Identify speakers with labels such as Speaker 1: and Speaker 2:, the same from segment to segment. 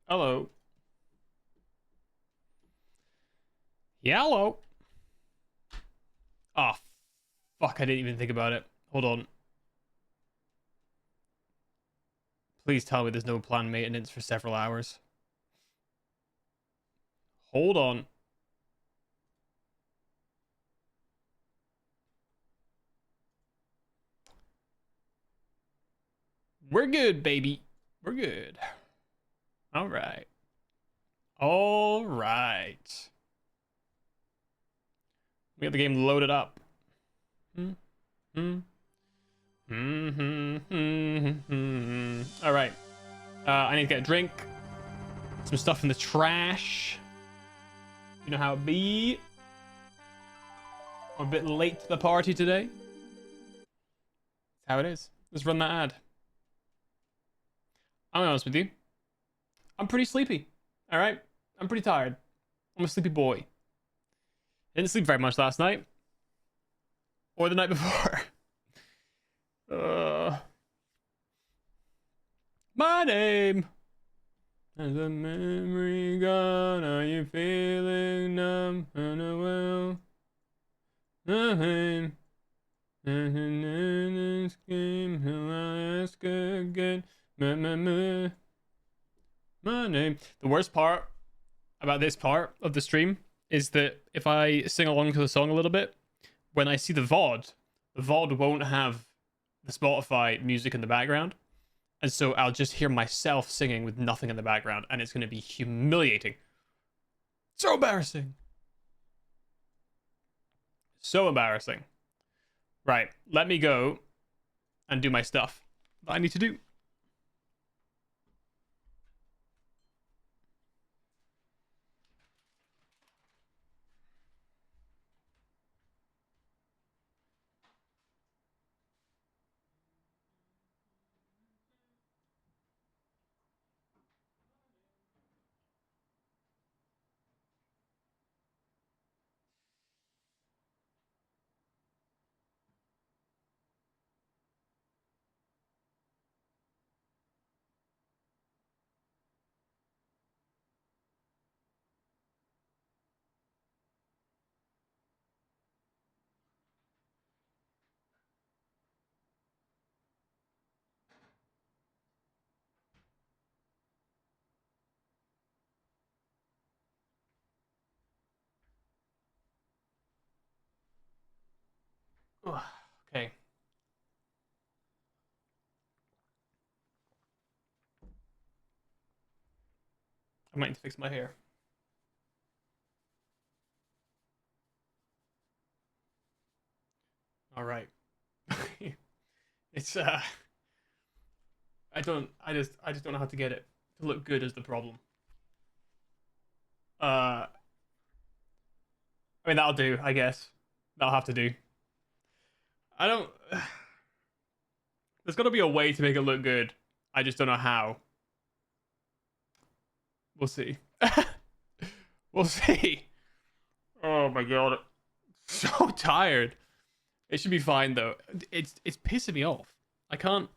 Speaker 1: Hello. Yellow. Oh, fuck. I didn't even think about it. Hold on. Please tell me there's no planned maintenance for several hours. Hold on. We're good, baby. We're good. All right. All right. We got the game loaded up. All right. I need to get a drink. Some stuff in the trash. You know how it be. I'm a bit late to the party today. That's how it is. Let's run that ad. I'll be honest with you. I'm pretty sleepy. All right. I'm pretty tired. I'm a sleepy boy. Didn't sleep very much last night. Or the night before. My name. Has a memory gone? Are you feeling numb and well? Nothing. Scream, I'll ask again. My name. The worst part about this part of the stream is that if I sing along to the song a little bit, when I see the VOD won't have the Spotify music in the background. And so I'll just hear myself singing with nothing in the background, and it's going to be humiliating. So embarrassing. So embarrassing. Right, let me go and do my stuff that I need to do. Okay. I might need to fix my hair. All right. It's I just don't know how to get it to look good is the problem. I mean that'll do, I guess. That'll have to do. I don't There's got to be a way to make it look good. I just don't know how. We'll see. We'll see. Oh my god. So tired. It should be fine though. It's pissing me off. I can't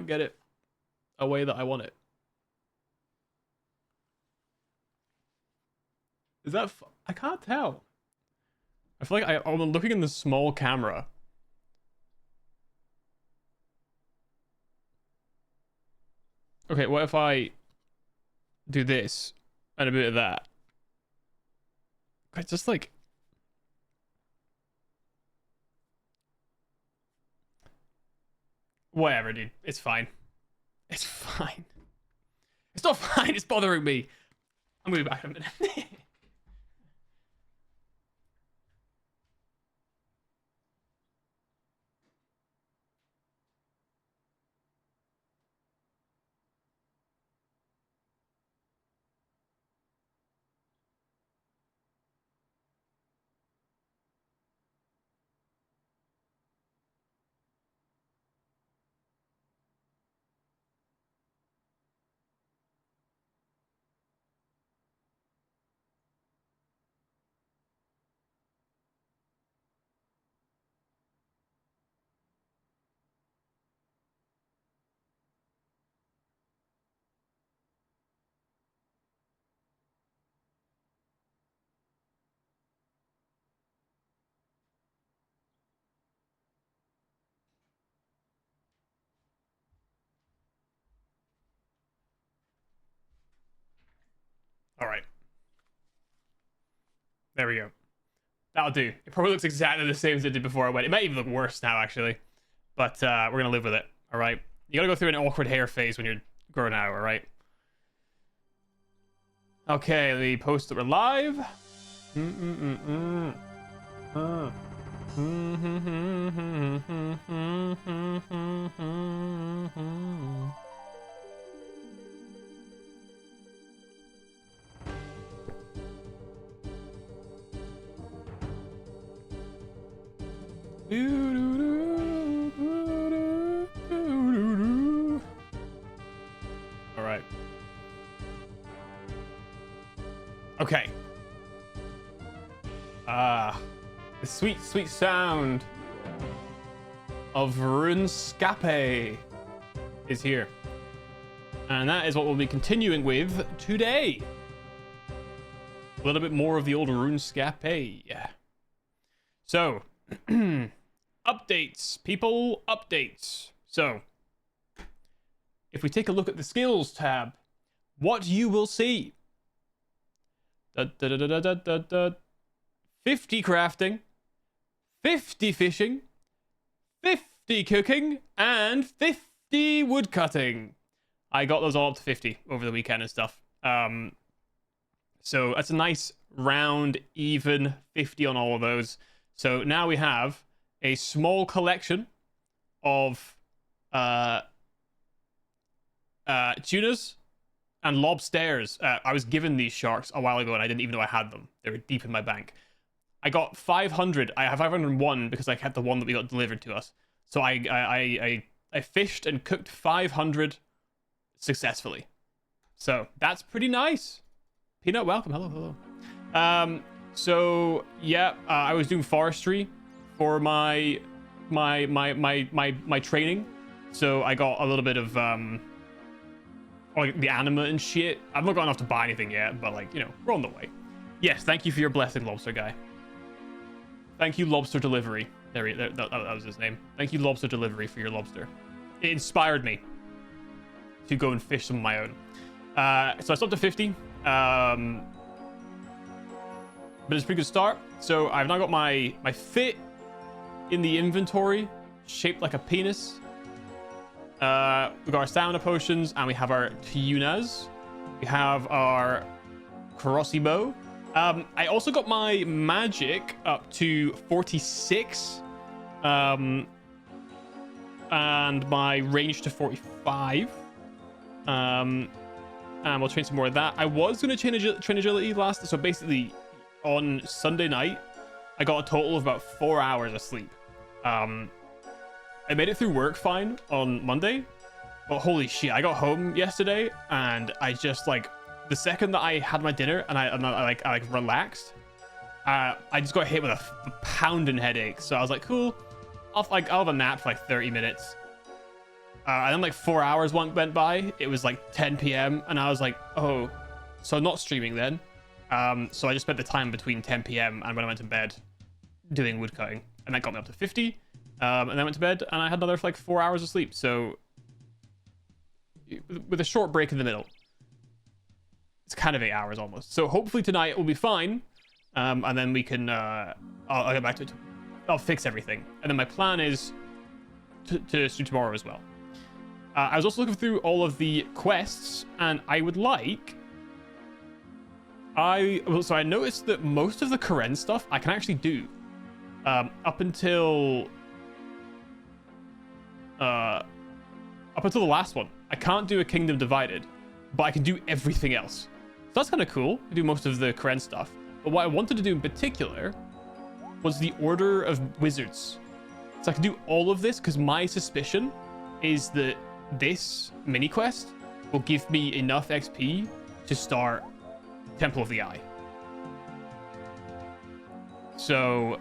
Speaker 1: get it a way that I want it. Is that I can't tell. I feel like I'm looking in the small camera. Okay, what if I do this and a bit of that? It's just like whatever, dude. It's fine. It's fine. It's not fine. It's bothering me. I'm gonna be back in a minute. All right. There we go. That'll do. It probably looks exactly the same as it did before I went. It might even look worse now, actually. But we're going to live with it. All right. You got to go through an awkward hair phase when you're growing out, all right? Okay, let me post that we're live. All right. Okay. The sweet, sweet sound of runescape is here. And that is what we'll be continuing with today. A little bit more of the old runescape. So, updates, people, updates. So, if we take a look at the skills tab, what you will see. 50 crafting, 50 fishing, 50 cooking, and 50 woodcutting. I got those all up to 50 over the weekend and stuff. So that's a nice round, even 50 on all of those. So now we have a small collection of tunas and lobsters. I was given these sharks a while ago and I didn't even know I had them. They were deep in my bank. I got 500. I have 501 because I had the one that we got delivered to us. So I fished and cooked 500 successfully. So that's pretty nice. Peanut, welcome. Hello, hello. So yeah, I was doing forestry for my training. So I got a little bit of like the anima and shit. I've not got enough to buy anything yet, but like, you know, we're on the way. Yes, thank you for your blessing, lobster guy. Thank you, Lobster Delivery. That was his name. Thank you, Lobster Delivery, for your lobster. It inspired me to go and fish some of my own. So I stopped at 50. But it's a pretty good start. So I've now got my fit in the inventory, shaped like a penis. We've got our stamina potions, and we have our tunas. We have our crossbow. I also got my magic up to 46. And my range to 45. And we'll train some more of that. I was going to train agility last. So basically, on Sunday night, I got a total of about 4 hours of sleep. I made it through work fine on Monday. But holy shit, I got home yesterday and I just like, the second that I had my dinner and I relaxed, I just got hit with a pounding headache. So I was like, cool, I'll have a nap for like 30 minutes. And then like 4 hours went by. It was like 10 p.m. and I was like, oh, so not streaming then. So I just spent the time between 10 p.m. and when I went to bed doing woodcutting, and that got me up to 50. And then I went to bed and I had another like 4 hours of sleep. So with a short break in the middle, it's kind of 8 hours almost. So hopefully tonight will be fine. And then we can, I'll get back to it. I'll fix everything. And then my plan is to stream tomorrow as well. I was also looking through all of the quests, and I would like... So I noticed that most of the Karen stuff I can actually do. Up until the last one. I can't do a Kingdom Divided, but I can do everything else. So that's kind of cool. I do most of the Karen stuff. But what I wanted to do in particular was the Order of Wizards. So I can do all of this because my suspicion is that this mini quest will give me enough XP to start Temple of the Eye. So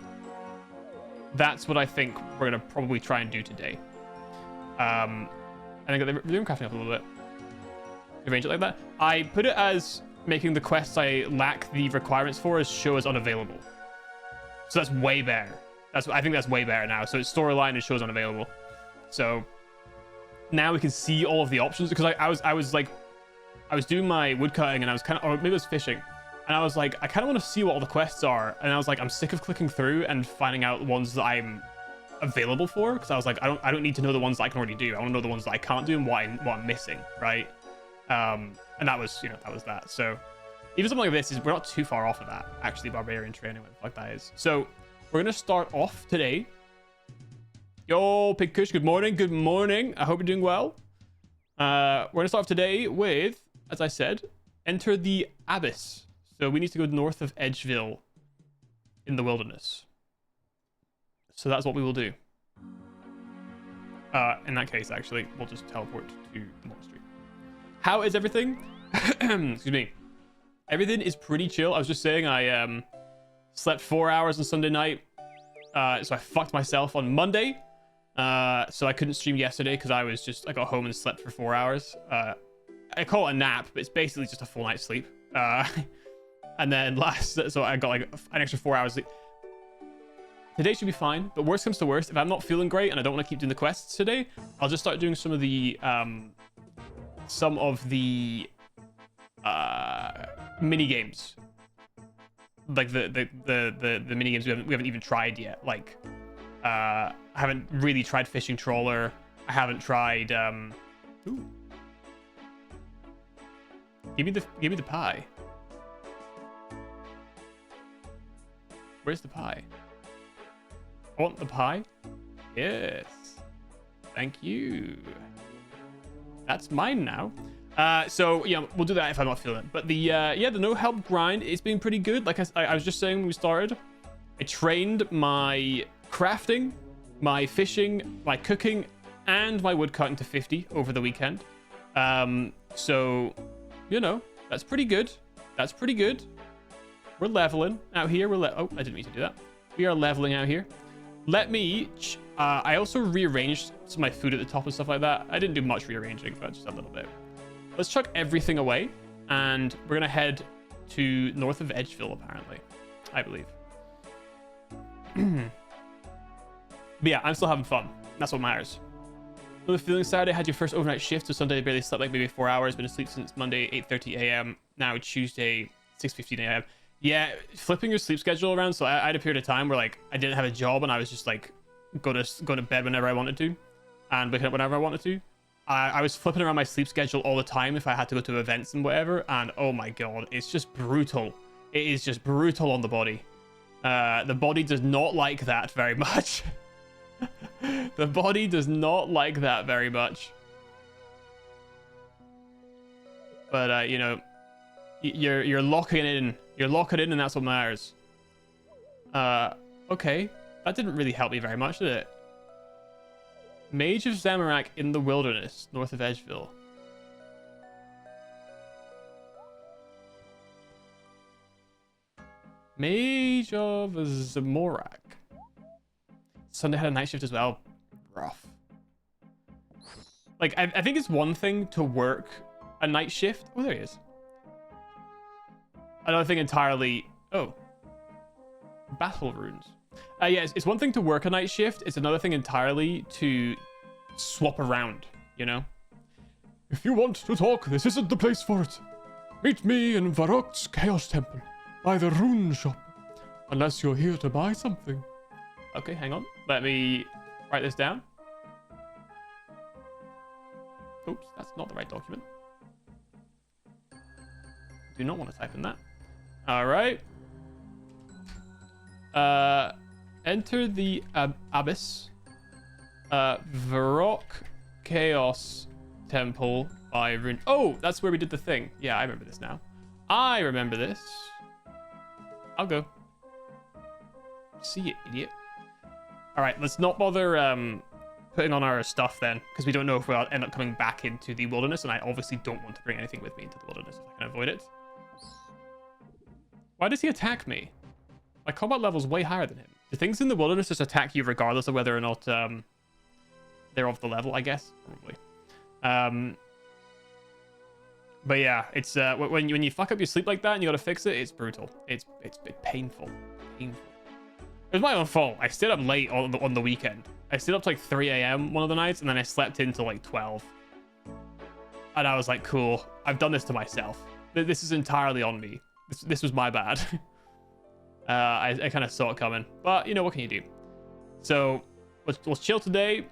Speaker 1: that's what I think we're going to probably try and do today. And I got the room crafting up a little bit. Arrange it like that. I put it as making the quests I lack the requirements for as show as unavailable. So that's way better. I think that's way better now. So it's storyline and shows unavailable. So now we can see all of the options, because I I was doing my woodcutting and I was kind of, or maybe it was fishing, and I was like, I kind of want to see what all the quests are, and I was like, I'm sick of clicking through and finding out the ones that I'm available for, because I was like, I don't need to know the ones that I can already do. I want to know the ones that I can't do and what I'm missing, right? And that was, that was that. So even something like this, we're not too far off of that, actually. Barbarian training, what the fuck that is. So we're gonna start off today. Yo, Pig Kush, good morning, good morning. I hope you're doing well. We're gonna start off today with, as I said, enter the Abyss. So we need to go north of Edgeville in the wilderness. So that's what we will do. In that case, actually, we'll just teleport to the monastery. How is everything? Excuse me. Everything is pretty chill. I was just saying I slept 4 hours on Sunday night. So I fucked myself on Monday. So I couldn't stream yesterday because I got home and slept for 4 hours. I call it a nap, but it's basically just a full night's sleep. And then so I got like an extra 4 hours sleep. Today should be fine, but worst comes to worst, if I'm not feeling great and I don't want to keep doing the quests today, I'll just start doing some of the mini games, like the mini games we haven't even tried yet. Like I haven't really tried fishing trawler. I haven't tried. Ooh. Give me the pie. Where's the pie? I want the pie. Yes. Thank you. That's mine now. So yeah, we'll do that if I'm not feeling it. But the no help grind, it's been pretty good. Like I was just saying when we started, I trained my crafting, my fishing, my cooking, and my woodcutting to 50 over the weekend. So that's pretty good. That's pretty good. We're leveling out here. Oh, I didn't mean to do that. We are leveling out here. Let me I also rearranged some of my food at the top and stuff like that. I didn't do much rearranging, but just a little bit. Let's chuck everything away, and we're gonna head to north of Edgeville, apparently, I believe. But yeah, I'm still having fun. That's what matters. The feeling Saturday had your first overnight shift, so Sunday I barely slept like maybe 4 hours, been asleep since Monday 8:30 a.m. Now Tuesday 6:15 a.m. Yeah, flipping your sleep schedule around. So I had a period of time where like I didn't have a job and I was just like go to bed whenever I wanted to and waking up whenever I wanted to. I was flipping around my sleep schedule all the time if I had to go to events and whatever, and oh my god, it's just brutal. It is just brutal on the body. The body does not like that very much. The body does not like that very much. But you're locking in. You're locking in, and that's what matters. Okay, that didn't really help me very much, did it? Mage of Zamorak in the wilderness, north of Edgeville. Mage of Zamorak. Sunday had a night shift as well. Rough. Like, I think it's one thing to work a night shift. Oh, there he is. Another thing entirely... Oh. Battle runes. Yeah, it's one thing to work a night shift. It's another thing entirely to swap around, you know? If you want to talk, this isn't the place for it. Meet me in Varrock's Chaos Temple by the rune shop. Unless you're here to buy something. Okay, hang on. Let me write this down. Oops, that's not the right document. Do not want to type in that. All right. Enter the Abyss. Varrock Chaos Temple by Rune. Oh, that's where we did the thing. Yeah, I remember this now. I remember this. I'll go. See you, idiot. All right, let's not bother putting on our stuff then, because we don't know if we'll end up coming back into the wilderness, and I obviously don't want to bring anything with me into the wilderness if I can avoid it. Why does he attack me? My combat level's way higher than him. Do things in the wilderness just attack you regardless of whether or not they're of the level, I guess? Probably. But yeah, it's when you fuck up your sleep like that and you gotta fix it, it's brutal. It's painful. Painful. It was my own fault. I stayed up late on the weekend. I stayed up to like 3 a.m. one of the nights, and then I slept in till like 12. And I was like, cool, I've done this to myself. This is entirely on me. This was my bad. I kind of saw it coming, but you know, what can you do? So we'll chill today.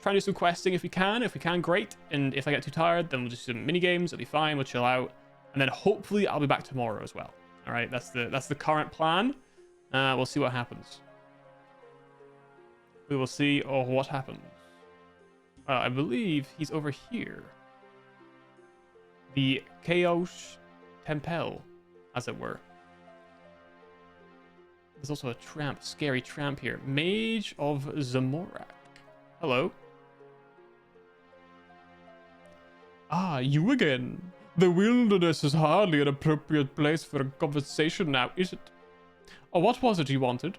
Speaker 1: Try and do some questing if we can. If we can, great. And if I get too tired, then we'll just do some mini games. It'll be fine. We'll chill out, and then hopefully I'll be back tomorrow as well. All right, that's the current plan. We'll see what happens. We will see what happens. I believe he's over here. The Chaos Temple, as it were. There's also a tramp, scary tramp here. Mage of Zamorak. Hello. Ah, you again. The wilderness is hardly an appropriate place for a conversation now, is it? Oh, what was it you wanted?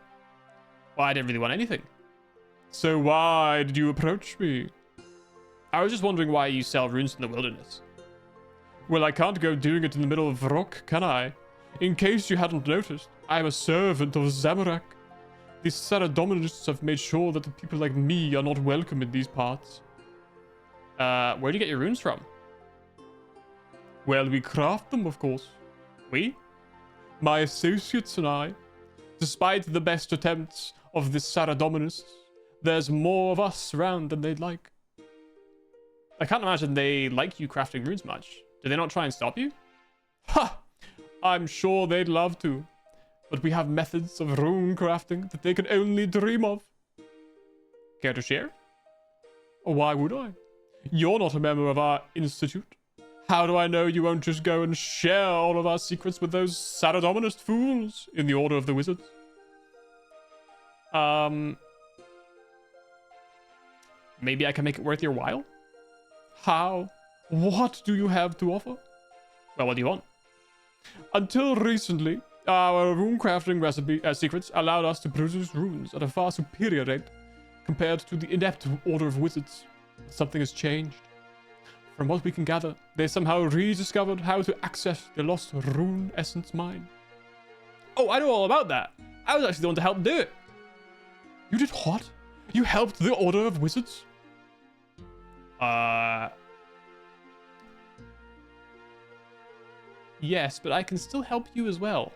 Speaker 1: Well, I didn't really want anything. So why did you approach me? I was just wondering why you sell runes in the wilderness. Well, I can't go doing it in the middle of rock, can I? In case you hadn't noticed, I'm a servant of Zamorak. The Saradominists have made sure that the people like me are not welcome in these parts. Where do you get your runes from? Well, we craft them, of course. We? My associates and I. Despite the best attempts of the Saradominists, there's more of us around than they'd like. I can't imagine they like you crafting runes much. Do they not try and stop you? Ha! I'm sure they'd love to. But we have methods of rune crafting that they can only dream of. Care to share? Why would I? You're not a member of our institute. How do I know you won't just go and share all of our secrets with those Saradominist fools in the Order of the Wizards? Maybe I can make it worth your while? How? What do you have to offer? Well, what do you want? Until recently, our rune crafting secrets allowed us to produce runes at a far superior rate compared to the inept Order of Wizards. Something has changed. From what we can gather, they somehow rediscovered how to access the lost rune essence mine. Oh, I know all about that. I was actually the one to help do it. You did what? You helped the Order of Wizards? Yes, but I can still help you as well.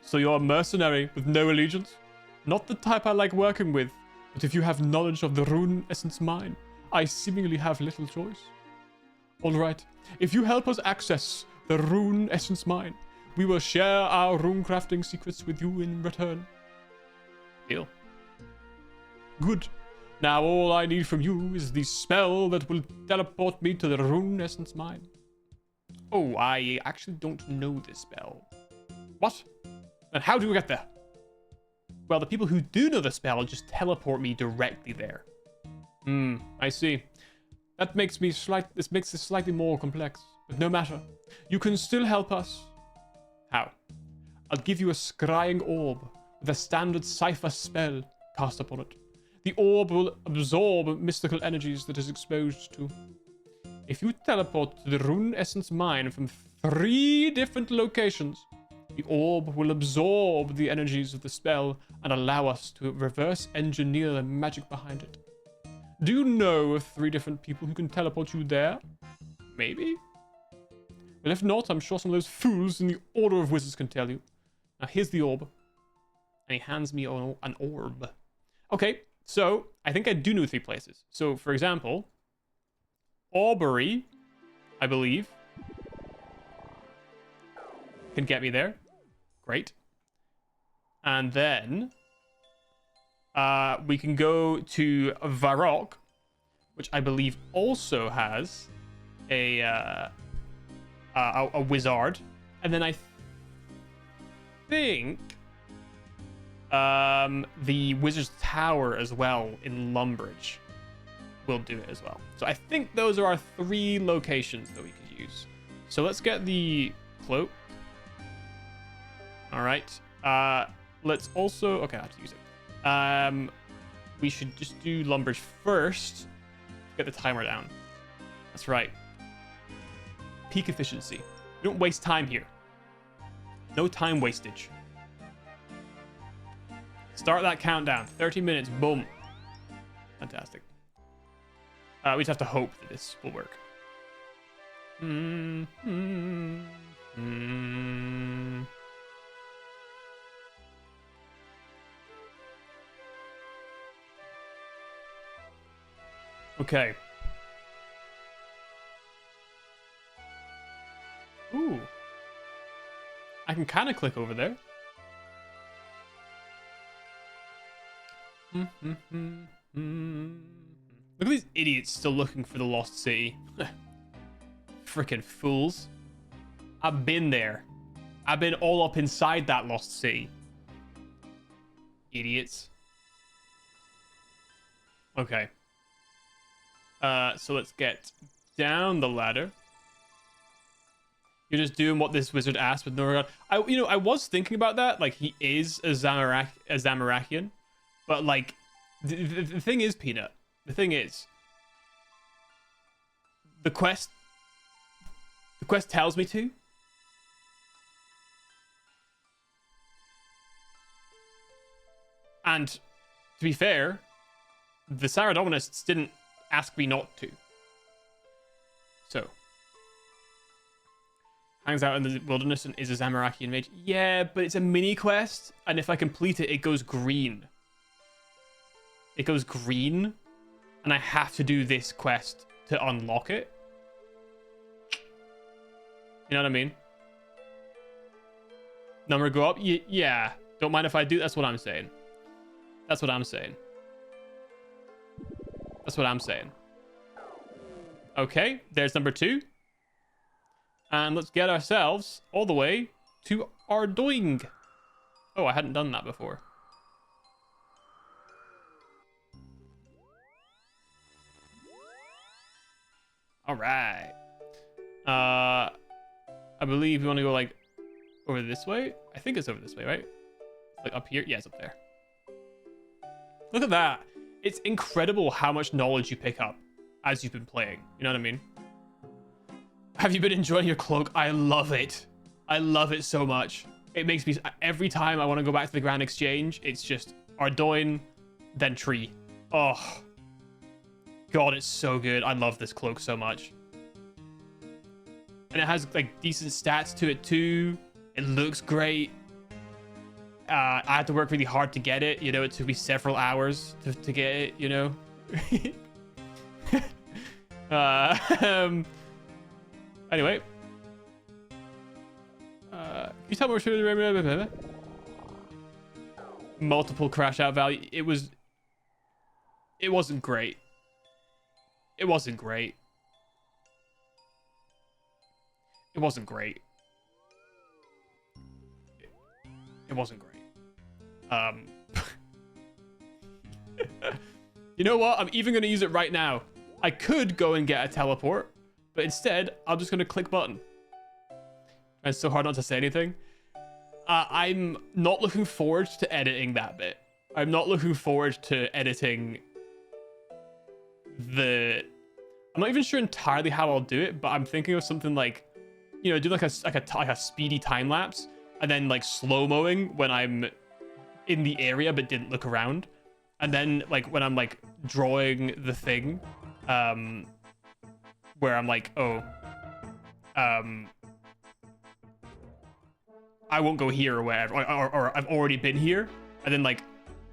Speaker 1: So you're a mercenary with no allegiance? Not the type I like working with, but if you have knowledge of the rune essence mine, I seemingly have little choice. Alright, if you help us access the rune essence mine, we will share our rune crafting secrets with you in return. Deal. Good. Now all I need from you is the spell that will teleport me to the rune essence mine. Oh, I actually don't know this spell. What? And how do we get there? Well, the people who do know the spell just teleport me directly there. I see. That makes this makes this slightly more complex, but no matter. You can still help us. How? I'll give you a scrying orb with a standard cipher spell cast upon it. The orb will absorb mystical energies that is exposed to. If you teleport to the rune essence mine from 3 different locations, the orb will absorb the energies of the spell and allow us to reverse engineer the magic behind it. Do you know of 3 different people who can teleport you there? Maybe? Well, if not, I'm sure some of those fools in the Order of Wizards can tell you. Now, here's the orb. And he hands me an orb. Okay, so I think I do know 3 places. So, for example, Aubrey, I believe, can get me there. Great. And then we can go to Varrock, which I believe also has a wizard. And then I think the Wizard's Tower as well in Lumbridge will do it as well. So I think those are our 3 locations that we could use. So let's get the cloak. All right. Let's also... Okay, I have to use it. We should just do Lumbridge first. Get the timer down. That's right. Peak efficiency. We don't waste time here. No time wastage. Start that countdown. 30 minutes. Boom. Fantastic. We just have to hope that this will work. Mm, mm, mm. Okay. Ooh. I can kind of click over there. Look at these idiots still looking for the lost city. Freaking fools. I've been there. I've been all up inside that lost city. Idiots. Okay. So let's get down the ladder. You're just doing what this wizard asked with no regard. I was thinking about that. Like, he is a Zamarakian. But, like, the thing is, Peanut. The thing is, the quest tells me to. And, to be fair, the Saradominists didn't ask me not to. So. Hangs out in the wilderness and is a Zamarakian mage. Yeah, but it's a mini quest. And if I complete it, it goes green. It goes green. And I have to do this quest to unlock it. You know what I mean? Number go up? Yeah. Don't mind if I do. That's what I'm saying. That's what I'm saying. That's what I'm saying. Okay, there's number 2. And let's get ourselves all the way to Ardoing. Oh, I hadn't done that before. All right. I believe we want to go like over this way. I think it's over this way, right? Like up here. Yeah, it's up there. Look at that. It's incredible how much knowledge you pick up as you've been playing. You know what I mean? Have you been enjoying your cloak? I love it. I love it so much. It makes me... Every time I want to go back to the Grand Exchange, it's just Ardoin, then Tree. Oh. God, it's so good. I love this cloak so much. And it has, like, decent stats to it, too. It looks great. I had to work really hard to get it. You know, it took me several hours to get it, you know? Anyway. Can you tell me where multiple crash out value? It wasn't great. It wasn't great. It wasn't great. It wasn't great. You know what? I'm even going to use it right now. I could go and get a teleport, but instead, I'm just going to click button. It's so hard not to say anything. I'm not looking forward to editing that bit. I'm not looking forward to editing the... I'm not even sure entirely how I'll do it, but I'm thinking of something like, you know, do like a speedy time lapse, and then like slow-moing when I'm in the area but didn't look around, and then like when I'm like drawing the thing, where I'm like, oh, I won't go here or wherever, or I've already been here, and then like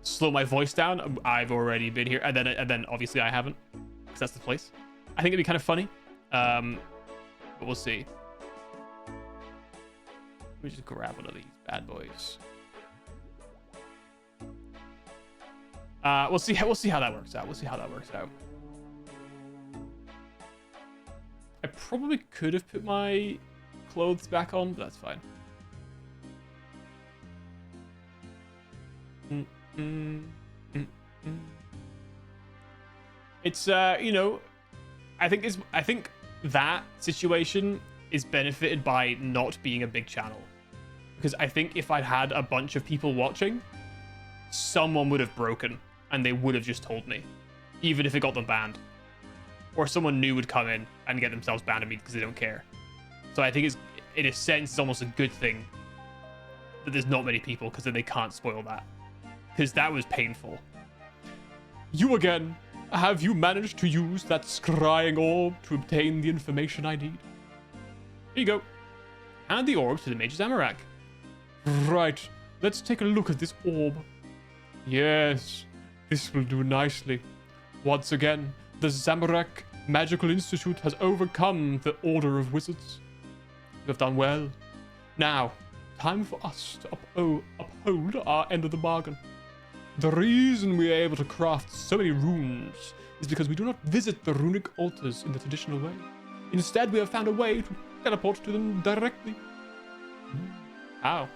Speaker 1: slow my voice down. I've already been here, and then obviously I haven't, because that's the place. I think it'd be kind of funny, but we'll see. Let me just grab one of these bad boys. We'll see how that works out. We'll see how that works out. I probably could have put my clothes back on, but that's fine. It's you know, I think that situation is benefited by not being a big channel, because I think if I'd had a bunch of people watching, someone would have broken and they would have just told me, even if it got them banned, or someone new would come in and get themselves banned immediately because they don't care. So I think it's, in a sense, it's almost a good thing that there's not many people, because then they can't spoil that, because that was painful. You again. Have you managed to use that scrying orb to obtain the information I need? Here you go. Hand the orb to the Mage Zamorak. Right. Let's take a look at this orb. Yes, this will do nicely. Once again, the Zamorak Magical Institute has overcome the Order of Wizards. You have done well. Now, time for us to uphold our end of the bargain. The reason we are able to craft so many runes is because we do not visit the runic altars in the traditional way. Instead, we have found a way to teleport to them directly. How?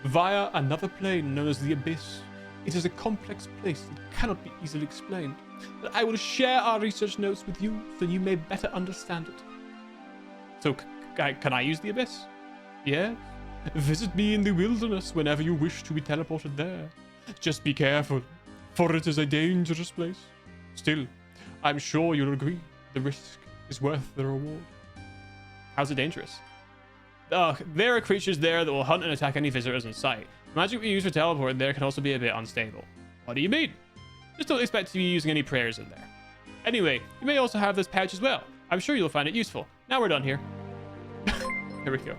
Speaker 1: Via another plane known as the Abyss. It is a complex place that cannot be easily explained, but I will share our research notes with you so you may better understand it. So, can I use the Abyss? Yes. Visit me in the wilderness whenever you wish to be teleported there. Just be careful, for it is a dangerous place. Still, I'm sure you'll agree the risk is worth the reward. How's it dangerous? There are creatures there that will hunt and attack any visitors in sight. The magic we use for teleporting there can also be a bit unstable. What do you mean? Just don't expect to be using any prayers in there. Anyway, you may also have this pouch as well. I'm sure you'll find it useful. Now we're done here. Here we go.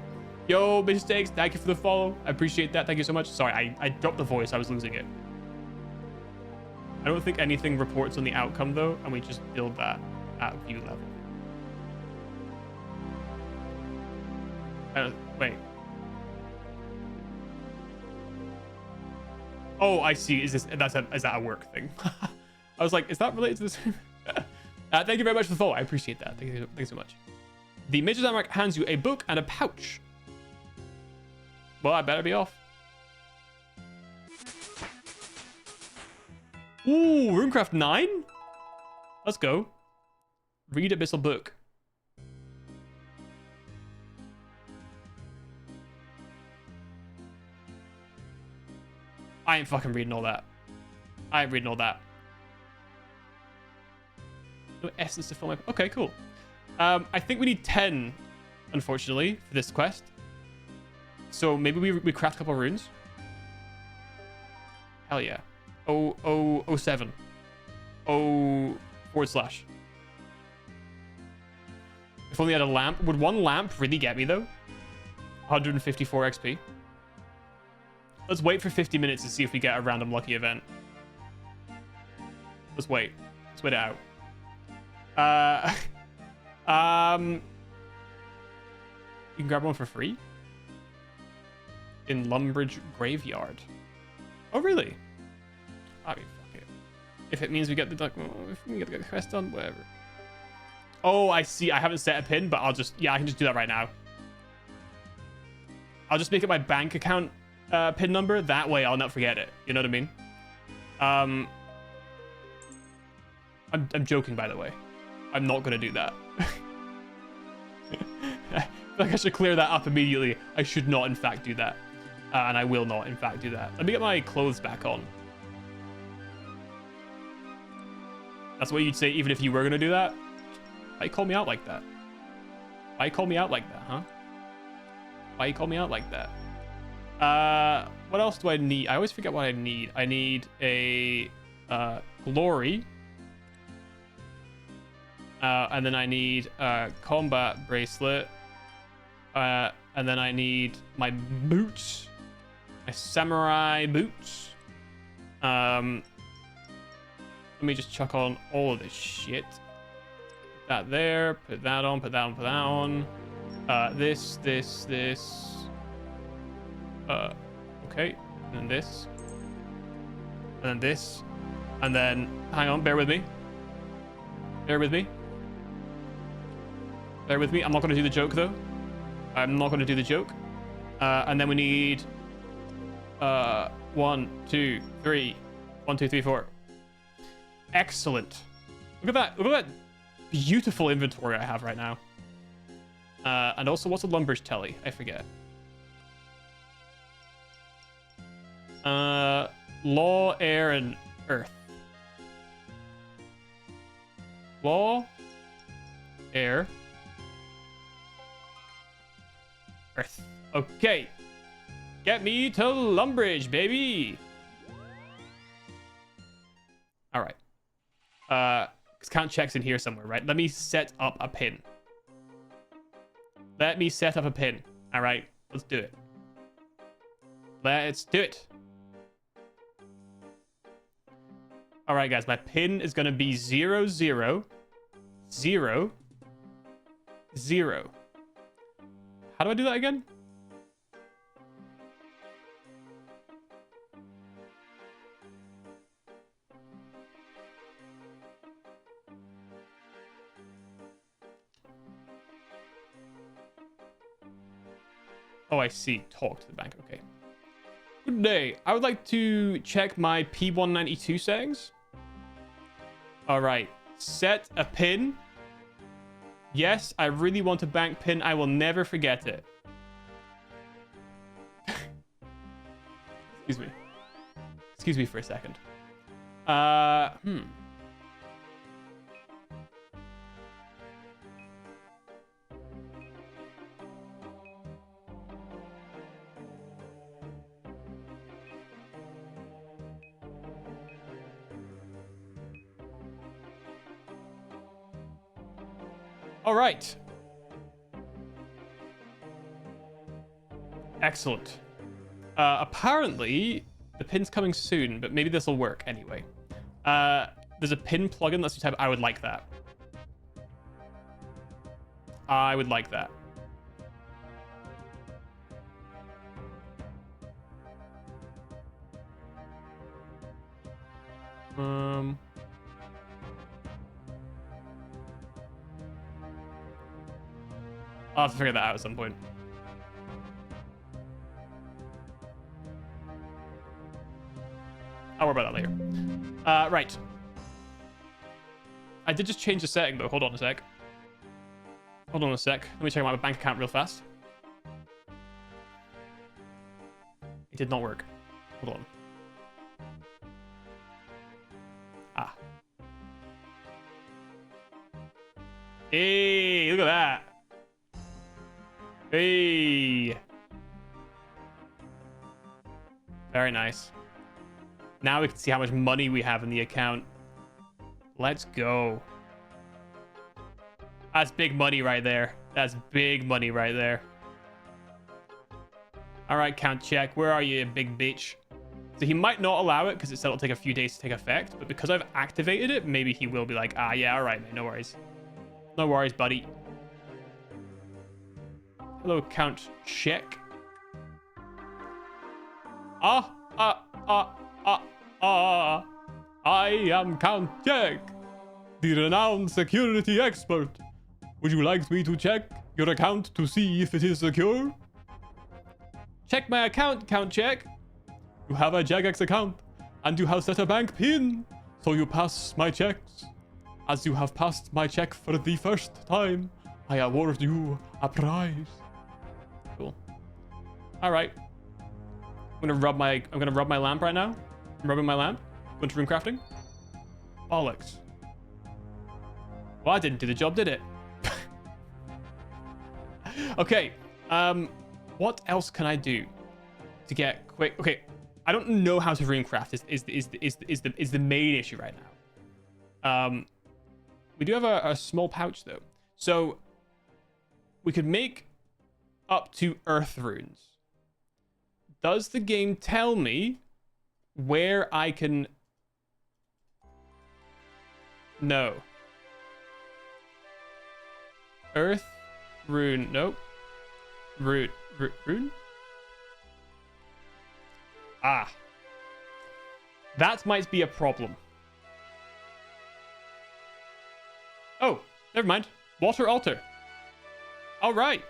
Speaker 1: Yo, Mistakes, thank you for the follow. I appreciate that. Thank you so much. Sorry, I dropped the voice. I was losing it. I don't think anything reports on the outcome, though, and we just build that at view level. Wait. Oh, I see. Is that a work thing? I was like, is that related to this? Thank you very much for the follow. I appreciate that. Thank you so much. The Mage Zamorak hands you a book and a pouch. Well, I better be off. Ooh, Runecraft 9? Let's go. Read Abyssal Book. I ain't fucking reading all that. I ain't reading all that. No essence to fill my... Okay, cool. I think we need 10, unfortunately, for this quest. So maybe we craft a couple runes. Hell yeah. 007. /. If only I had a lamp. Would one lamp really get me, though? 154 XP. Let's wait for 50 minutes to see if we get a random lucky event. Let's wait. Let's wait it out. You can grab one for free? In Lumbridge Graveyard. Oh, really? I mean, fuck it. If it means we get the if we get the quest done, whatever. Oh, I see. I haven't set a pin, but I'll just... Yeah, I can just do that right now. I'll just make it my bank account pin number. That way I'll not forget it. You know what I mean? I'm joking, by the way. I'm not going to do that. I feel like I should clear that up immediately. I should not, in fact, do that. And I will not, in fact, do that. Let me get my clothes back on. That's what you'd say even if you were going to do that? Why you call me out like that? Why you call me out like that, huh? Why you call me out like that? What else do I need? I always forget what I need. I need a glory. And then I need a combat bracelet. And then I need my boots. My samurai boots. Let me just chuck on all of this shit. Put that there. Put that on. Put that on. Put that on. This. Okay. And then this. And then this. And then, hang on, bear with me. Bear with me. Bear with me. I'm not going to do the joke, though. I'm not going to do the joke. And then we need 1, 2, 3. 1, 2, 3, 4. Excellent. Look at that. Look at that beautiful inventory I have right now. And also, what's a Lumbridge telly? I forget. Law, air, and earth. Law, air, earth. Okay. Get me to Lumbridge, baby. All right. Because count checks in here somewhere, right? Let me set up a pin. Let me set up a pin. All right, let's do it. Let's do it. All right, guys, my pin is going to be 0, 0, 0, 0. How do I do that again? Oh, I see. Talk to the bank. Okay. Good day. I would like to check my P192 settings. All right. Set a pin. Yes, I really want a bank pin. I will never forget it. Excuse me. Excuse me for a second. All right. Excellent. Apparently, the pin's coming soon, but maybe this will work anyway. There's a pin plugin that's you type. I would like that. I would like that. I'll have to figure that out at some point. I'll worry about that later. Right. I did just change the setting, though. Hold on a sec. Hold on a sec. Let me check out my bank account real fast. It did not work. Hold on. Ah. Hey, look at that. Hey. Very nice. Now we can see how much money we have in the account. Let's go. That's big money right there. That's big money right there. All right, count check. Where are you, big bitch? So he might not allow it because it said it'll take a few days to take effect. But because I've activated it, maybe he will be like, ah, yeah, all right, man. No worries. No worries, buddy. Hello, count check. I am Count Check, the renowned security expert. Would you like me to check your account to see if it is secure? Check my account, Count Check. You have a Jagex account, and you have set a bank PIN, so you pass my checks. As you have passed my check for the first time, I award you a prize. Cool. All right. I'm gonna rub my lamp right now. I'm rubbing my lamp. Going to rune crafting. Bollocks. Well, I didn't do the job, did it? Okay. What else can I do to get quick? Okay, I don't know how to rune craft. Is the main issue right now. We do have a small pouch though, so we could make up to earth runes. Does the game tell me where I can? No. Earth rune. Nope. Rune. Ah. That might be a problem. Oh, never mind. Water altar. All right.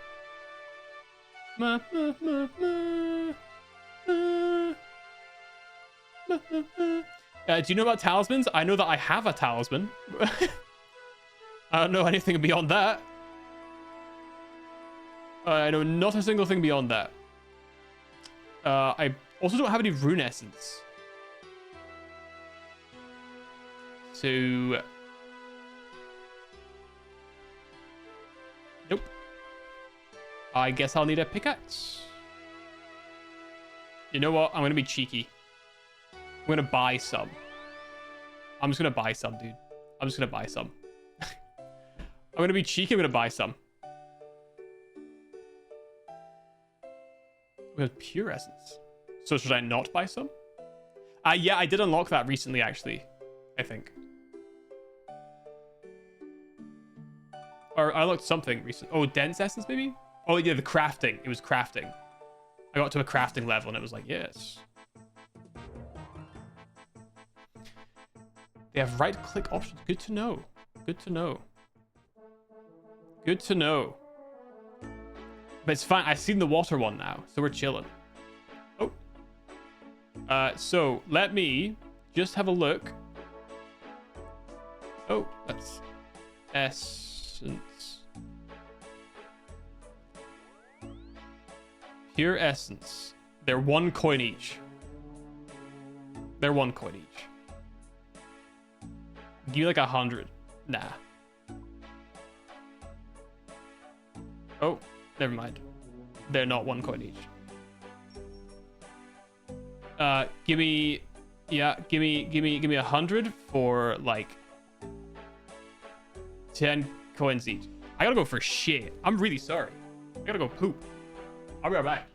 Speaker 1: Do you know about talismans? I know that I have a talisman. I don't know anything beyond that. I know not a single thing beyond that. I also don't have any rune essence. So... Nope. I guess I'll need a pickaxe. You know what? I'm going to be cheeky. I'm going to buy some. I'm just going to buy some, dude. I'm just going to buy some. I'm going to be cheeky. I'm going to buy some. With pure essence. So should I not buy some? Yeah, I did unlock that recently, actually. I think. Or I unlocked something recent. Oh, dense essence, maybe? Oh, yeah, the crafting. It was crafting. I got to a crafting level, and it was like, yes. They have right-click options. Good to know. Good to know. Good to know. But it's fine. I've seen the water one now, so we're chilling. Oh. So let me just have a look. Oh, that's essence. Pure essence. They're 1 coin each. They're 1 coin each. Give me like 100. Nah. Oh, never mind. They're not 1 coin each. Give me 100 for like 10 coins each. I gotta go for shit. I'm really sorry. I gotta go poop. I'll be right back.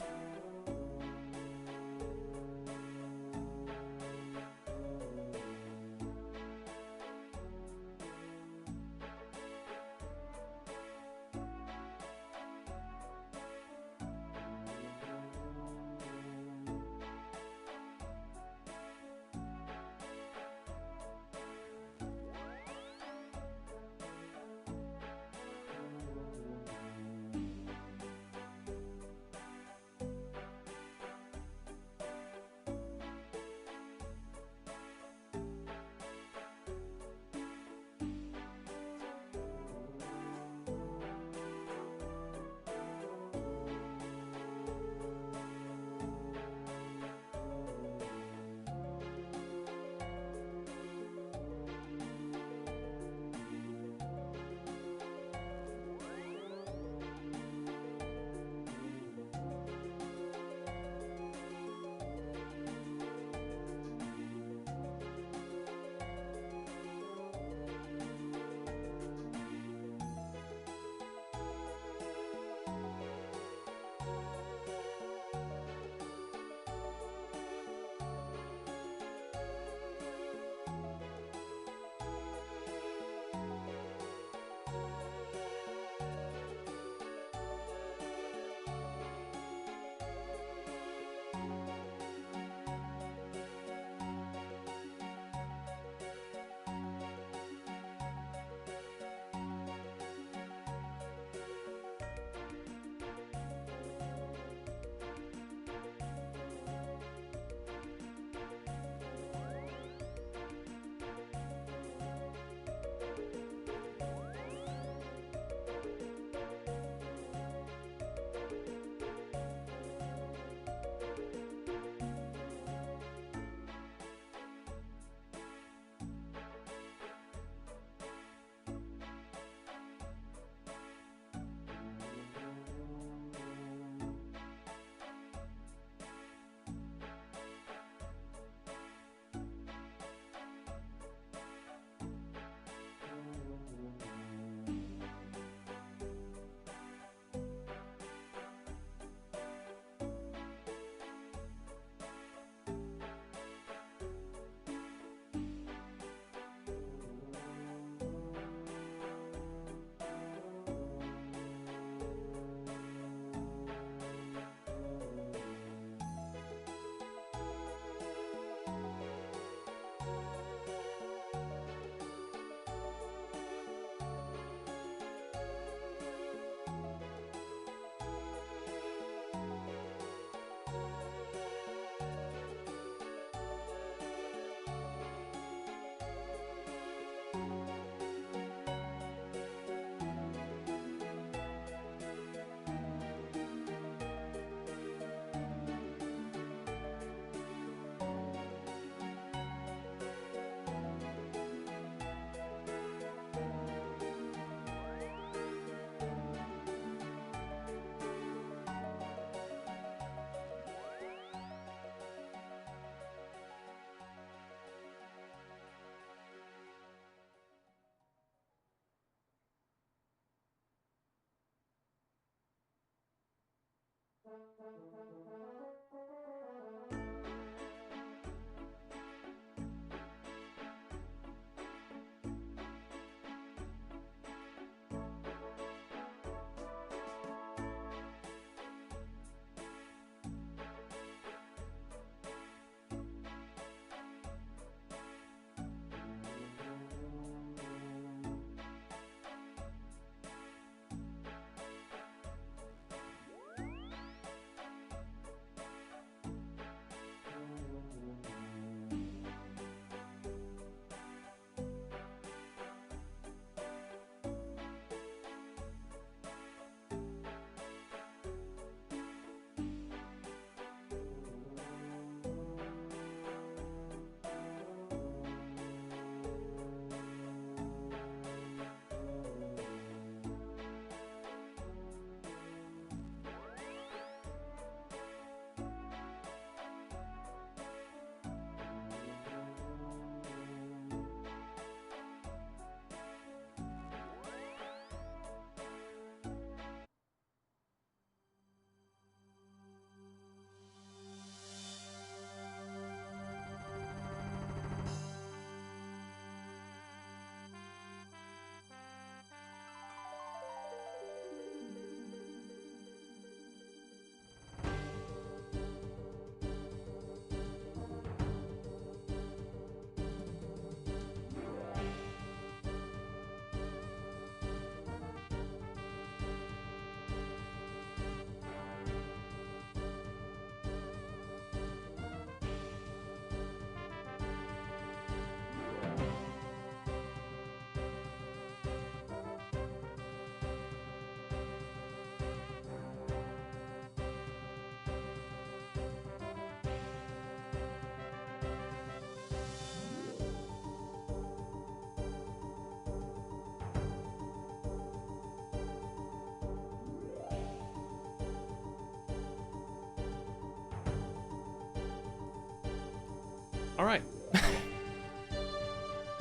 Speaker 1: All right.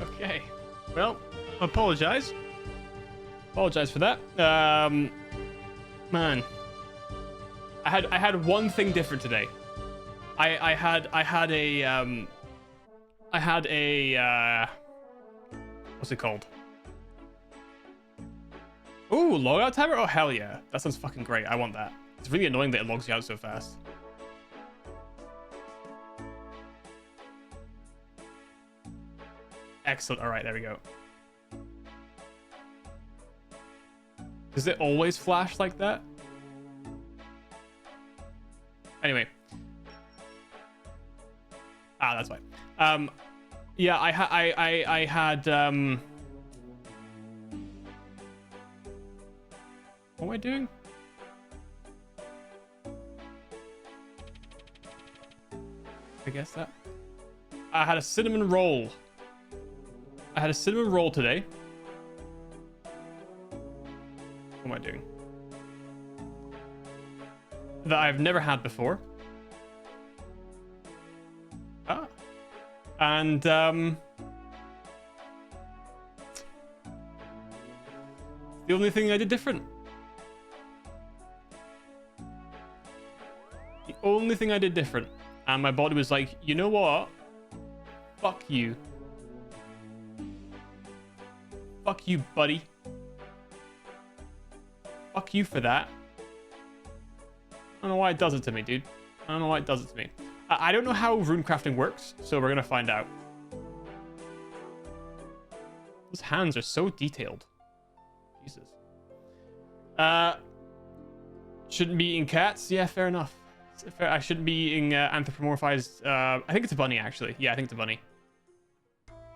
Speaker 1: Okay. Well, apologize. Apologize for that. Man, I had one thing different today. I had a what's it called? Ooh, logout timer? Oh hell yeah. That sounds fucking great. I want that. It's really annoying that it logs you out so fast. Excellent. All right, there we go. Does it always flash like that? Anyway. Ah, that's fine. Yeah, I had what am I doing? I guess that. I had a cinnamon roll. I had a cinnamon roll today. What am I doing? That I've never had before. Ah. And the only thing I did different. The only thing I did different. And my body was like, you know what? Fuck you. Fuck you, buddy. Fuck you for that. I don't know why it does it to me, dude. I don't know why it does it to me. I don't know how rune crafting works, so we're gonna find out. Those hands are so detailed. Jesus. Shouldn't be eating cats? Yeah, fair enough. I shouldn't be eating anthropomorphized... I think it's a bunny, actually. Yeah, I think it's a bunny.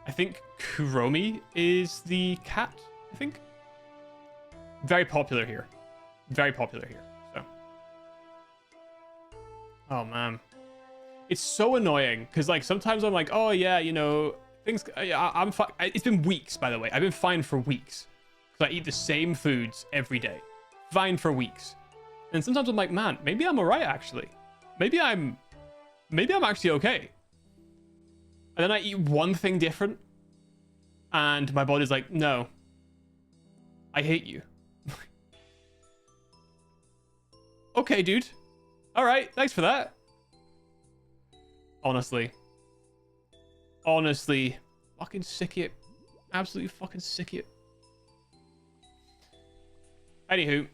Speaker 1: I think Kuromi is the cat, I think. Very popular here. Very popular here, so. Oh, man. It's so annoying, because, like, sometimes I'm like, oh, yeah, you know, things... I'm fine. It's been weeks, by the way. I've been fine for weeks. Because I eat the same foods every day. Fine for weeks. And sometimes I'm like, man, maybe I'm alright, actually. Maybe I'm actually okay. And then I eat one thing different. And my body's like, no. I hate you. Okay, dude. Alright, thanks for that. Honestly. Honestly. Fucking sick it. Absolutely fucking sick it. Anywho.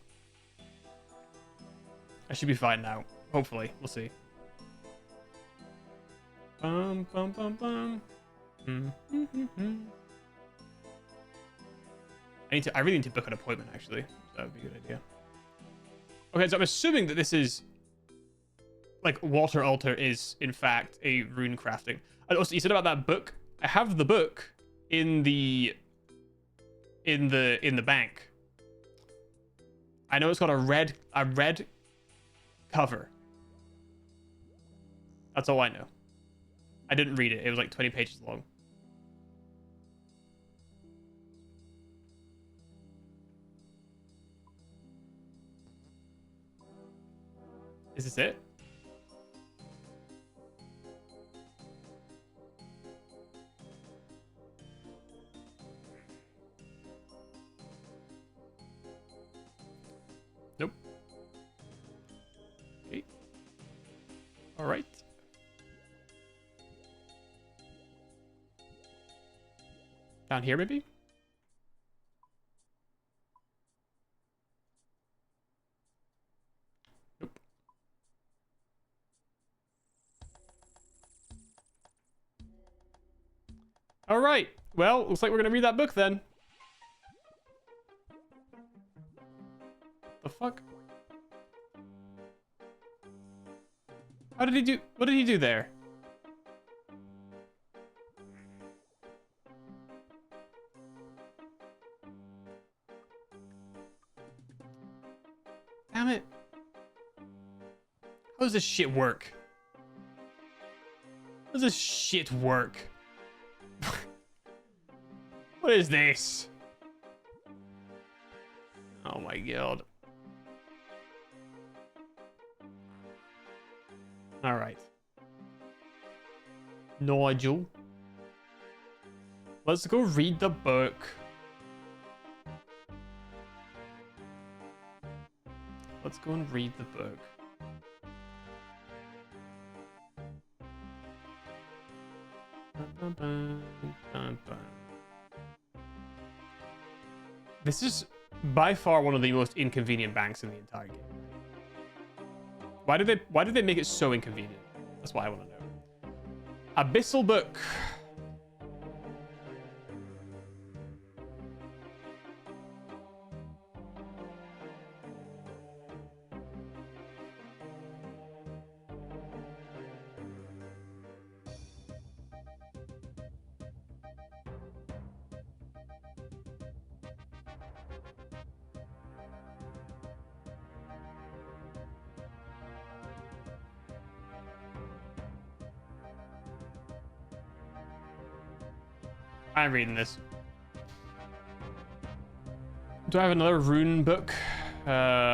Speaker 1: I should be fine now. Hopefully. We'll see. Bum, bum, bum, bum. I really need to book an appointment, actually. That would be a good idea. Okay, so I'm assuming that this is... Like, Water Altar is, in fact, a rune crafting. And also, you said about that book. I have the book in the bank. I know it's got a red cover. That's all I know. I didn't read it. It was like 20 pages long. Is this it? Nope. Okay. All right. Down here, maybe? Nope. All right. Well, looks like we're gonna read that book then. The fuck? How did he do? What did he do there? Damn it. How does this shit work? How does this shit work? What is this? Oh my god. All right. Nigel. Let's go read the book. Let's go and read the book. This is by far one of the most inconvenient banks in the entire game. Why did they make it so inconvenient? That's what I want to know. Abyssal book. I'm reading this. Do I have another rune book? No.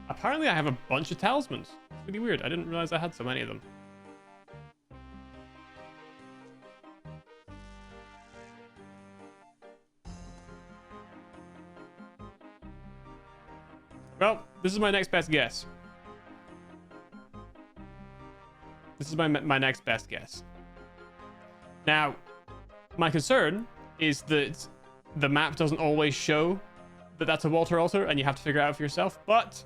Speaker 1: Apparently I have a bunch of talismans. It's really weird. I didn't realize I had so many of them. Well, this is my next best guess. This is my next best guess. Now, my concern is that the map doesn't always show that that's a water altar and you have to figure it out for yourself, but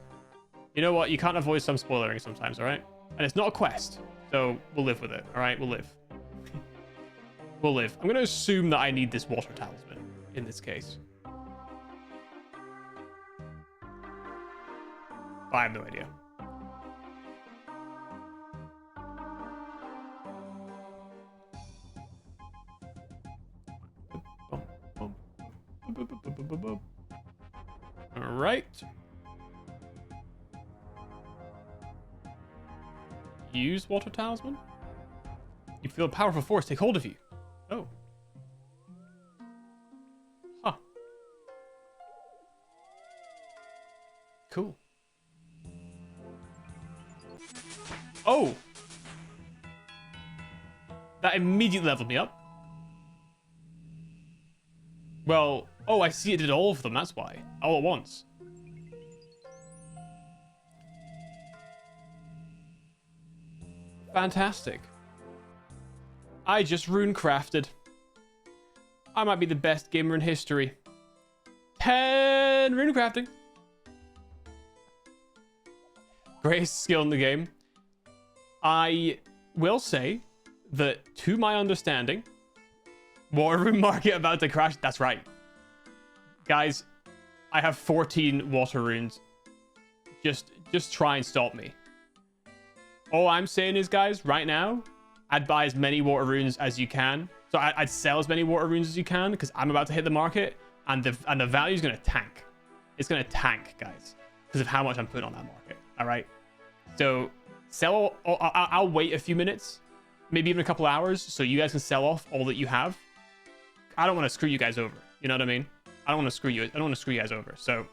Speaker 1: you know what? You can't avoid some spoilering sometimes, all right? And it's not a quest, so we'll live with it, all right? We'll live. We'll live. I'm going to assume that I need this water talisman in this case. I have no idea. All right. Use water talisman. You feel a powerful force take hold of you. Oh. Huh. Cool. Oh. That immediately leveled me up. Well, oh, I see it did all of them, that's why. All at once. Fantastic. I just rune crafted. I might be the best gamer in history. 10 rune crafting. Greatest skill in the game. I will say that, to my understanding, water rune market about to crash. That's right. Guys, I have 14 water runes. Just try and stop me. All I'm saying is, guys, right now, I'd buy as many water runes as you can. So I'd sell as many water runes as you can, because I'm about to hit the market, and the value is going to tank. It's going to tank, guys, because of how much I'm putting on that market. All right. So sell. I'll wait a few minutes, maybe even a couple hours, so you guys can sell off all that you have. I don't want to screw you guys over. You know what I mean? I don't want to screw you. I don't want to screw you guys over. So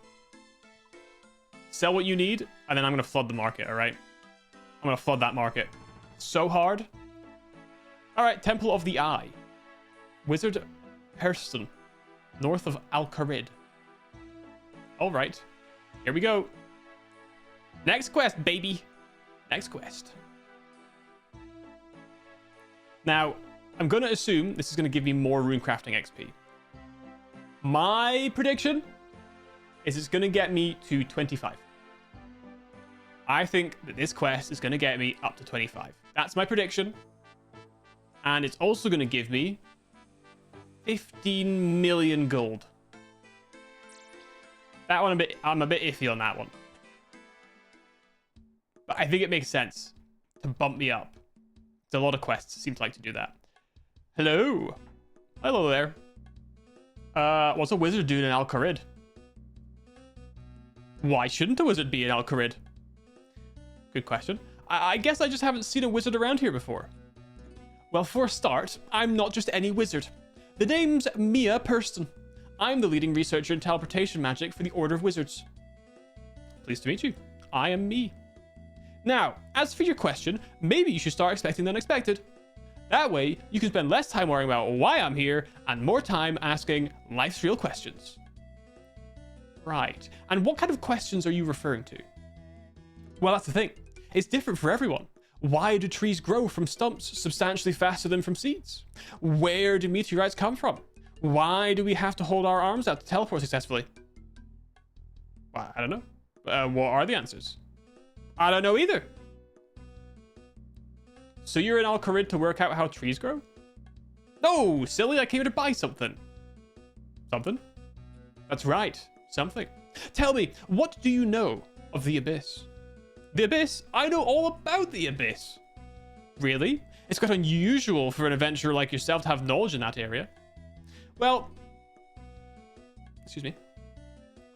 Speaker 1: sell what you need, and then I'm going to flood the market. All right. I'm going to flood that market so hard. All right, Temple of the Eye. Wizard Hearthstone, north of Al-Kharid. All right, here we go. Next quest, baby. Next quest. Now, I'm going to assume this is going to give me more rune crafting XP. My prediction is it's going to get me to 25. I think that this quest is going to get me up to 25. That's my prediction. And it's also going to give me 15 million gold. That one, I'm a bit iffy on that one. But I think it makes sense to bump me up. It's a lot of quests seem to like to do that. Hello. Hello there. What's a wizard doing in Al-Kharid? Why shouldn't a wizard be in Al-Kharid? Good question. I guess I just haven't seen a wizard around here before. Well, for a start, I'm not just any wizard. The name's Mia Purston. I'm the leading researcher in teleportation magic for the Order of Wizards. Pleased to meet you. I am me. Now, as for your question, maybe you should start expecting the unexpected. That way, you can spend less time worrying about why I'm here and more time asking life's real questions. Right. And what kind of questions are you referring to? Well, that's the thing. It's different for everyone. Why do trees grow from stumps substantially faster than from seeds? Where do meteorites come from? Why do we have to hold our arms out to teleport successfully? Well, I don't know. What are the answers? I don't know either. So you're in Al-Kharid to work out how trees grow? No, silly, I came here to buy something. Something? That's right, something. Tell me, what do you know of the Abyss? The Abyss? I know all about the Abyss. Really? It's quite unusual for an adventurer like yourself to have knowledge in that area. Well, excuse me.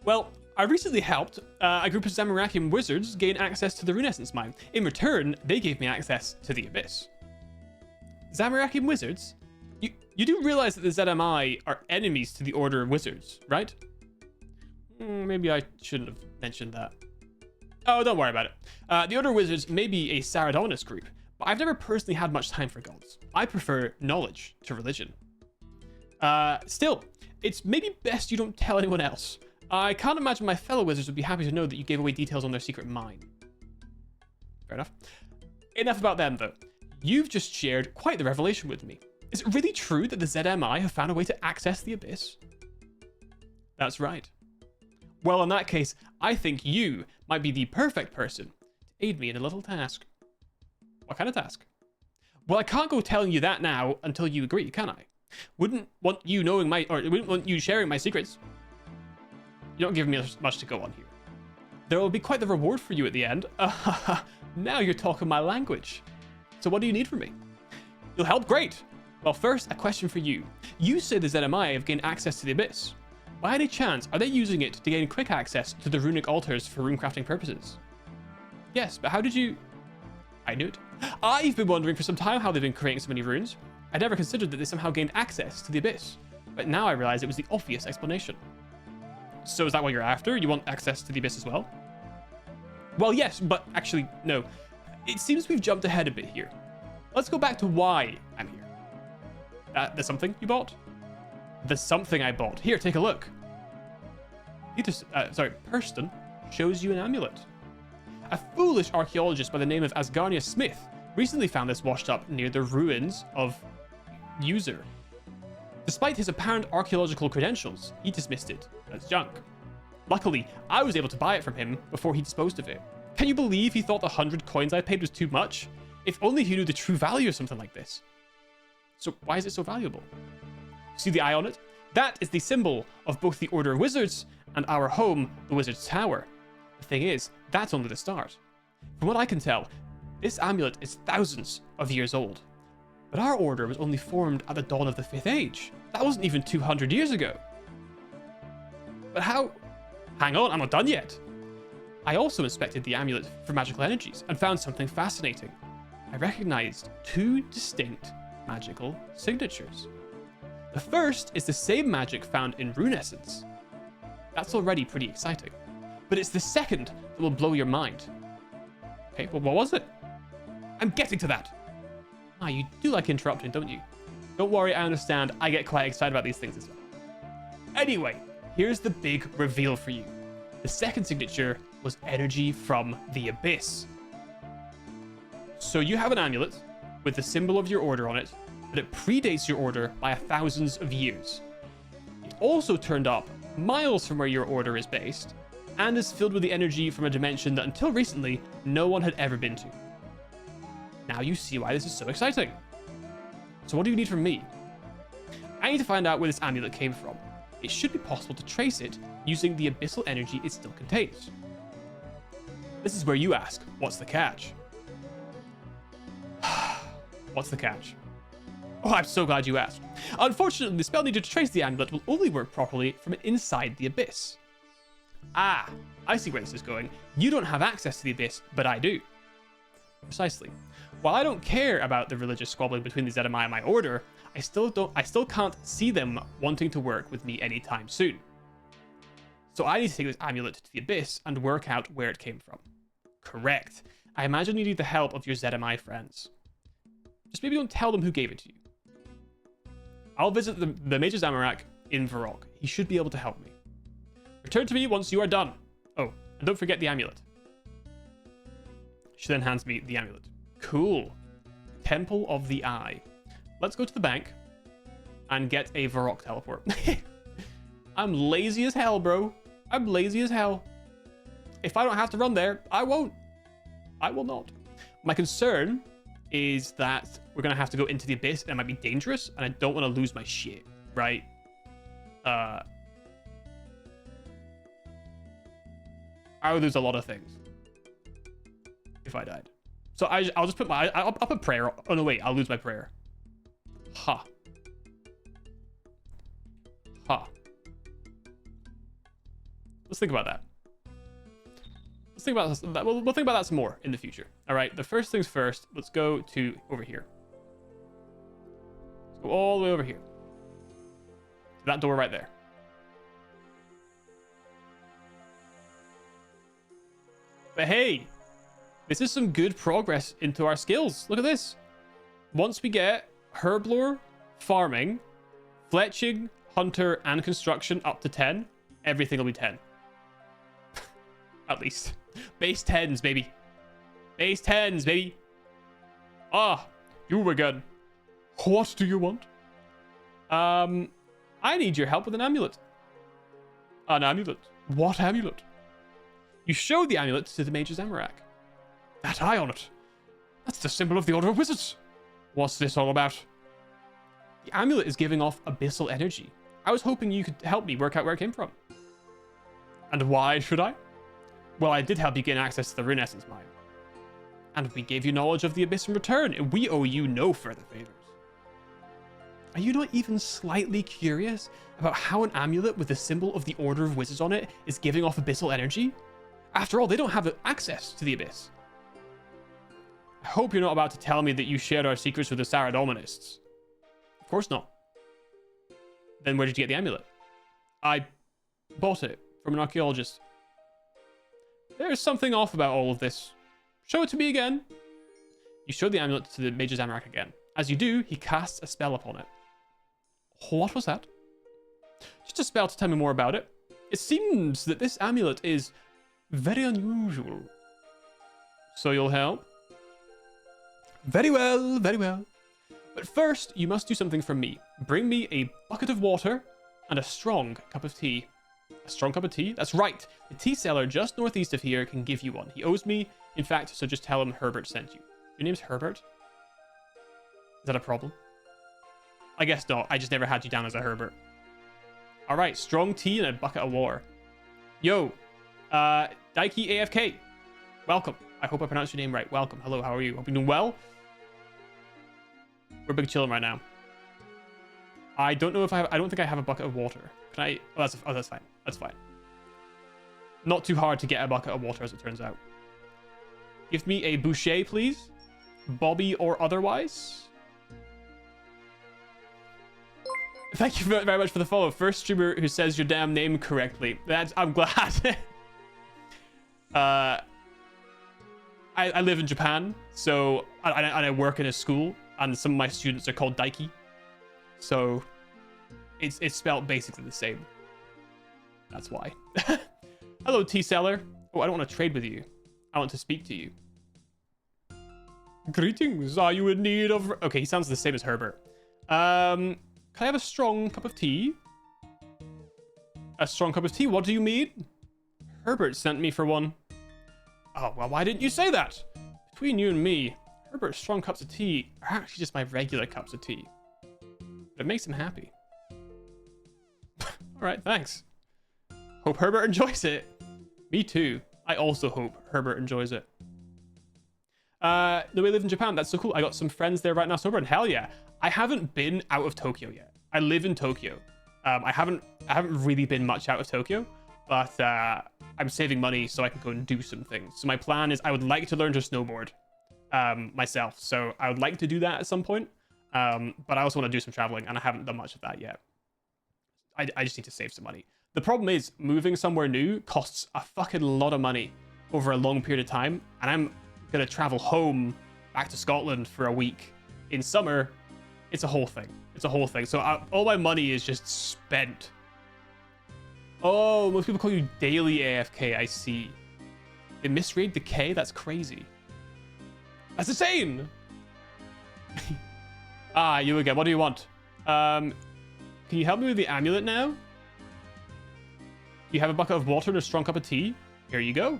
Speaker 1: Well, I recently helped a group of Zamarakian wizards gain access to the Runescence Mine. In return, they gave me access to the Abyss. Zamarakian wizards? You do realize that the ZMI are enemies to the Order of Wizards, right? Maybe I shouldn't have mentioned that. Oh, don't worry about it. The Order of Wizards may be a Saradonis group, but I've never personally had much time for gods. I prefer knowledge to religion. Still, it's maybe best you don't tell anyone else. I can't imagine my fellow wizards would be happy to know that you gave away details on their secret mine. Fair enough. Enough about them, though. You've just shared quite the revelation with me. Is it really true that the ZMI have found a way to access the Abyss? That's right. Well, in that case, I think you might be the perfect person to aid me in a little task. What kind of task? Well, I can't go telling you that now until you agree, can I? Wouldn't want you sharing my secrets. You don't give me much to go on here. There will be quite the reward for you at the end. Now you're talking my language. So what do you need from me? You'll help? Great. Well, first, a question for you. You say the ZMI have gained access to the Abyss. By any chance, are they using it to gain quick access to the runic altars for runecrafting purposes? Yes, but how did you... I knew it. I've been wondering for some time how they've been creating so many runes. I never considered that they somehow gained access to the Abyss. But now I realize it was the obvious explanation. So is that what you're after? You want access to the Abyss as well? Well, yes, but actually, no. It seems we've jumped ahead a bit here. Let's go back to why I'm here. The something you bought? The something I bought. Here, take a look. Purston shows you an amulet. A foolish archaeologist by the name of Asgarnia Smith recently found this washed up near the ruins of User. Despite his apparent archaeological credentials, he dismissed it as junk. Luckily, I was able to buy it from him before he disposed of it. Can you believe he thought the 100 coins I paid was too much? If only he knew the true value of something like this. So why is it so valuable? See the eye on it? That is the symbol of both the Order of Wizards and our home, the Wizard's Tower. The thing is, that's only the start. From what I can tell, this amulet is thousands of years old. But our order was only formed at the dawn of the 5th Age. That wasn't even 200 years ago. But how... Hang on, I'm not done yet. I also inspected the amulet for magical energies and found something fascinating. I recognized 2 distinct magical signatures. The first is the same magic found in Runescence. That's already pretty exciting. But it's the second that will blow your mind. Okay, well, what was it? I'm getting to that. Ah, you do like interrupting, don't you? Don't worry, I understand. I get quite excited about these things as well. Anyway, here's the big reveal for you. The second signature was energy from the Abyss. So you have an amulet with the symbol of your order on it, but it predates your order by thousands of years. It also turned up miles from where your order is based, and is filled with the energy from a dimension that until recently, no one had ever been to. Now you see why this is so exciting. So what do you need from me? I need to find out where this amulet came from. It should be possible to trace it using the abyssal energy it still contains. This is where you ask, what's the catch? What's the catch? Oh, I'm so glad you asked. Unfortunately, the spell needed to trace the amulet will only work properly from inside the abyss. Ah, I see where this is going. You don't have access to the abyss, but I do. Precisely. While I don't care about the religious squabbling between the Zedamai and my order, I still can't see them wanting to work with me anytime soon. So I need to take this amulet to the Abyss and work out where it came from. Correct. I imagine you need the help of your Zedamai friends. Just maybe don't tell them who gave it to you. I'll visit the Mage Zamorak in Varrock. He should be able to help me. Return to me once you are done. Oh, and don't forget the amulet. She then hands me the amulet. Cool. Temple of the Eye. Let's go to the bank and get a Varrock teleport. I'm lazy as hell, bro. I'm lazy as hell. If I don't have to run there, I won't. I will not. My concern is that we're going to have to go into the Abyss and it might be dangerous and I don't want to lose my shit, right? I would lose a lot of things if I died. So I'll just put my... I'll put prayer. Oh, no, wait. I'll lose my prayer. Ha. Ha. Let's think about that. Let's think about that. We'll think about that some more in the future. All right. The first things first. Let's go to over here. Let's go all the way over here. To that door right there. But hey, this is some good progress into our skills. Look at this. Once we get herblore, farming, fletching, hunter, and construction up to 10, everything will be 10. At least. Base 10s, baby. Base 10s, baby. Ah, you again. What do you want? I need your help with an amulet. An amulet? What amulet? You showed the amulet to the Mage Zamorak. That eye on it. That's the symbol of the Order of Wizards. What's this all about? The amulet is giving off abyssal energy. I was hoping you could help me work out where it came from. And why should I? Well, I did help you gain access to the Rune Essence Mine. And we gave you knowledge of the Abyss in return, and we owe you no further favors. Are you not even slightly curious about how an amulet with the symbol of the Order of Wizards on it is giving off abyssal energy? After all, they don't have access to the Abyss. I hope you're not about to tell me that you shared our secrets with the Saradominists. Of course not. Then where did you get the amulet? I bought it from an archaeologist. There's something off about all of this. Show it to me again. You show the amulet to the Mage Zamorak again. As you do, he casts a spell upon it. What was that? Just a spell to tell me more about it. It seems that this amulet is very unusual. So you'll help? Very well, very well. But first, you must do something for me. Bring me a bucket of water and a strong cup of tea. A strong cup of tea? That's right. The tea seller just northeast of here can give you one. He owes me, in fact, so just tell him Herbert sent you. Your name's Herbert? Is that a problem? I guess not. I just never had you down as a Herbert. All right, strong tea and a bucket of water. Yo, Daiki AFK. Welcome. I hope I pronounced your name right. Welcome. Hello, how are you? Hope you're doing well. We're big chilling right now. I don't know if I don't think I have a bucket of water. Can I? Oh, that's fine. That's fine. Not too hard to get a bucket of water, as it turns out. Give me a boucher, please. Bobby or otherwise. Thank you very much for the follow. First streamer who says your damn name correctly. I'm glad. I live in Japan, so I work in a school, and some of my students are called Daiki. So it's spelled basically the same. That's why. Hello, tea seller. Oh, I don't want to trade with you. I want to speak to you. Greetings. Are you in need of... Okay, he sounds the same as Herbert. Can I have a strong cup of tea? A strong cup of tea? What do you mean? Herbert sent me for one. Oh, well, why didn't you say that? Between you and me, Herbert's strong cups of tea are actually just my regular cups of tea. But it makes him happy. Alright, thanks. Hope Herbert enjoys it. Me too. I also hope Herbert enjoys it. No, we live in Japan. That's so cool. I got some friends there right now sober, and hell yeah. I haven't been out of Tokyo yet. I live in Tokyo. I haven't really been much out of Tokyo, but I'm saving money so I can go and do some things. So my plan is I would like to learn to snowboard. myself. So I would like to do that at some point. But I also want to do some traveling, and I haven't done much of that yet. I just need to save some money. The problem is moving somewhere new costs a fucking lot of money over a long period of time, and I'm gonna travel home back to Scotland for a week in summer. It's a whole thing. It's a whole thing. So all my money is just spent. Oh, most people call you daily AFK. I see. They misread the K. That's crazy. That's insane. You again. What do you want? Can you help me with the amulet now? You have a bucket of water and a strong cup of tea. Here you go.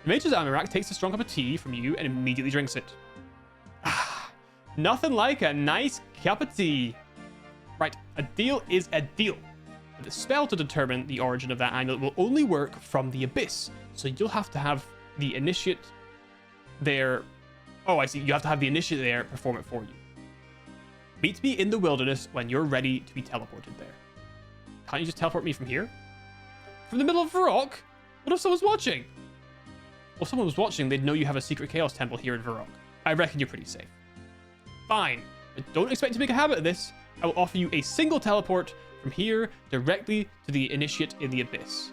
Speaker 1: The mage's Amarak takes a strong cup of tea from you and immediately drinks it. Nothing like a nice cup of tea. Right, a deal is a deal. But the spell to determine the origin of that amulet will only work from the abyss. So you'll have to have the initiate there. Oh, I see. You have to have the initiate there perform it for you. Meet me in the wilderness when you're ready to be teleported there. Can't you just teleport me from here? From the middle of a rock? What if someone's watching? Well, if someone was watching, they'd know you have a secret chaos temple here in Varrock. I reckon you're pretty safe. Fine, but don't expect to make a habit of this. I will offer you a single teleport from here directly to the initiate in the abyss.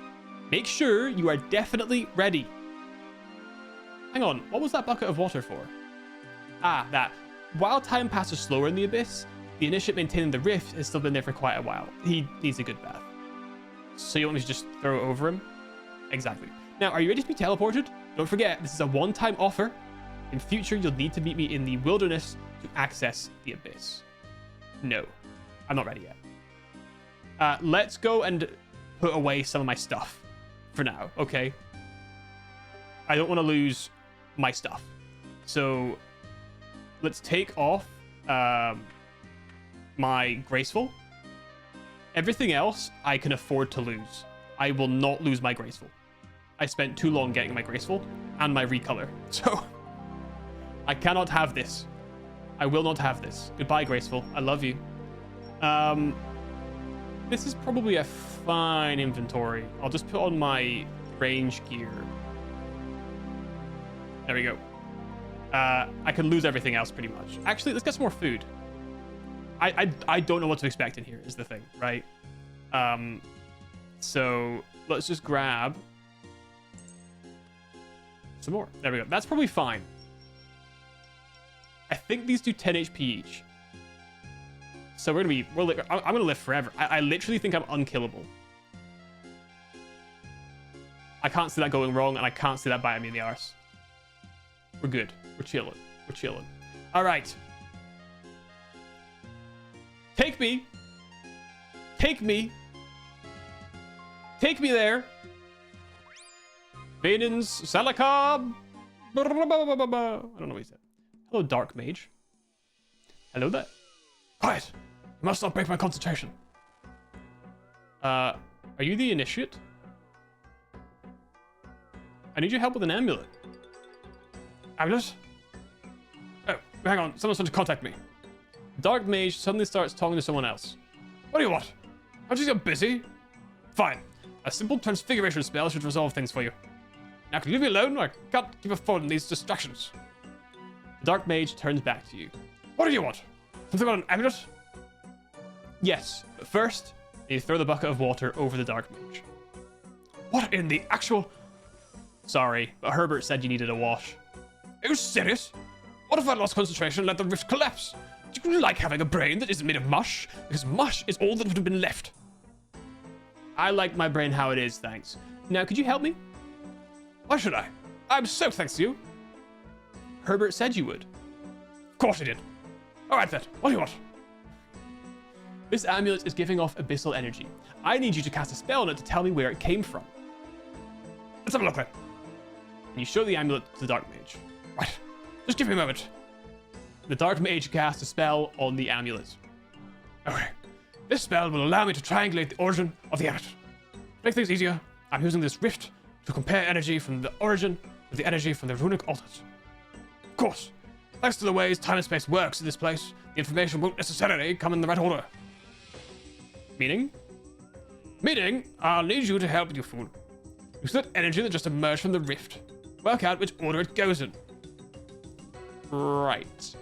Speaker 1: Make sure you are definitely ready. Hang on, what was that bucket of water for? That. While time passes slower in the abyss, the initiate maintaining the rift has still been there for quite a while. He needs a good bath. So you want me to just throw it over him? Exactly. Now, are you ready to be teleported? Don't forget, this is a one-time offer. In future, you'll need to meet me in the wilderness to access the abyss. No, I'm not ready yet. Let's go and put away some of my stuff for now, okay? I don't want to lose my stuff. So let's take off my graceful. Everything else I can afford to lose. I will not lose my graceful. I spent too long getting my graceful and my recolor. So I cannot have this. I will not have this. Goodbye, graceful. I love you. This is probably a fine inventory. I'll just put on my range gear. There we go. I can lose everything else pretty much. Actually, let's get some more food. I don't know what to expect in here is the thing, right? So let's just grab some more. There we go. That's probably fine. I think these do 10 HP each. So I'm gonna live forever. I literally think I'm unkillable. I can't see that going wrong, and I can't see that biting me in the arse. We're good. We're chilling. We're chilling. All right. Take me. Take me. Take me there. Vaden's Salakab. I don't know what he said. Hello, Dark Mage. Hello there. Quiet. You must not break my concentration. Are you the initiate? I need your help with an amulet. Amulet? Oh, hang on. Someone's trying to contact me. Dark Mage suddenly starts talking to someone else. What do you want? I'm just get busy. Fine. A simple transfiguration spell should resolve things for you. Now, can you leave me alone? I can't keep a phone in these distractions. The Dark Mage turns back to you. What do you want? Something about an amulet? Yes, but first, you throw the bucket of water over the Dark Mage. What in the actual... Sorry, but Herbert said you needed a wash. Are you serious? What if I lost concentration and let the rift collapse? Do you like having a brain that isn't made of mush? Because mush is all that would have been left. I like my brain how it is, thanks. Now, could you help me? Why should I? I'm so thanks to you. Herbert said you would. Of course he did. All right then, what do you want? This amulet is giving off abyssal energy. I need you to cast a spell on it to tell me where it came from. Let's have a look then. And you show the amulet to the Dark Mage. Right, just give me a moment. The Dark Mage casts a spell on the amulet. Okay, this spell will allow me to triangulate the origin of the amulet. To make things easier, I'm using this rift to compare energy from the origin with the energy from the runic altars. Of course, thanks to the ways time and space works in this place, the information won't necessarily come in the right order. Meaning? Meaning, I'll need you to help with your food. Use that energy that just emerged from the rift. Work out which order it goes in. Right.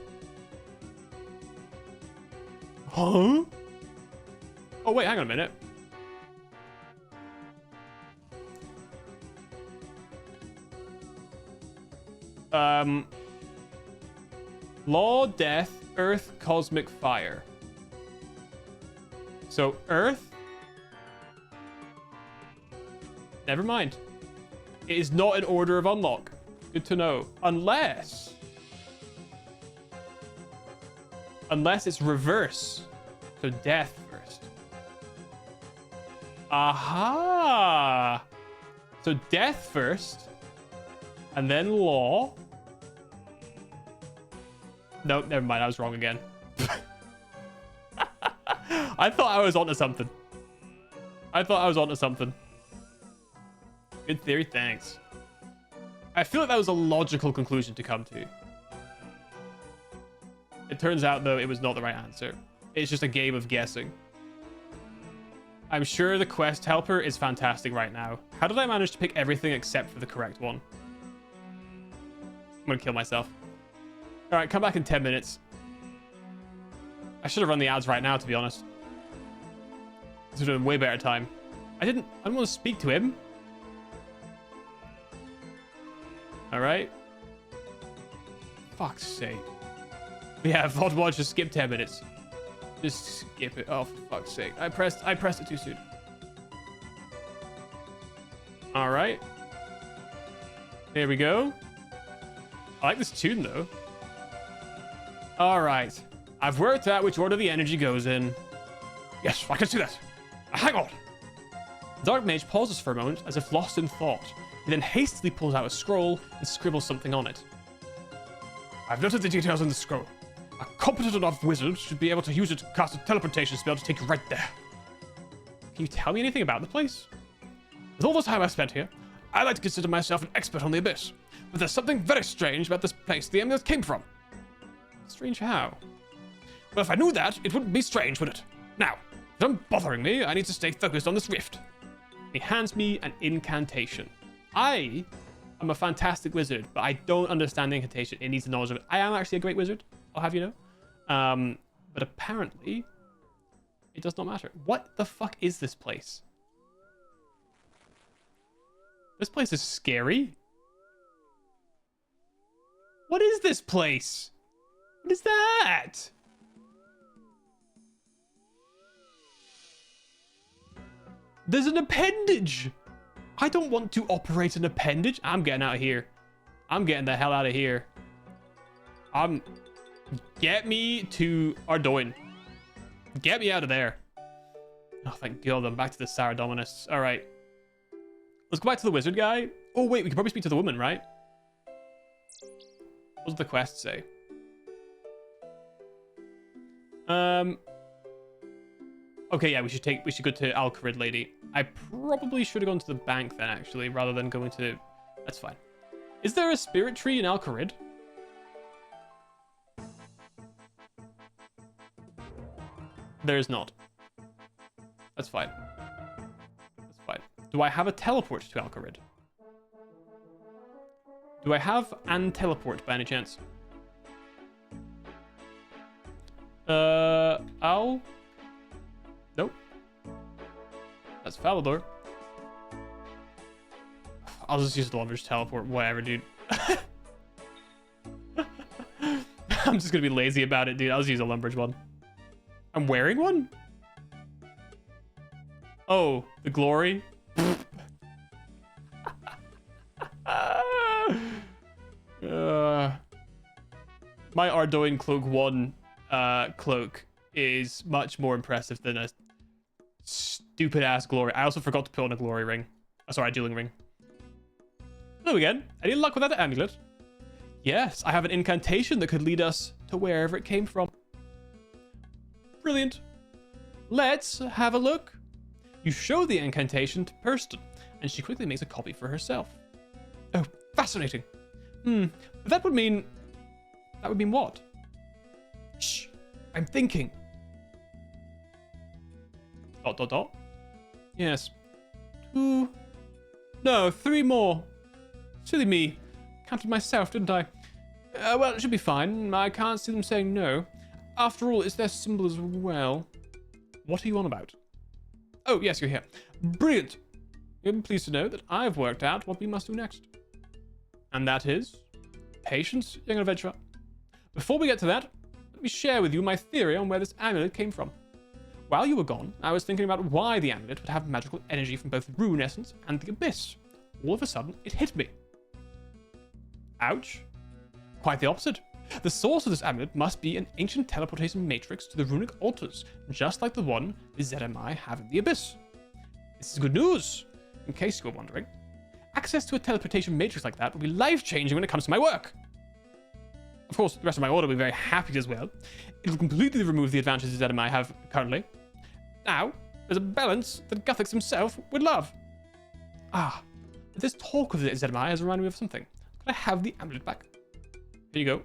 Speaker 1: Huh? Oh, wait, hang on a minute. Law, death, earth, cosmic fire. So, earth? Never mind. It is not in order of unlock. Good to know. Unless it's reverse. So, death first. Aha! So, death first. And then law. Nope, never mind. I was wrong again. I thought I was onto something. Good theory, thanks. I feel like that was a logical conclusion to come to. It turns out, though, it was not the right answer. It's just a game of guessing. I'm sure the quest helper is fantastic right now. How did I manage to pick everything except for the correct one? I'm gonna kill myself. All right, come back in 10 minutes. I should have run the ads right now, to be honest. This would have been way better time. I didn't want to speak to him. All right. Fuck's sake. Yeah, VOD watch, just skip 10 minutes. Just skip it. Oh, for fuck's sake. I pressed it too soon. All right. Here we go. I like this tune, though. All right. I've worked out which order the energy goes in. Yes, I can see that. Hang on. The Dark Mage pauses for a moment, as if lost in thought. He then hastily pulls out a scroll and scribbles something on it. I've noted the details in the scroll. A competent enough wizard should be able to use it to cast a teleportation spell to take you right there. Can you tell me anything about the place? With all the time I've spent here, I like to consider myself an expert on the Abyss. But there's something very strange about this place the amulet came from. Strange how? Well, if I knew that, it wouldn't be strange, would it? Now, if I'm bothering me, I need to stay focused on this rift. He hands me an incantation. I am a fantastic wizard, but I don't understand the incantation. It needs the knowledge of it. I am actually a great wizard, I'll have you know. But apparently, it does not matter. What the fuck is this place? This place is scary. What is this place? What is that? There's an appendage. I don't want to operate an appendage. I'm getting out of here. I'm getting the hell out of here. Get me to Ardoin. Get me out of there. Oh, thank God. I'm back to the Saradominists. All right. Let's go back to the wizard guy. Oh, wait. We can probably speak to the woman, right? What does the quest say? Okay, yeah, we should go to Alcarid Lady. I probably should have gone to the bank then, actually, rather than going to... That's fine. Is there a spirit tree in Alcarid? There is not. That's fine. That's fine. Do I have a teleport to Alcarid? Do I have an teleport by any chance? Owl? Nope. That's Falador. I'll just use the Lumber's teleport. Whatever, dude. I'm just gonna be lazy about it, dude. I'll just use a Lumbridge one. I'm wearing one? Oh, the glory? My Ardoin Cloak 1 cloak is much more impressive than a stupid ass glory. I also forgot to put on a glory ring. Oh, sorry, a dueling ring. Hello again. Any luck with that amulet? Yes, I have an incantation that could lead us to wherever it came from. Brilliant. Let's have a look. You show the incantation to Purston, and she quickly makes a copy for herself. Oh, fascinating. That would mean what? Shh, I'm thinking. ... Yes. 2. No, 3 more. Silly me. Counted myself, didn't I? Well, it should be fine. I can't see them saying no. After all, it's their symbol as well. What are you on about? Oh, yes, you're here. Brilliant. I'm pleased to know that I've worked out what we must do next. And that is... patience, young adventurer. Before we get to that, let me share with you my theory on where this amulet came from. While you were gone, I was thinking about why the amulet would have magical energy from both rune essence and the abyss. All of a sudden, it hit me. Ouch. Quite the opposite. The source of this amulet must be an ancient teleportation matrix to the runic altars, just like the one the ZMI have in the abyss. This is good news, in case you were wondering. Access to a teleportation matrix like that will be life-changing when it comes to my work. Of course, the rest of my order will be very happy as well. It will completely remove the advantages that I have currently. Now, there's a balance that Guthix himself would love. Ah, but this talk of the ZMI has reminded me of something. Could I have the amulet back? Here you go.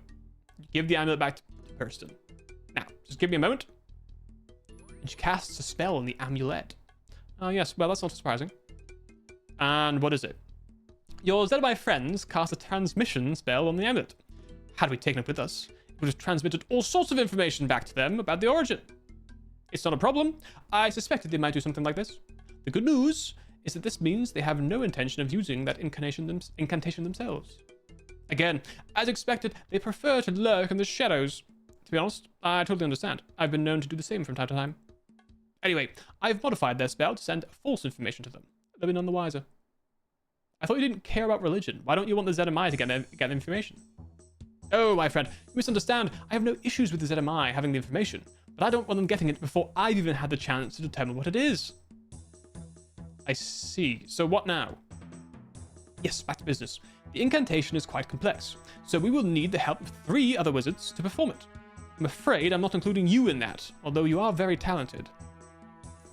Speaker 1: Give the amulet back to Kirsten. Now, just give me a moment. And she casts a spell on the amulet. Oh, yes, well, that's not surprising. And what is it? Your ZMI friends cast a transmission spell on the amulet. Had we taken it with us, it would have transmitted all sorts of information back to them about the origin. It's not a problem. I suspected they might do something like this. The good news is that this means they have no intention of using that incantation themselves. Again, as expected, they prefer to lurk in the shadows. To be honest, I totally understand. I've been known to do the same from time to time. Anyway, I've modified their spell to send false information to them. They'll be none the wiser. I thought you didn't care about religion. Why don't you want the ZMI to get information? Oh, my friend, you misunderstand. I have no issues with the ZMI having the information, but I don't want them getting it before I've even had the chance to determine what it is. I see. So what now? Yes, back to business. The incantation is quite complex, so we will need the help of 3 other wizards to perform it. I'm afraid I'm not including you in that, although you are very talented.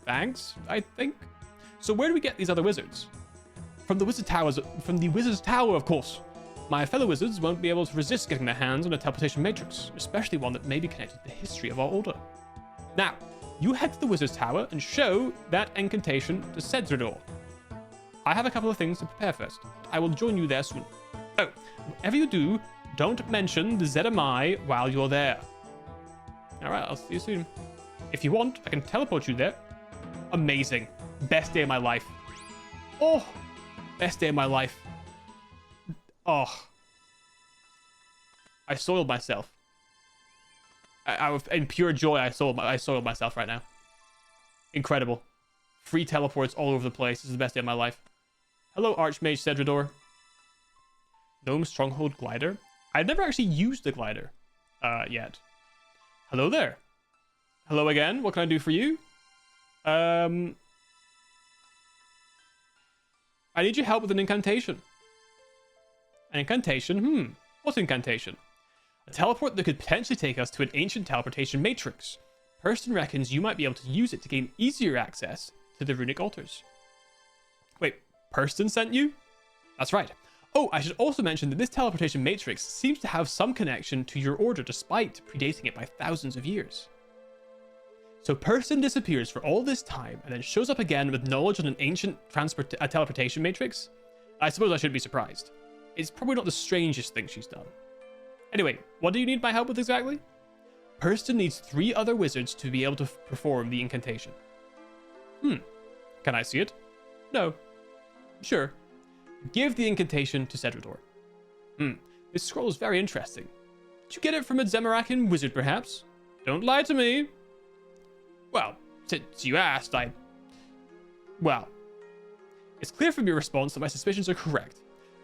Speaker 1: Thanks, I think. So where do we get these other wizards? From the Wizard's Tower, of course. My fellow wizards won't be able to resist getting their hands on a teleportation matrix, especially one that may be connected to the history of our order. Now, you head to the Wizard's Tower and show that incantation to Cedrador. I have a couple of things to prepare first. I will join you there soon. Oh, whatever you do, don't mention the ZMI while you're there. Alright, I'll see you soon. If you want, I can teleport you there. Amazing. Best day of my life. Oh, best day of my life. Oh. I soiled myself. In pure joy, I soiled myself right now. Incredible. Free teleports all over the place. This is the best day of my life. Hello, Archmage Cedrador. Gnome Stronghold Glider. I've never actually used the glider yet. Hello there. Hello again. What can I do for you? I need your help with an incantation. An incantation? What incantation? A teleport that could potentially take us to an ancient teleportation matrix. Person reckons you might be able to use it to gain easier access to the runic altars. Wait, Person sent you? That's right. Oh, I should also mention that this teleportation matrix seems to have some connection to your order despite predating it by thousands of years. So Person disappears for all this time and then shows up again with knowledge on an ancient teleportation matrix? I suppose I shouldn't be surprised. It's probably not the strangest thing she's done. Anyway, what do you need my help with exactly? Person needs 3 other wizards to be able to perform the incantation. Can I see it? No. Sure. Give the incantation to Cedrador. This scroll is very interesting. Did you get it from a Zemarakian wizard, perhaps? Don't lie to me. Well, since you asked, Well, it's clear from your response that my suspicions are correct.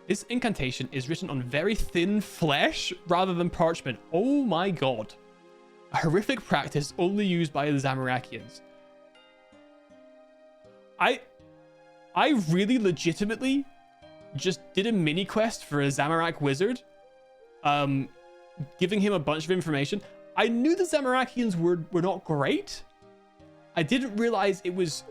Speaker 1: This incantation is written on very thin flesh rather than parchment. Oh my god. A horrific practice only used by the Zamarakians. I really legitimately just did a mini quest for a Zamorak wizard, giving him a bunch of information. I knew the Zamarakians were not great. I didn't realize it was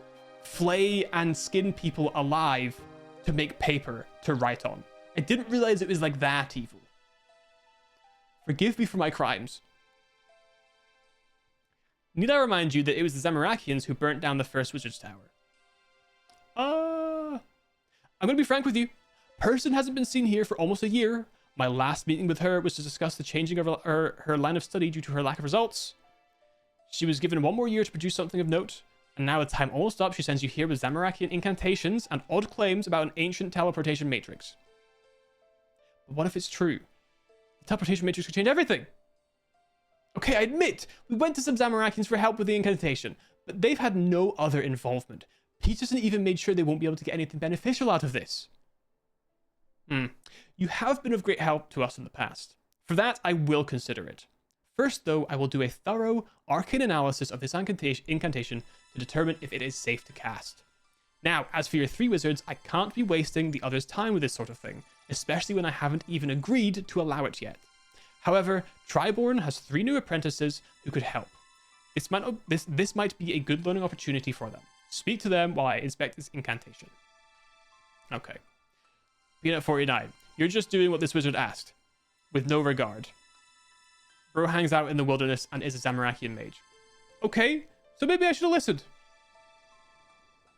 Speaker 1: flay and skin people alive to make paper to write on. I didn't realize it was like that evil. Forgive me for my crimes. Need I remind you that it was the Zamarakians who burnt down the first Wizard's Tower? I'm gonna be frank with you. Person hasn't been seen here for almost a year. My last meeting with her was to discuss the changing of her line of study due to her lack of results. She was given 1 more year to produce something of note, and now with time almost up, she sends you here with Zamarakian incantations and odd claims about an ancient teleportation matrix. But what if it's true? The teleportation matrix could change everything. Okay, I admit, we went to some Zamarakians for help with the incantation, but they've had no other involvement. Peterson even made sure they won't be able to get anything beneficial out of this. You have been of great help to us in the past. For that, I will consider it. First, though, I will do a thorough, arcane analysis of this incantation to determine if it is safe to cast. Now, as for your 3 wizards, I can't be wasting the others' time with this sort of thing, especially when I haven't even agreed to allow it yet. However, Triborn has 3 new apprentices who could help. This might be a good learning opportunity for them. Speak to them while I inspect this incantation. Okay. Peanut 49. You're just doing what this wizard asked, with no regard. Bro hangs out in the wilderness and is a Zamarakian mage. Okay, so maybe I should have listened.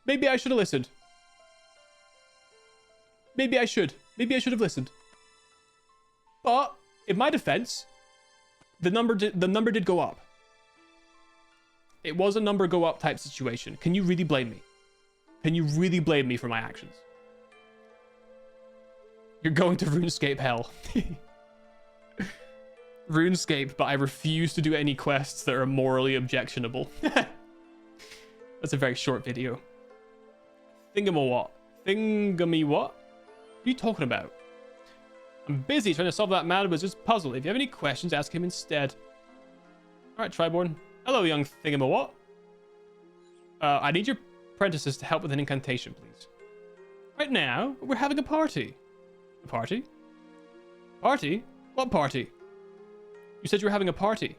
Speaker 1: Maybe I should have listened. Maybe I should have listened. But in my defense, the number did go up. It was a number go up type situation. Can you really blame me? Can you really blame me for my actions? You're going to RuneScape hell. RuneScape, but I refuse to do any quests that are morally objectionable. That's a very short video. Thingamawhat? Thingamy what? What are you talking about? I'm busy trying to solve that mad wizard's puzzle. If you have any questions, ask him instead. Alright, Triborn. Hello, young Thingamawhat. I need your apprentices to help with an incantation, please. Right now, we're having a party. A party? Party? What party? You said you were having a party.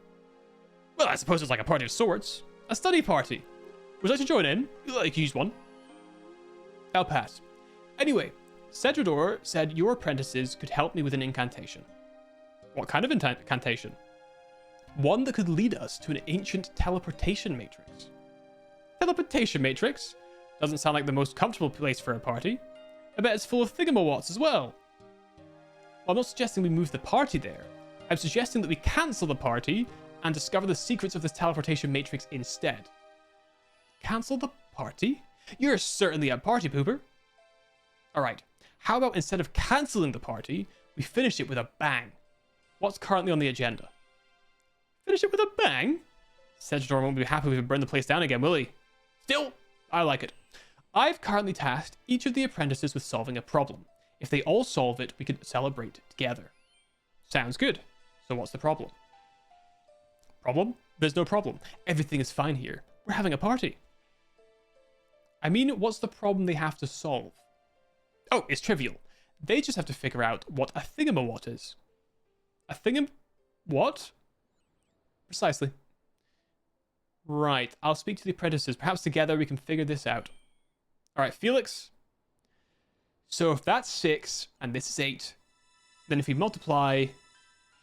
Speaker 1: Well, I suppose it's like a party of sorts. A study party. Would you like to join in? You'd like to use one? I'll pass. Anyway, Cedrador said your apprentices could help me with an incantation. What kind of incantation? One that could lead us to an ancient teleportation matrix. Teleportation matrix? Doesn't sound like the most comfortable place for a party. I bet it's full of Thingamawhats as well. Well, I'm not suggesting we move the party there. I'm suggesting that we cancel the party and discover the secrets of this teleportation matrix instead. Cancel the party? You're certainly a party pooper. Alright, how about instead of cancelling the party, we finish it with a bang? What's currently on the agenda? Finish it with a bang? Cedrador won't be happy if we burn the place down again, will he? Still, I like it. I've currently tasked each of the apprentices with solving a problem. If they all solve it, we can celebrate together. Sounds good. So what's the problem? Problem? There's no problem. Everything is fine here. We're having a party. I mean, what's the problem they have to solve? Oh, it's trivial. They just have to figure out what a Thingamawhat is. A what? Precisely. Right, I'll speak to the apprentices. Perhaps together we can figure this out. Alright, Felix. So if that's 6 and this is 8, then if we multiply...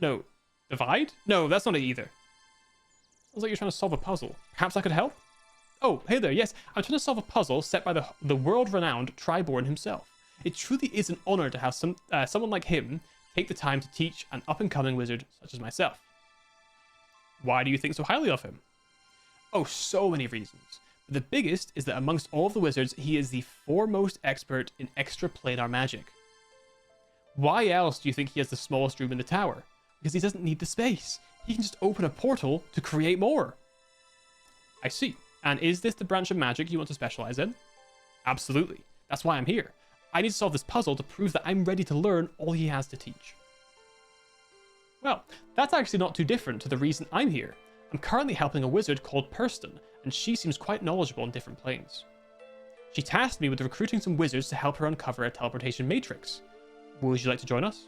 Speaker 1: No, divide? No, that's not it either. Sounds like you're trying to solve a puzzle. Perhaps I could help? Oh, hey there, yes. I'm trying to solve a puzzle set by the world-renowned Triborn himself. It truly is an honor to have someone like him take the time to teach an up-and-coming wizard such as myself. Why do you think so highly of him? Oh, so many reasons. But the biggest is that amongst all of the wizards, he is the foremost expert in extraplanar magic. Why else do you think he has the smallest room in the tower? Because he doesn't need the space. He can just open a portal to create more. I see. And is this the branch of magic you want to specialize in? Absolutely. That's why I'm here. I need to solve this puzzle to prove that I'm ready to learn all he has to teach. Well, that's actually not too different to the reason I'm here. I'm currently helping a wizard called Purston, and she seems quite knowledgeable on different planes. She tasked me with recruiting some wizards to help her uncover a teleportation matrix. Would you like to join us?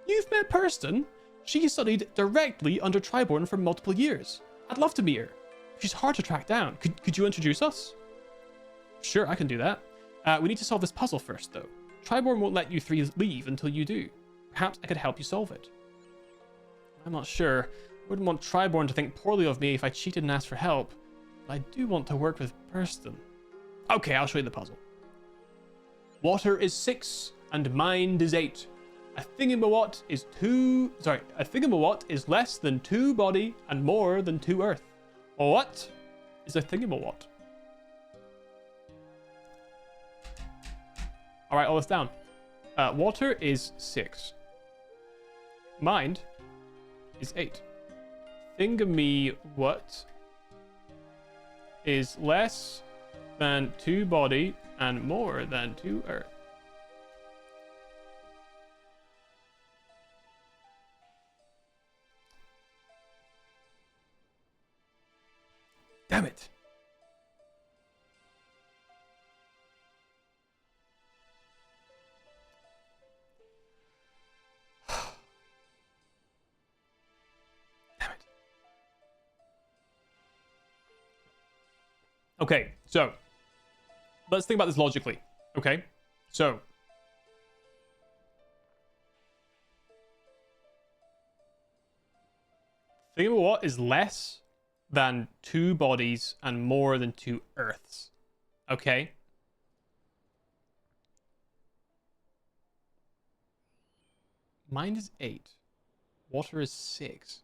Speaker 1: You've met Purston? She studied directly under Triborn for multiple years. I'd love to meet her. She's hard to track down. Could you introduce us? Sure, I can do that. We need to solve this puzzle first, though. Triborn won't let you 3 leave until you do. Perhaps I could help you solve it. I'm not sure. I wouldn't want Triborn to think poorly of me if I cheated and asked for help. But I do want to work with Purston. Okay, I'll show you the puzzle. Water is 6, and mind is 8. A thingamawat is a thingamawat is less than 2 body and more than 2 earth. What is a thingamawat? All right, all this down. Water is 6. Mind is 8. Thingamy what is less than 2 body and more than 2 earth. Damn it. Damn it. Okay, so let's think about this logically. Okay, so think about what is less than 2 bodies and more than 2 earths. Okay. Mind is 8. Water is 6.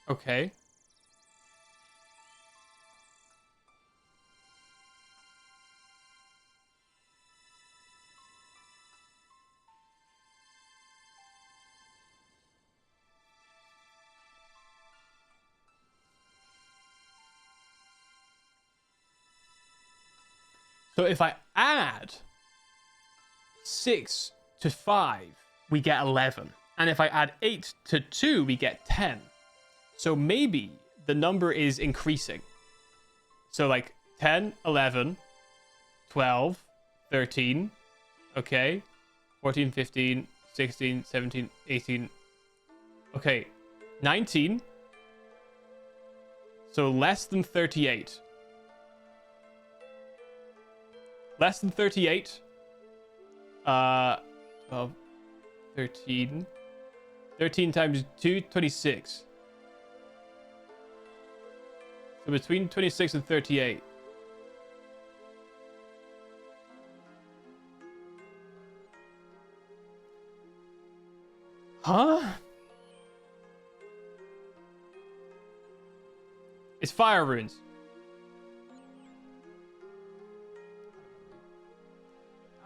Speaker 1: Okay. So if I add 6 to 5, we get 11. And if I add 8 to 2, we get 10. So maybe the number is increasing. So like 10, 11, 12, 13, okay, 14, 15, 16, 17, 18, okay, 19. So less than 38. Less than 38. 12, 13. 13 times 2, 26. So between 26 and 38. Huh? It's fire runes.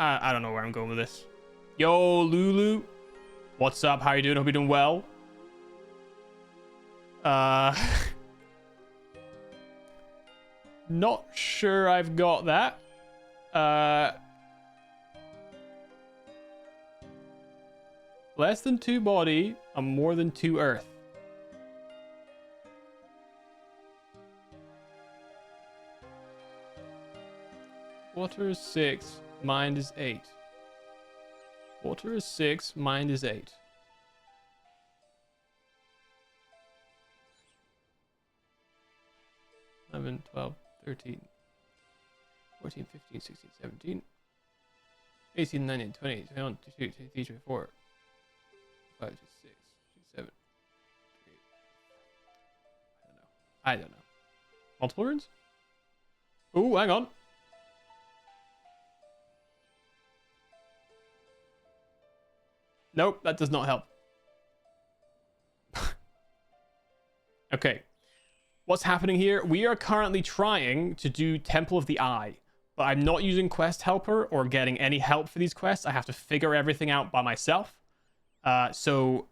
Speaker 1: I don't know where I'm going with this. Yo, Lulu. What's up? How you doing? Hope you're doing well. Not sure I've got that. Less than 2 body and more than 2 earth. Water is 6. Mind is 8. Water is 6. Mind is 8. Eleven, 12, 13, 14, 15, 16, 17, 18, 19, 20, 21, 22, 23, 24, 25, 26, 27, 28. I don't know. Multiple runes? Ooh, hang on. Nope, that does not help. Okay. What's happening here? We are currently trying to do Temple of the Eye, but I'm not using Quest Helper or getting any help for these quests. I have to figure everything out by myself. So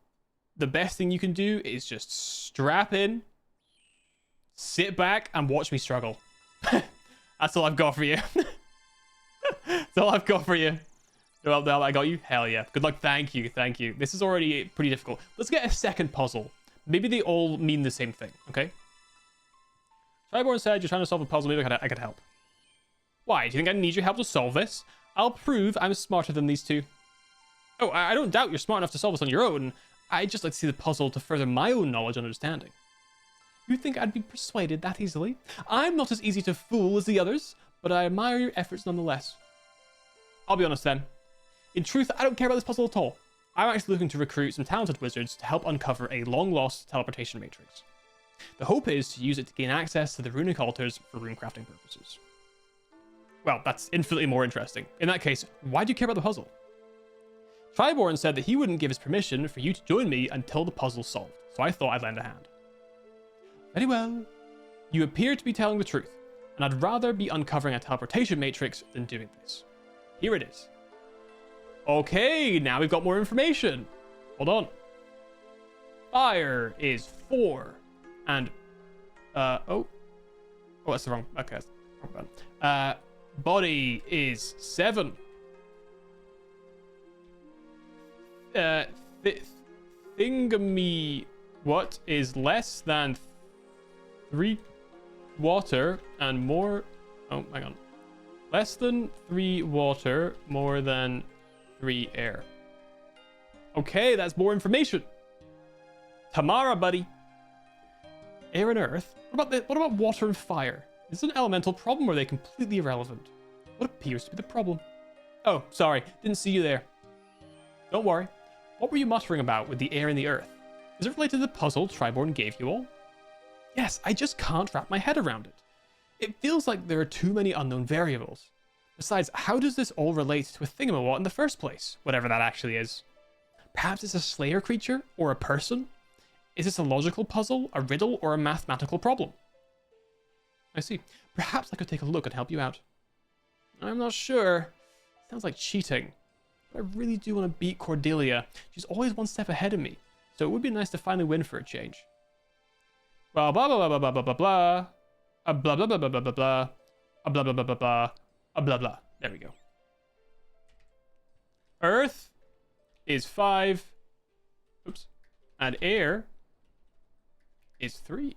Speaker 1: the best thing you can do is just strap in, sit back, and watch me struggle. That's all I've got for you. That's all I've got for you. Well, I got you. Hell yeah. Good luck. Thank you. Thank you. This is already pretty difficult. Let's get a second puzzle. Maybe they all mean the same thing, okay? Triborn said you're trying to solve a puzzle. Maybe I could help. Why? Do you think I need your help to solve this? I'll prove I'm smarter than these two. Oh, I don't doubt you're smart enough to solve this on your own. I'd just like to see the puzzle to further my own knowledge and understanding. You think I'd be persuaded that easily? I'm not as easy to fool as the others, but I admire your efforts nonetheless. I'll be honest then. In truth, I don't care about this puzzle at all. I'm actually looking to recruit some talented wizards to help uncover a long-lost teleportation matrix. The hope is to use it to gain access to the runic altars for runecrafting purposes. Well, that's infinitely more interesting. In that case, why do you care about the puzzle? Triborn said that he wouldn't give his permission for you to join me until the puzzle's solved, so I thought I'd lend a hand. Very well. You appear to be telling the truth, and I'd rather be uncovering a teleportation matrix than doing this. Here it is. Okay, now we've got more information. Hold on. Fire is 4, and oh, that's the wrong. Okay, that's the wrong button. Body is 7. Thingamy, what is less than 3 water and more? Oh, hang on. Less than 3 water, more than 3 air. Okay, that's more information. Tamara, buddy. Air and earth. What about water and fire? Is this an elemental problem or are they completely irrelevant? What appears to be the problem? Oh, sorry. Didn't see you there. Don't worry. What were you muttering about with the air and the earth? Is it related to the puzzle Triborn gave you all? Yes, I just can't wrap my head around it. It feels like there are too many unknown variables. Besides, how does this all relate to a thingamawat in the first place? Whatever that actually is. Perhaps it's a slayer creature? Or a person? Is this a logical puzzle, a riddle, or a mathematical problem? I see. Perhaps I could take a look and help you out. I'm not sure. Sounds like cheating. But I really do want to beat Cordelia. She's always one step ahead of me, so it would be nice to finally win for a change. Blah blah blah blah blah blah blah blah. A blah blah blah blah blah blah blah. A blah blah blah blah blah. A blah blah. There we go. Earth is 5. Oops. And air is 3.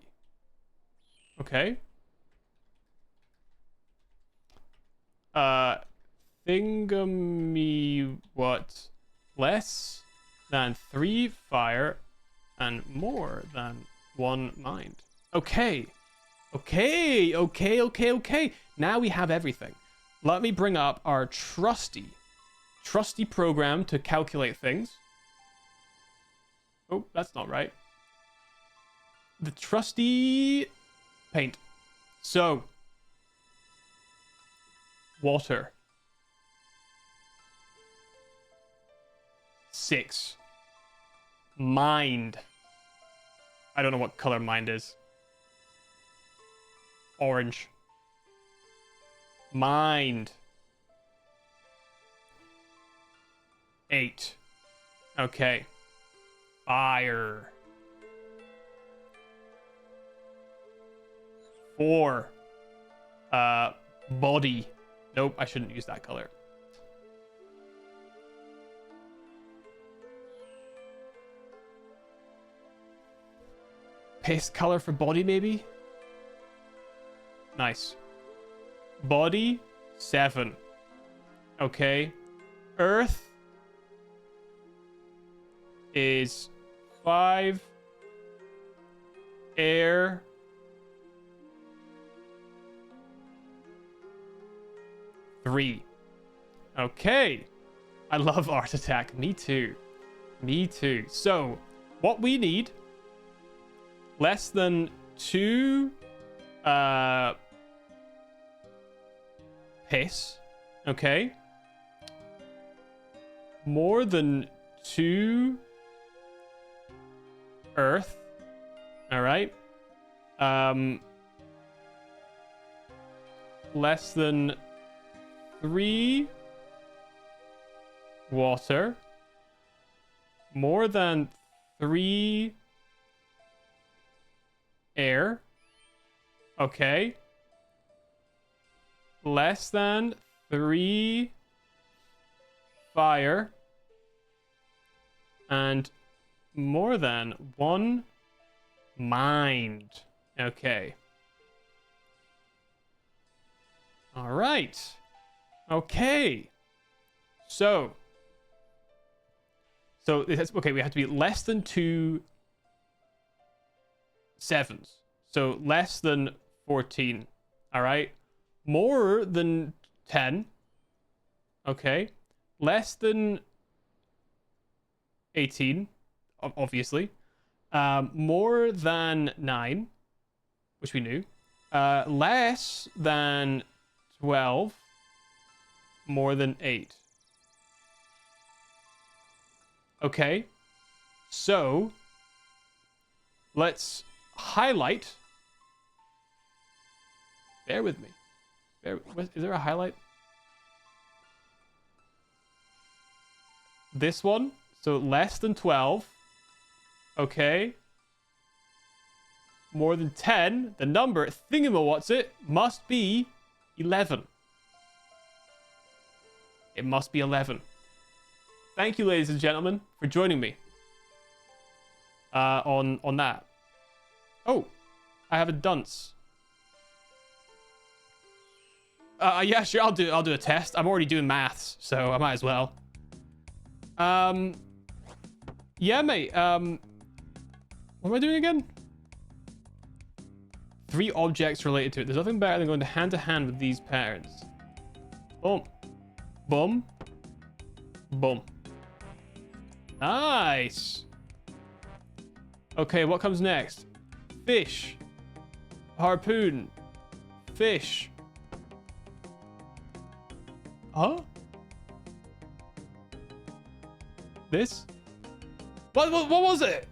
Speaker 1: Okay. Thingamy what? Less than 3 fire and more than 1 mind. Okay. Okay. Now we have everything. Let me bring up our trusty program to calculate things. Oh, that's not right. The trusty paint. So, water. 6. Mind. I don't know what color mind is. Orange. Mind. 8. Okay. Fire. 4. Body. Nope, I shouldn't use that color. Paste color for body, maybe? Nice. Body, 7. Okay. Earth is 5. Air three. Okay. I love Art Attack. Me too. Me too. So, what we need, less than 2 piss. Okay. More than 2 earth. All right. Less than 3 water. More than 3 air. Okay. Less than 3 fire. And more than 1 mind. Okay. All right. Okay. So it has, okay, we have to be less than 2 sevens. So less than 14. All right. More than 10. Okay. Less than 18, obviously. More than 9, which we knew. Less than 12. More than 8. Okay. So, let's highlight. Bear with me. Is there a highlight? This one. So less than 12. Okay. More than 10. The number, thingamawhat's must be 11. It must be 11. Thank you, ladies and gentlemen, for joining me on that. Oh, I have a dunce. Yeah, sure. I'll do a test. I'm already doing maths, so I might as well. Yeah, mate. What am I doing again? 3 objects related to it. There's nothing better than going to hand with these patterns. Boom. Boom. Boom. Nice. Okay, what comes next? Fish. Harpoon. Fish. Huh? This? What was it?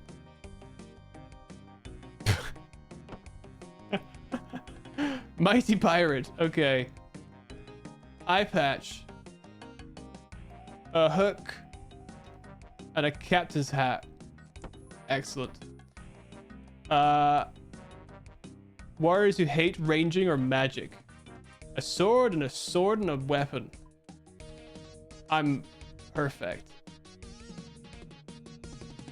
Speaker 1: Mighty pirate. Okay. Eye patch. A hook. And a captain's hat. Excellent. Warriors who hate ranging or magic. A sword and a weapon. I'm perfect.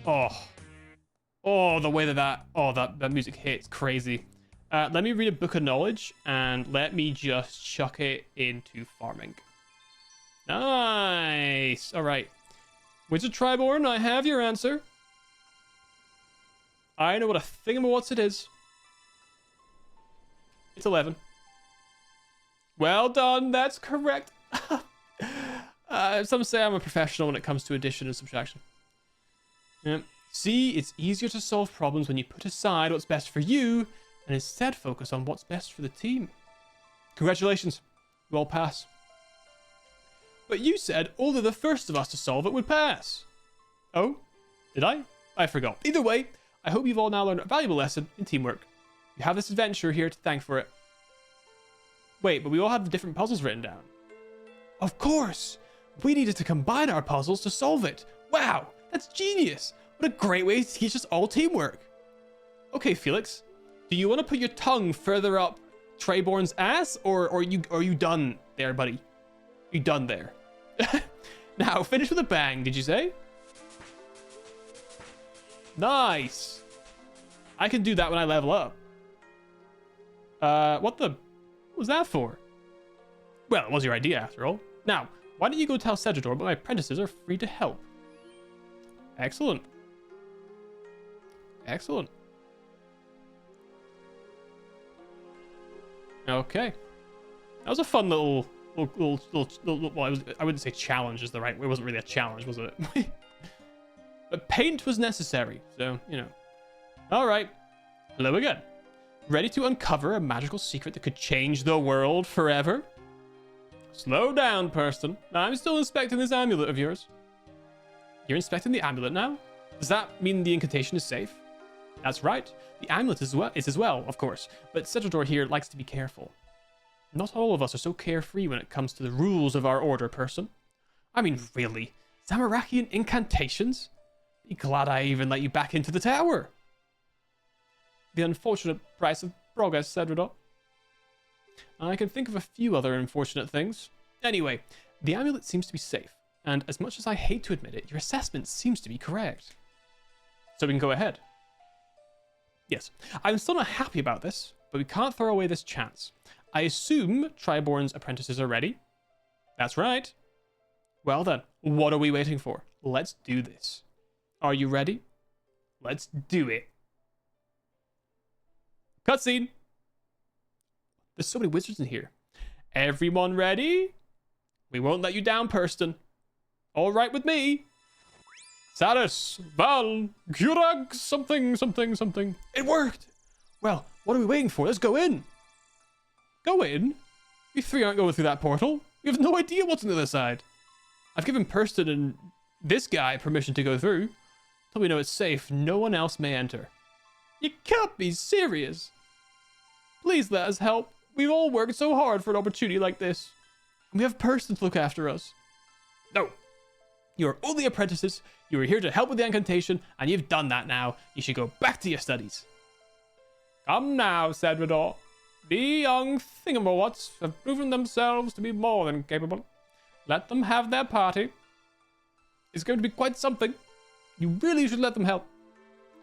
Speaker 1: Oh, the way that music hits, crazy. Let me read a book of knowledge and let me just chuck it into farming. Nice. All right. Wizard Triborn, I have your answer. I know what a thingamawhat's it is. It's 11. Well done. That's correct. Some say I'm a professional when it comes to addition and subtraction. Yeah. See, it's easier to solve problems when you put aside what's best for you and instead focus on what's best for the team. Congratulations. You all pass. But you said only the first of us to solve it would pass. Oh? Did I? I forgot. Either way, I hope you've all now learned a valuable lesson in teamwork. You have this adventure here to thank for it. Wait, but we all had the different puzzles written down. Of course! We needed to combine our puzzles to solve it. Wow, that's genius! What a great way to teach us all teamwork. Okay, Felix, do you want to put your tongue further up Triborn's ass, or are you done there, buddy? You done there? Now, finish with a bang, did you say? Nice! I can do that when I level up. What was that for? Well, it was your idea after all. Now, why don't you go tell Cedrador, but my apprentices are free to help. Excellent. Excellent. Okay. That was a fun little well, I wouldn't say challenge is the right way. It wasn't really a challenge, was it? But paint was necessary, so, you know. Alright. Hello again. Ready to uncover a magical secret that could change the world forever? Slow down, person. I'm still inspecting this amulet of yours. You're inspecting the amulet now? Does that mean the incantation is safe? That's right. The amulet is as well, of course. But Cedrador here likes to be careful. Not all of us are so carefree when it comes to the rules of our order, person. I mean, really? Zamarakian incantations? Be glad I even let you back into the tower. The unfortunate price of progress, Cedrador. I can think of a few other unfortunate things. Anyway, the amulet seems to be safe, and as much as I hate to admit it, your assessment seems to be correct. So we can go ahead. Yes, I'm still not happy about this, but we can't throw away this chance. I assume Triborn's apprentices are ready. That's right. Well then, what are we waiting for? Let's do this. Are you ready? Let's do it. Cutscene. There's so many wizards in here. Everyone ready? We won't let you down, person. All right with me. Saris, Val, Gurag, something, something, something. It worked! Well, what are we waiting for? Let's go in. Go in? You three aren't going through that portal. You have no idea what's on the other side. I've given Purston and this guy permission to go through. Till we know it's safe, no one else may enter. You can't be serious. Please let us help. We've all worked so hard for an opportunity like this. And we have Purston to look after us. No. You are only apprentices. You are here to help with the incantation, and you've done that now. You should go back to your studies. Come now, Cedrador. The young thingamawats have proven themselves to be more than capable. Let them have their party. It's going to be quite something. You really should let them help.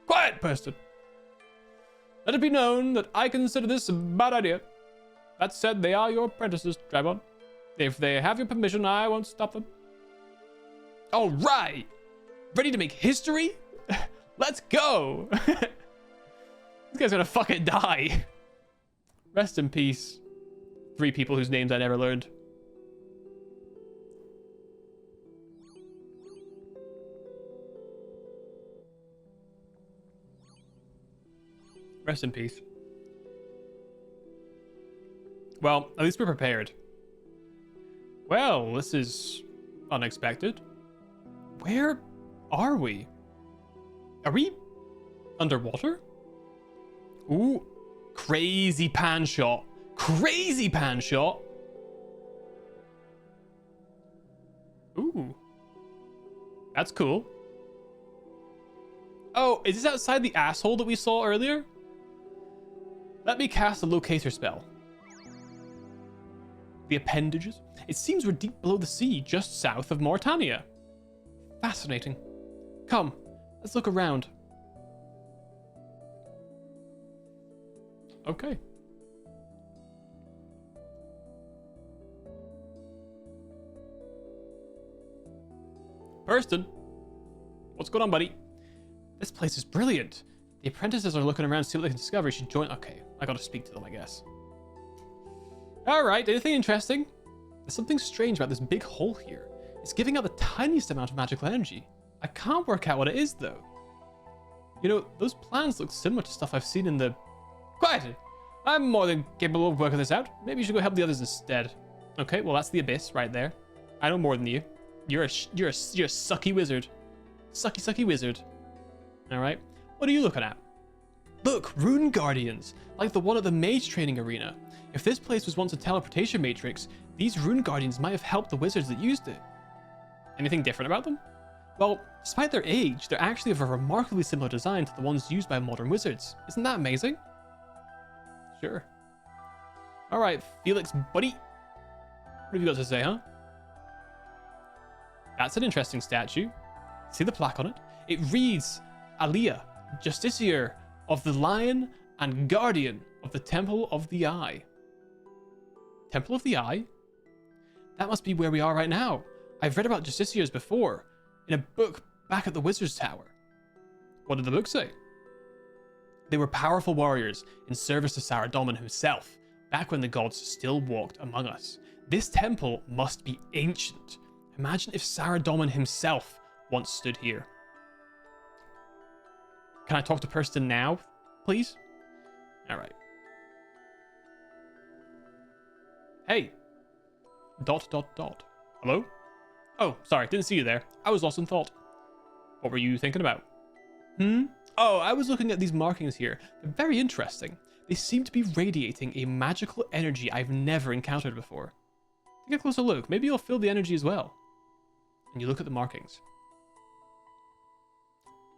Speaker 1: Quiet, Purston. Let it be known that I consider this a bad idea. That said, they are your apprentices, Dragon. If they have your permission, I won't stop them. All right. Ready to make history? Let's go. This guy's gonna fucking die. Rest in peace. 3 people whose names I never learned. Rest in peace. Well, at least we're prepared. Well, this is unexpected. Where are we? Are we underwater? Ooh, crazy pan shot. Crazy pan shot. Ooh. That's cool. Oh, is this outside the asshole that we saw earlier? Let me cast a locator spell. The appendages? It seems we're deep below the sea, just south of Mauritania. Fascinating. Come, let's look around. Okay. Purston, what's going on, buddy? This place is brilliant. The apprentices are looking around to see what they can discover. You should join. Okay, I gotta speak to them, I guess. Alright, anything interesting? There's something strange about this big hole here. It's giving out the tiniest amount of magical energy. I can't work out what it is, though. You know, those plans look similar to stuff I've seen in the... Quiet! I'm more than capable of working this out. Maybe you should go help the others instead. Okay, well, that's the abyss right there. I know more than you. You're a sucky wizard. Sucky wizard. Alright. What are you looking at? Look, rune guardians, like the one at the mage training arena. If this place was once a teleportation matrix, these rune guardians might have helped the wizards that used it. Anything different about them? Well, despite their age, they're actually of a remarkably similar design to the ones used by modern wizards. Isn't that amazing? Sure. Alright, Felix, buddy. What have you got to say, huh? That's an interesting statue. See the plaque on it? It reads, Aliyah, Justiciar of the Lion and Guardian of the Temple of the Eye. Temple of the Eye? That must be where we are right now. I've read about Justiciars before, in a book back at the Wizard's Tower. What did the book say? They were powerful warriors in service to Saradomin himself, back when the gods still walked among us. This temple must be ancient. Imagine if Saradomin himself once stood here. Can I talk to Purston now, please? Alright. Hey. ... Hello? Oh, sorry, didn't see you there. I was lost in thought. What were you thinking about? Oh, I was looking at these markings here. They're very interesting. They seem to be radiating a magical energy I've never encountered before. Take a closer look. Maybe you'll feel the energy as well. And you look at the markings.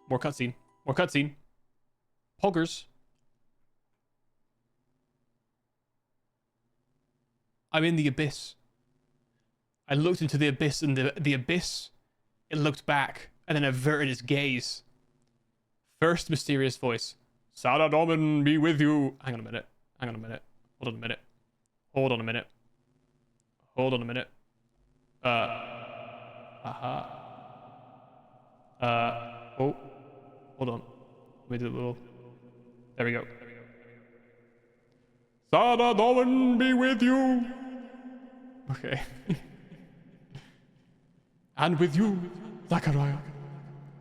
Speaker 1: More cutscene. More cutscene. Poggers. I'm in the abyss. I looked into the abyss, and the abyss, it looked back, and then averted its gaze. First mysterious voice. Saradomin be with you. Hang on a minute. Hang on a minute. Hold on a minute. Hold on a minute. Hold on a minute. Oh. Hold on. Let me do a little... There we go. Saradomin be with you. Okay. And with you, Zachariah.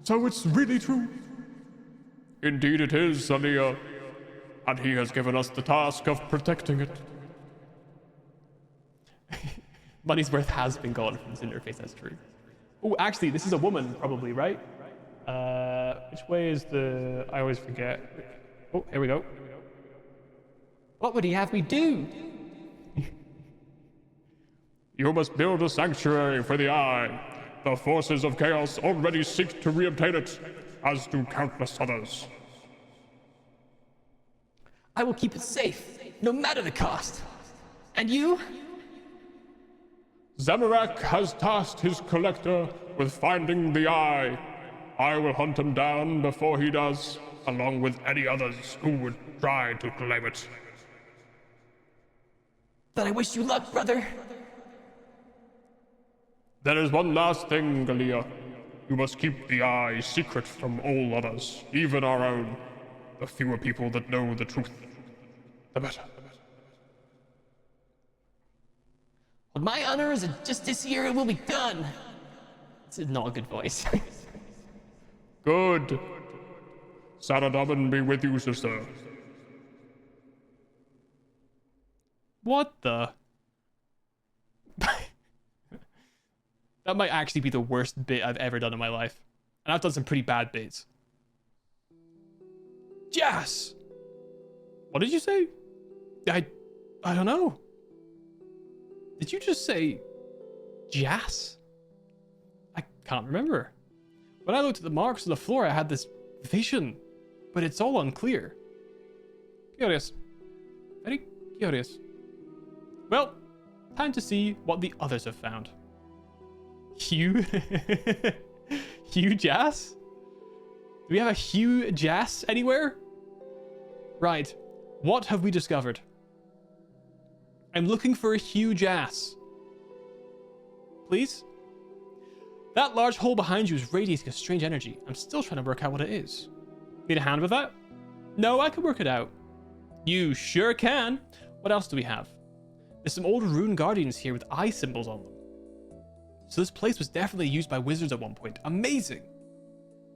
Speaker 2: So it's really true. Indeed it is, Aaliyah. And he has given us the task of protecting it.
Speaker 1: Money's worth has been gone from this interface, that's true. Oh, actually, this is a woman, probably, right? Which way is the... I always forget. Oh, here we go. What would he have me do?
Speaker 2: You must build a sanctuary for the Eye. The forces of chaos already seek to reobtain it, as do countless others.
Speaker 3: I will keep it safe, no matter the cost. And you?
Speaker 2: Zamorak has tasked his collector with finding the Eye. I will hunt him down before he does, along with any others who would try to claim it.
Speaker 3: Then I wish you luck, brother.
Speaker 2: There is one last thing, Aaliyah. You must keep the Eye secret from all others, even our own. The fewer people that know the truth, the better.
Speaker 3: With my honor as a justiciar, it will be done. This is not a good voice.
Speaker 2: Good. Saradomin be with you, sister.
Speaker 1: What the? That might actually be the worst bit I've ever done in my life. And I've done some pretty bad bits. Jas! What did you say? I don't know. Did you just say Jas? I can't remember. When I looked at the marks on the floor, I had this vision, but it's all unclear. Curious. Very curious. Well, time to see what the others have found. Hugh? Hugh Jas? Do we have a Hugh Jas anywhere? Right. What have we discovered? I'm looking for a Hugh Jas. Please? That large hole behind you is radiating a strange energy. I'm still trying to work out what it is. Need a hand with that? No, I can work it out. You sure can. What else do we have? There's some old rune guardians here with eye symbols on them. So this place was definitely used by wizards at one point. Amazing!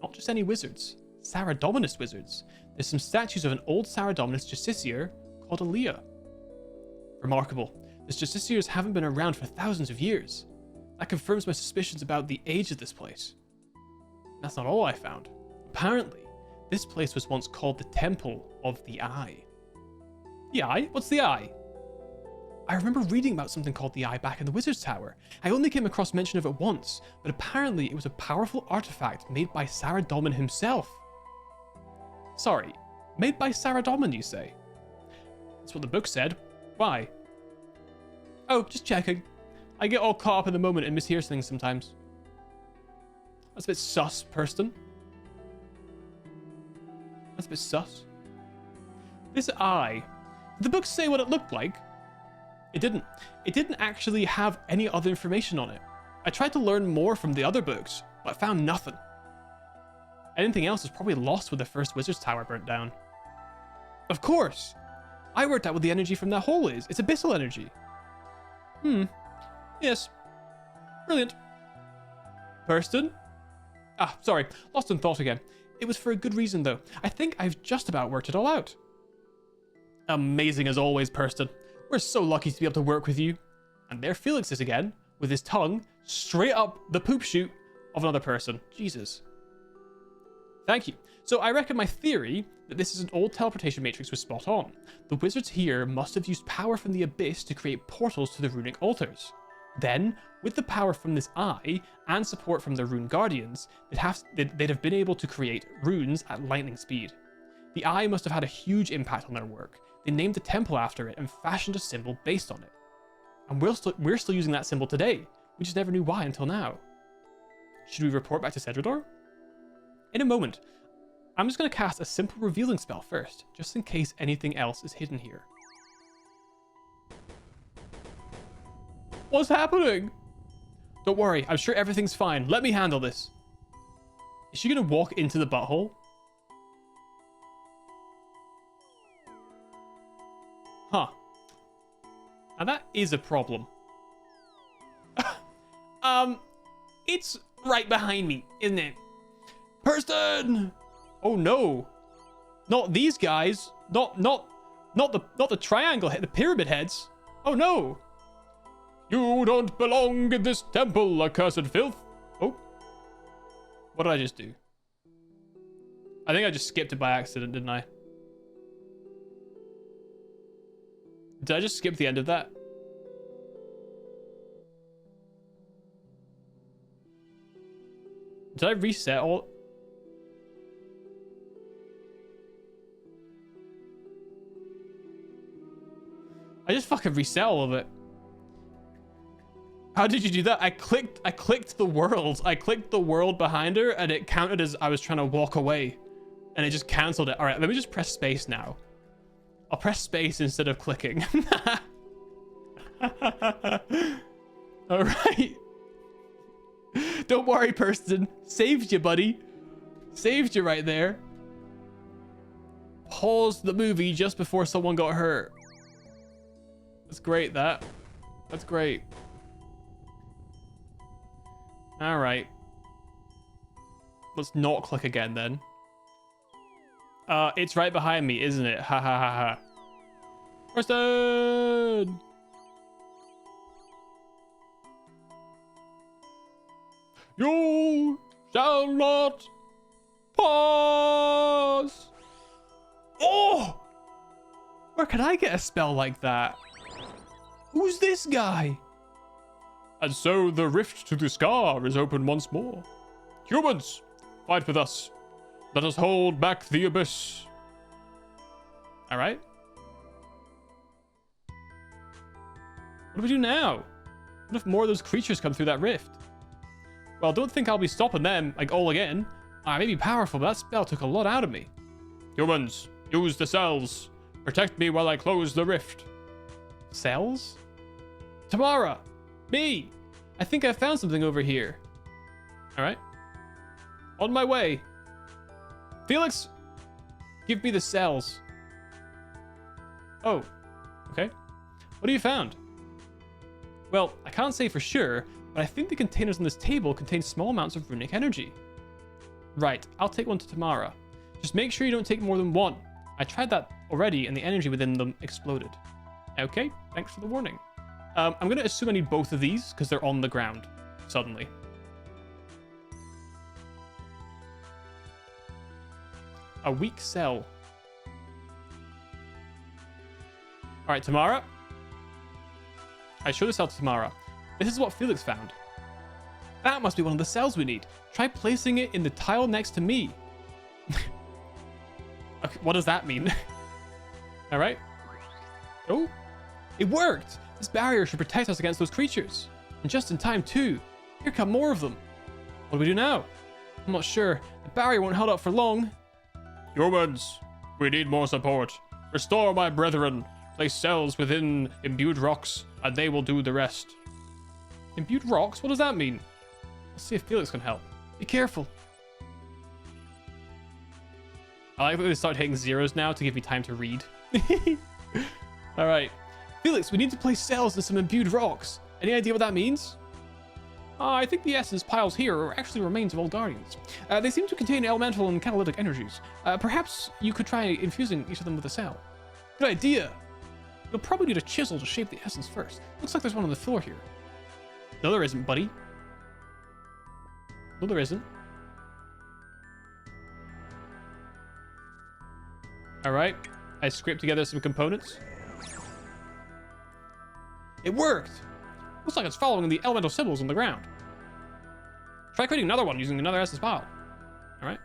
Speaker 1: Not just any wizards. Saradominus wizards. There's some statues of an old Saradominus justiciar called Aaliyah. Remarkable. The justiciars haven't been around for thousands of years. That confirms my suspicions about the age of this place. That's not all I found. Apparently, this place was once called the Temple of the Eye. The Eye? What's the Eye? I remember reading about something called the Eye back in the Wizard's Tower. I only came across mention of it once, but apparently it was a powerful artifact made by Saradomin himself. Sorry, made by Saradomin, you say? That's what the book said. Why? Oh, just checking. I get all caught up in the moment and mishear things sometimes. That's a bit sus, Person. That's a bit sus. This eye, did the book say what it looked like? It didn't. It didn't actually have any other information on it. I tried to learn more from the other books, but I found nothing. Anything else is probably lost when the first Wizard's Tower burnt down. Of course! I worked out what the energy from that hole is. It's abyssal energy. Yes. Brilliant. Person? Ah, sorry. Lost in thought again. It was for a good reason, though. I think I've just about worked it all out. Amazing as always, Person. We're so lucky to be able to work with you. And there Felix is again, with his tongue straight up the poop chute of another person. Jesus. Thank you. So I reckon my theory that this is an old teleportation matrix was spot on. The wizards here must have used power from the abyss to create portals to the runic altars. Then, with the power from this eye and support from the rune guardians, they'd have been able to create runes at lightning speed. The eye must have had a huge impact on their work. They named the temple after it and fashioned a symbol based on it. And we're still using that symbol today. We just never knew why until now. Should we report back to Cedrador? In a moment. I'm just going to cast a simple revealing spell first, just in case anything else is hidden here. What's happening? Don't worry, I'm sure everything's fine. Let me handle this. Is she going to walk into the butthole? Huh. Now that is a problem. It's right behind me, isn't it? Person! Oh no. Not these guys. Not the triangle head, the pyramid heads. Oh no.
Speaker 2: You don't belong in this temple, accursed filth.
Speaker 1: Oh. What did I just do? I think I just skipped it by accident, didn't I? Did I just skip the end of that? Did I reset all? I just fucking reset all of it. How did you do that? I clicked the world. I clicked the world behind her and it counted as I was trying to walk away. And it just cancelled it. All right, let me just press space now. I'll press space instead of clicking. All right. Don't worry, person. Saved you, buddy. Saved you right there. Paused the movie just before someone got hurt. That's great, that. That's great. All right. Let's not click again then. It's right behind me, isn't it? Ha ha ha ha. Preston!
Speaker 2: You shall not pass.
Speaker 1: Oh! Where can I get a spell like that? Who's this guy?
Speaker 2: And so the rift to the scar is open once more. Humans, fight with us. Let us hold back the abyss.
Speaker 1: All right. What do we do now? What if more of those creatures come through that rift? Well, don't think I'll be stopping them, like, all again. I may be powerful, but that spell took a lot out of me.
Speaker 2: Humans, use the cells. Protect me while I close the rift.
Speaker 1: Cells? Tamara! Me! I think I found something over here. All right. On my way. Felix, give me the cells. Oh, okay. What have you found? Well, I can't say for sure, but I think the containers on this table contain small amounts of runic energy. Right, I'll take one to Tamara. Just make sure you don't take more than one. I tried that already and the energy within them exploded. Okay, thanks for the warning. I'm going to assume I need both of these because they're on the ground suddenly. A weak cell. All right, Tamara. I show this out to Tamara. This is what Felix found. That must be one of the cells we need. Try placing it in the tile next to me. Okay, what does that mean? All right. Oh, it worked. This barrier should protect us against those creatures. And just in time, too. Here come more of them. What do we do now? I'm not sure. The barrier won't hold up for long.
Speaker 2: Humans, we need more support. Restore my brethren. Place cells within imbued rocks, and they will do the rest.
Speaker 1: Imbued rocks? What does that mean? Let's see if Felix can help. Be careful. I like that they start hitting zeros now to give me time to read. All right. Felix, we need to place cells in some imbued rocks. Any idea what that means? I think the essence piles here are actually remains of old guardians. They seem to contain elemental and catalytic energies. Perhaps you could try infusing each of them with a cell. Good idea. You'll probably need a chisel to shape the essence first. Looks like there's one on the floor here. No, there isn't, buddy. No, there isn't. All right. I scraped together some components. It worked. Looks like it's following the elemental symbols on the ground. Try creating another one using another essence pile. All right.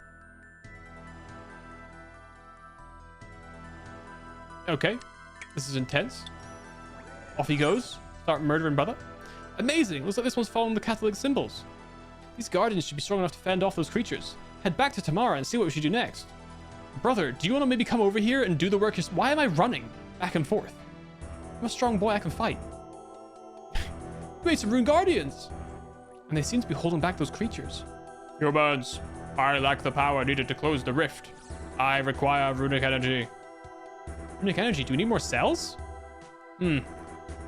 Speaker 1: Okay. This is intense. Off he goes. Start murdering brother. Amazing. Looks like this one's following the Catholic symbols. These guardians should be strong enough to fend off those creatures. Head back to Tamara and see what we should do next. Brother, do you want to maybe come over here and do the work? Why am I running back and forth? I'm a strong boy. I can fight. You made some rune guardians. And they seem to be holding back those creatures.
Speaker 2: Humans, I lack the power needed to close the rift. I require runic energy.
Speaker 1: Runic energy? Do we need more cells? I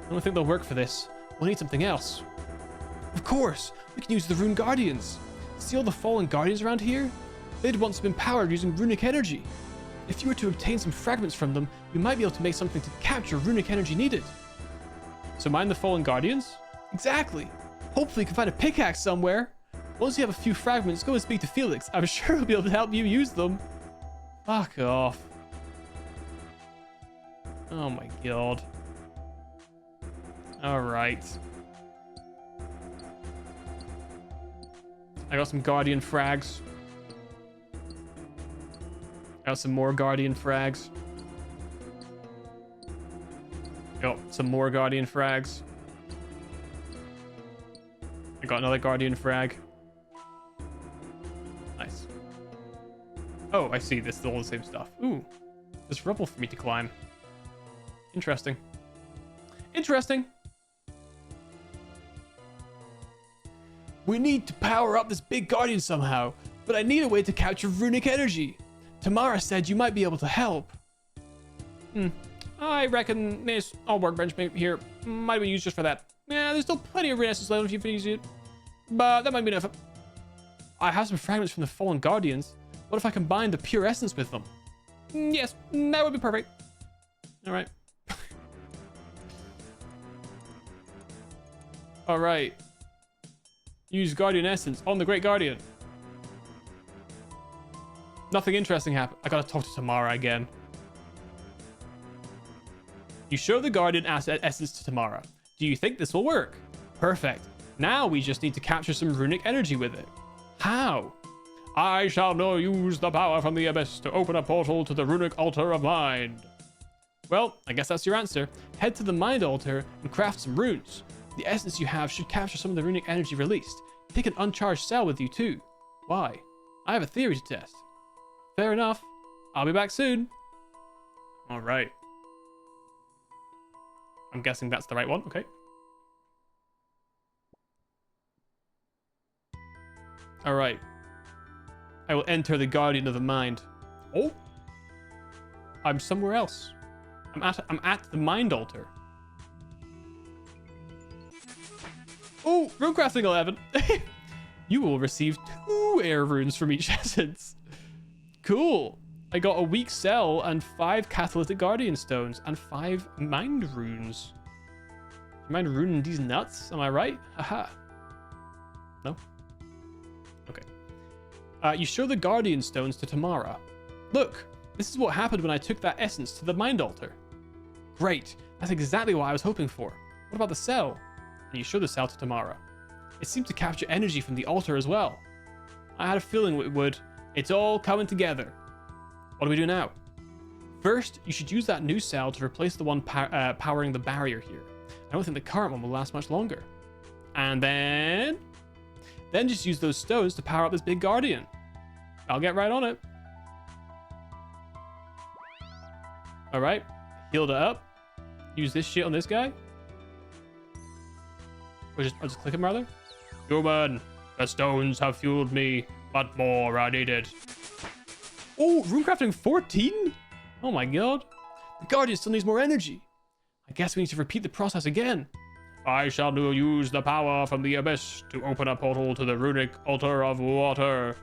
Speaker 1: don't think they'll work for this. We'll need something else. Of course, we can use the rune guardians. See all the fallen guardians around here? They'd once been powered using runic energy. If you were to obtain some fragments from them, you might be able to make something to capture runic energy needed. So mine the Fallen Guardians? Exactly. Hopefully you can find a pickaxe somewhere. Once you have a few fragments, go and speak to Felix. I'm sure he'll be able to help you use them. Fuck off. Oh my god. Alright. I got some Guardian frags. I got some more Guardian frags. Got some more Guardian frags. I got another Guardian frag. Nice. Oh, I see. This is all the same stuff. Ooh. There's rubble for me to climb. Interesting. Interesting. We need to power up this big Guardian somehow, but I need a way to capture runic energy. Tamara said you might be able to help. I reckon this old workbench here might be used just for that. Yeah, there's still plenty of renaissance left if you can use it, but that might be enough. I have some fragments from the Fallen Guardians. What if I combine the pure essence with them? Yes, that would be perfect. All right. All right. Use Guardian Essence on the Great Guardian. Nothing interesting happened. I gotta talk to Tamara again. You show the Guardian Essence to Tamara. Do you think this will work? Perfect. Now we just need to capture some runic energy with it. How? I shall now use the power from the abyss to open a portal to the runic altar of mind. Well, I guess that's your answer. Head to the mind altar and craft some runes. The essence you have should capture some of the runic energy released. Take an uncharged cell with you too. Why? I have a theory to test. Fair enough. I'll be back soon. All right. I'm guessing that's the right one. Okay. All right. I will enter the Guardian of the Mind. Oh. I'm somewhere else. I'm at the Mind Altar. Oh, runecrafting 11. You will receive 2 air runes from each essence. Cool. I got a weak cell and 5 catalytic guardian stones and 5 mind runes. You mind ruining these nuts? Am I right? Haha. No? Okay. You show the guardian stones to Tamara. Look, this is what happened when I took that essence to the mind altar. Great. That's exactly what I was hoping for. What about the cell? And you show the cell to Tamara. It seemed to capture energy from the altar as well. I had a feeling it would. It's all coming together. What do we do now? First, you should use that new cell to replace the one powering the barrier here. I don't think the current one will last much longer. And then just use those stones to power up this big guardian. I'll get right on it. All right, healed it up. Use this shit on this guy. Or I'll just click him rather. Human, the stones have fueled me, but more are needed. Oh, runecrafting 14? Oh my god. The guardian still needs more energy. I guess we need to repeat the process again. I shall now use the power from the abyss to open a portal to the runic altar of water.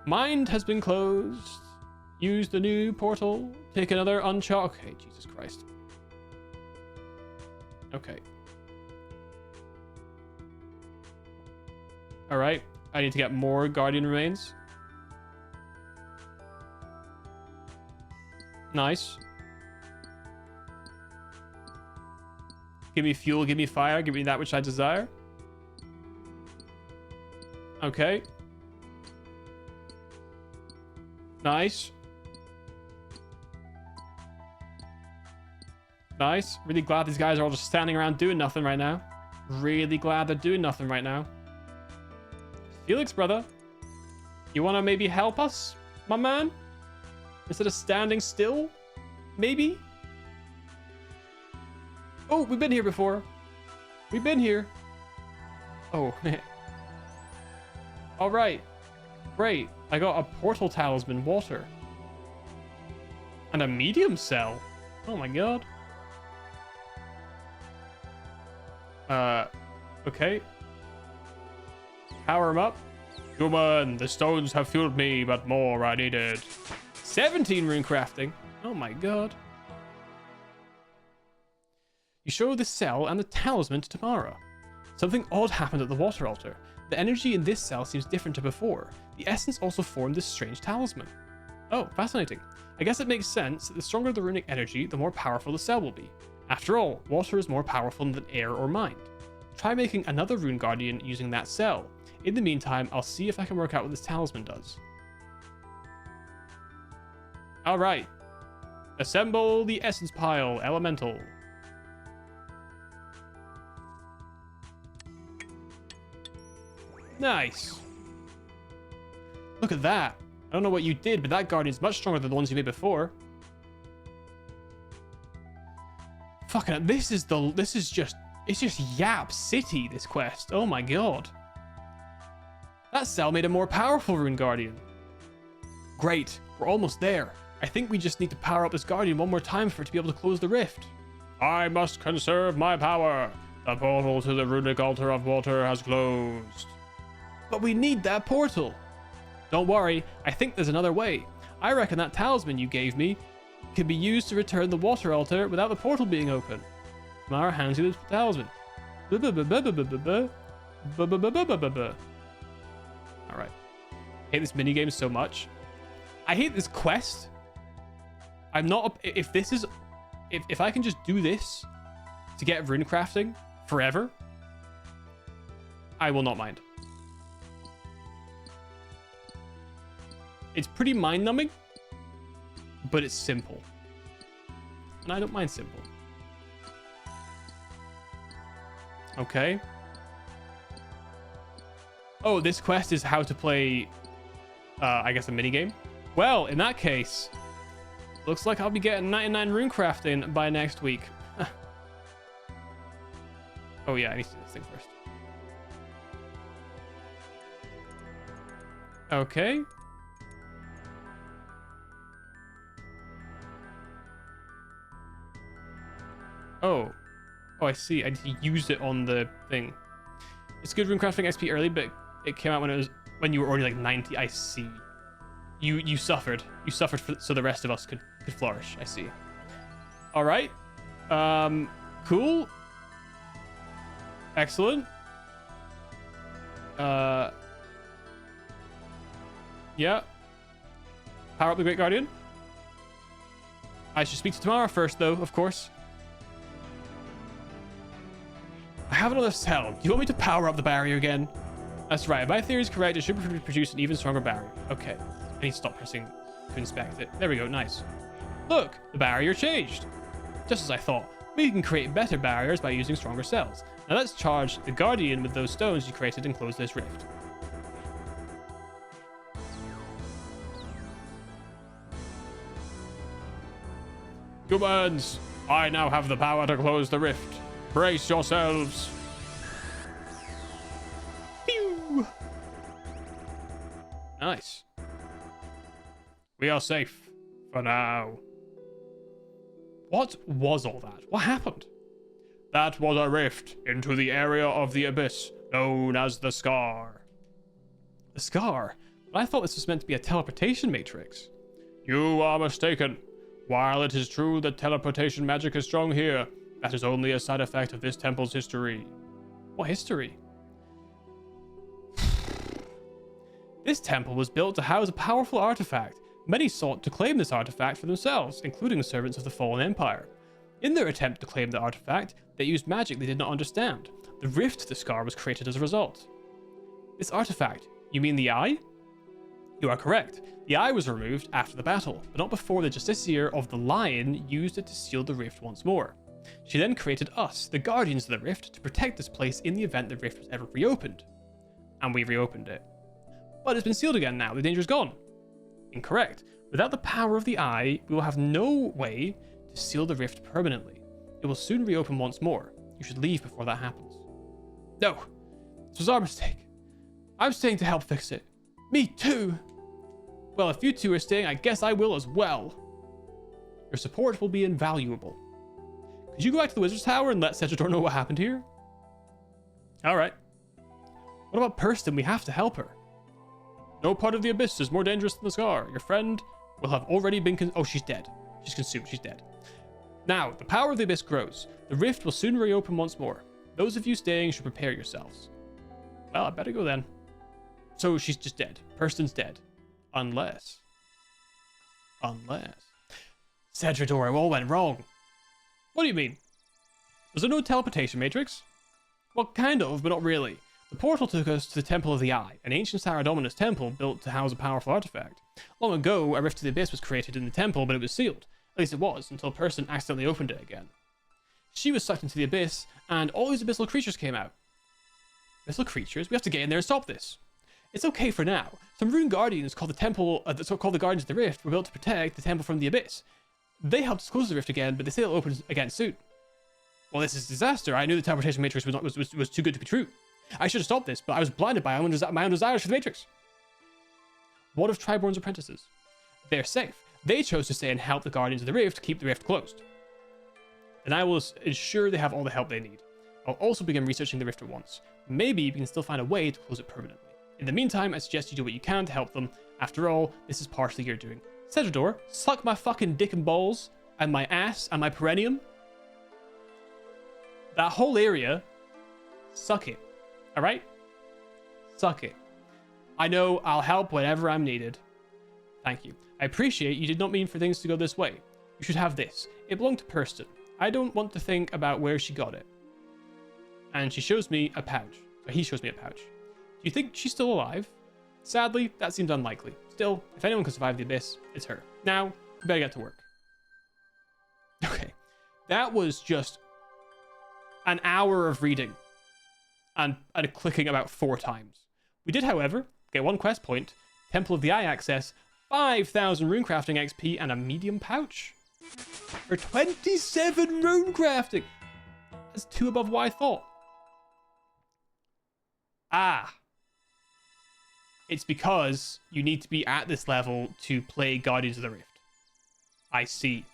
Speaker 1: Mind has been closed. Use the new portal. Take another uncharged. Okay, Jesus Christ. Okay. All right. I need to get more guardian remains. Nice. Give me fuel, give me fire, give me that which I desire. Okay. Nice. Nice. Really glad these guys are all just standing around doing nothing right now. Really glad they're doing nothing right now. Felix, brother. You want to maybe help us, my man? Instead of standing still? Maybe? Oh, we've been here before. We've been here. Oh, man. All right. Great. I got a portal talisman, water. And a medium cell. Oh my god. Okay. Power him up. Human, the stones have fueled me, but more are needed. 17 rune crafting. Oh my god. You show the cell and the talisman to Tamara. Something odd happened at the water altar. The energy in this cell seems different to before. The essence also formed this strange talisman. Oh, fascinating. I guess it makes sense that the stronger the runic energy, the more powerful the cell will be. After all, water is more powerful than air or mind. Try making another rune guardian using that cell. In the meantime, I'll see if I can work out what this talisman does. Alright. Assemble the essence pile, elemental. Nice. Look at that. I don't know what you did, but that guardian's much stronger than the ones you made before. Fucking hell, it's just Yap City, this quest. Oh my god. That cell made a more powerful rune guardian. Great, we're almost there. I think we just need to power up this guardian one more time for it to be able to close the rift.
Speaker 2: I must conserve my power. The portal to the runic altar of water has closed.
Speaker 1: But we need that portal. Don't worry, I think there's another way. I reckon that talisman you gave me can be used to return the water altar without the portal being open. Mara hands you the talisman. Alright. I hate this minigame so much. I hate this quest. I'm not... If this is... If I can just do this to get rune crafting forever, I will not mind. It's pretty mind-numbing, but it's simple. And I don't mind simple. Okay. Oh, this quest is how to play, I guess, a minigame. Well, in that case, looks like I'll be getting 99 rune crafting by next week. Oh yeah, I need to do this thing first. Okay. Oh. Oh, I see. I used it on the thing. It's good rune crafting XP early, but it came out when you were already like 90. I see. You suffered. You suffered so the rest of us could flourish. I see. All right. Cool. Excellent. Yeah. Power up the Great Guardian. I should speak to Tamara first, though, of course. I have another cell. Do you want me to power up the barrier again? That's right. If my theory is correct, it should produce an even stronger barrier. Okay. I need to stop pressing to inspect it. There we go. Nice. Look, the barrier changed. Just as I thought. We can create better barriers by using stronger cells. Now let's charge the Guardian with those stones you created and close this rift.
Speaker 2: Humans, I now have the power to close the rift. Brace yourselves.
Speaker 1: Pew! Nice.
Speaker 2: We are safe for now.
Speaker 1: What was all that? What happened?
Speaker 2: That was a rift into the area of the abyss known as the Scar.
Speaker 1: The Scar? But I thought this was meant to be a teleportation matrix.
Speaker 2: You are mistaken. While it is true that teleportation magic is strong here, that is only a side effect of this temple's history.
Speaker 1: What history? This temple was built to house a powerful artifact. Many sought to claim this artifact for themselves, including servants of the Fallen Empire. In their attempt to claim the artifact, they used magic they did not understand. The rift to the Scar was created as a result. This artifact, you mean the Eye? You are correct. The Eye was removed after the battle, but not before the Justiciar of the Lion used it to seal the rift once more. She then created us, the Guardians of the Rift, to protect this place in the event the rift was ever reopened. And we reopened it. But it's been sealed again now, the danger's gone. Incorrect. Without the power of the Eye, we will have no way to seal the rift permanently. It will soon reopen once more. You should leave before that happens. No, this was our mistake. I'm staying to help fix it. Me too. Well, if you two are staying, I guess I will as well. Your support will be invaluable. Could you go back to the Wizard's Tower and let Cedrador know what happened here? Alright. What about Purston? We have to help her. No part of the abyss is more dangerous than the scar. Your friend will have already been oh, she's dead. She's consumed. She's dead. Now, the power of the abyss grows. The rift will soon reopen once more. Those of you staying should prepare yourselves. Well, I better go then. So she's just dead. Person's dead. Unless. Cedrador, it all went wrong. What do you mean? Was there no teleportation matrix? Well, kind of, but not really. The portal took us to the Temple of the Eye, an ancient Saradominus temple built to house a powerful artifact. Long ago, a rift to the abyss was created in the temple, but it was sealed. At least it was, until a person accidentally opened it again. She was sucked into the abyss, and all these abyssal creatures came out. Abyssal creatures? We have to get in there and stop this. It's okay for now. Some rune guardians called the Guardians of the Rift were built to protect the temple from the abyss. They helped us close the rift again, but they say it'll open again soon. Well, this is a disaster. I knew the teleportation matrix was too good to be true. I should have stopped this, but I was blinded by my own desires for the matrix. What of Triborn's apprentices? They're safe. They chose to stay and help the Guardians of the Rift keep the rift closed. And I will ensure they have all the help they need. I'll also begin researching the rift at once. Maybe we can still find a way to close it permanently. In the meantime, I suggest you do what you can to help them. After all, this is partially your doing. Cedrador, suck my fucking dick and balls, and my ass, and my perineum. That whole area, suck it. Alright? Suck it. I know I'll help whenever I'm needed. Thank you. I appreciate you did not mean for things to go this way. You should have this. It belonged to Purston. I don't want to think about where she got it. And she shows me a pouch. Or he shows me a pouch. Do you think she's still alive? Sadly, that seems unlikely. Still, if anyone can survive the abyss, it's her. Now, we better get to work. Okay. That was just an hour of reading. And clicking about 4 times. We did, however, get 1 quest point, Temple of the Eye access, 5,000 runecrafting XP, and a medium pouch. For 27 runecrafting! That's 2 above what I thought. Ah. It's because you need to be at this level to play Guardians of the Rift. I see.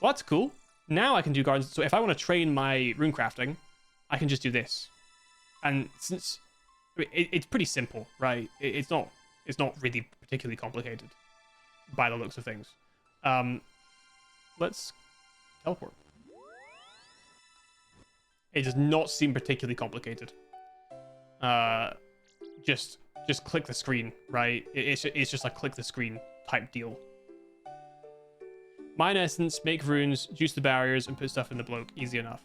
Speaker 1: Well, that's cool. Now I can do Guardians. So if I want to train my runecrafting, I can just do this. And since it's pretty simple, right? It's not really particularly complicated by the looks of things. Let's teleport. It does not seem particularly complicated. Just click the screen, right? It's just a click the screen type deal. Mine essence, make runes, juice the barriers, and put stuff in the bloke. Easy enough.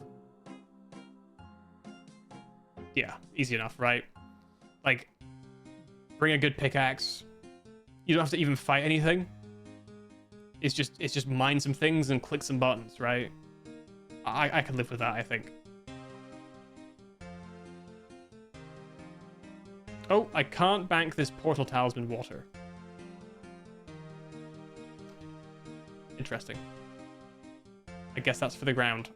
Speaker 1: Yeah, easy enough, right? Like, bring a good pickaxe. You don't have to even fight anything. It's just mine some things and click some buttons, right? I can live with that, I think. Oh, I can't bank this portal talisman water. Interesting. I guess that's for the ground.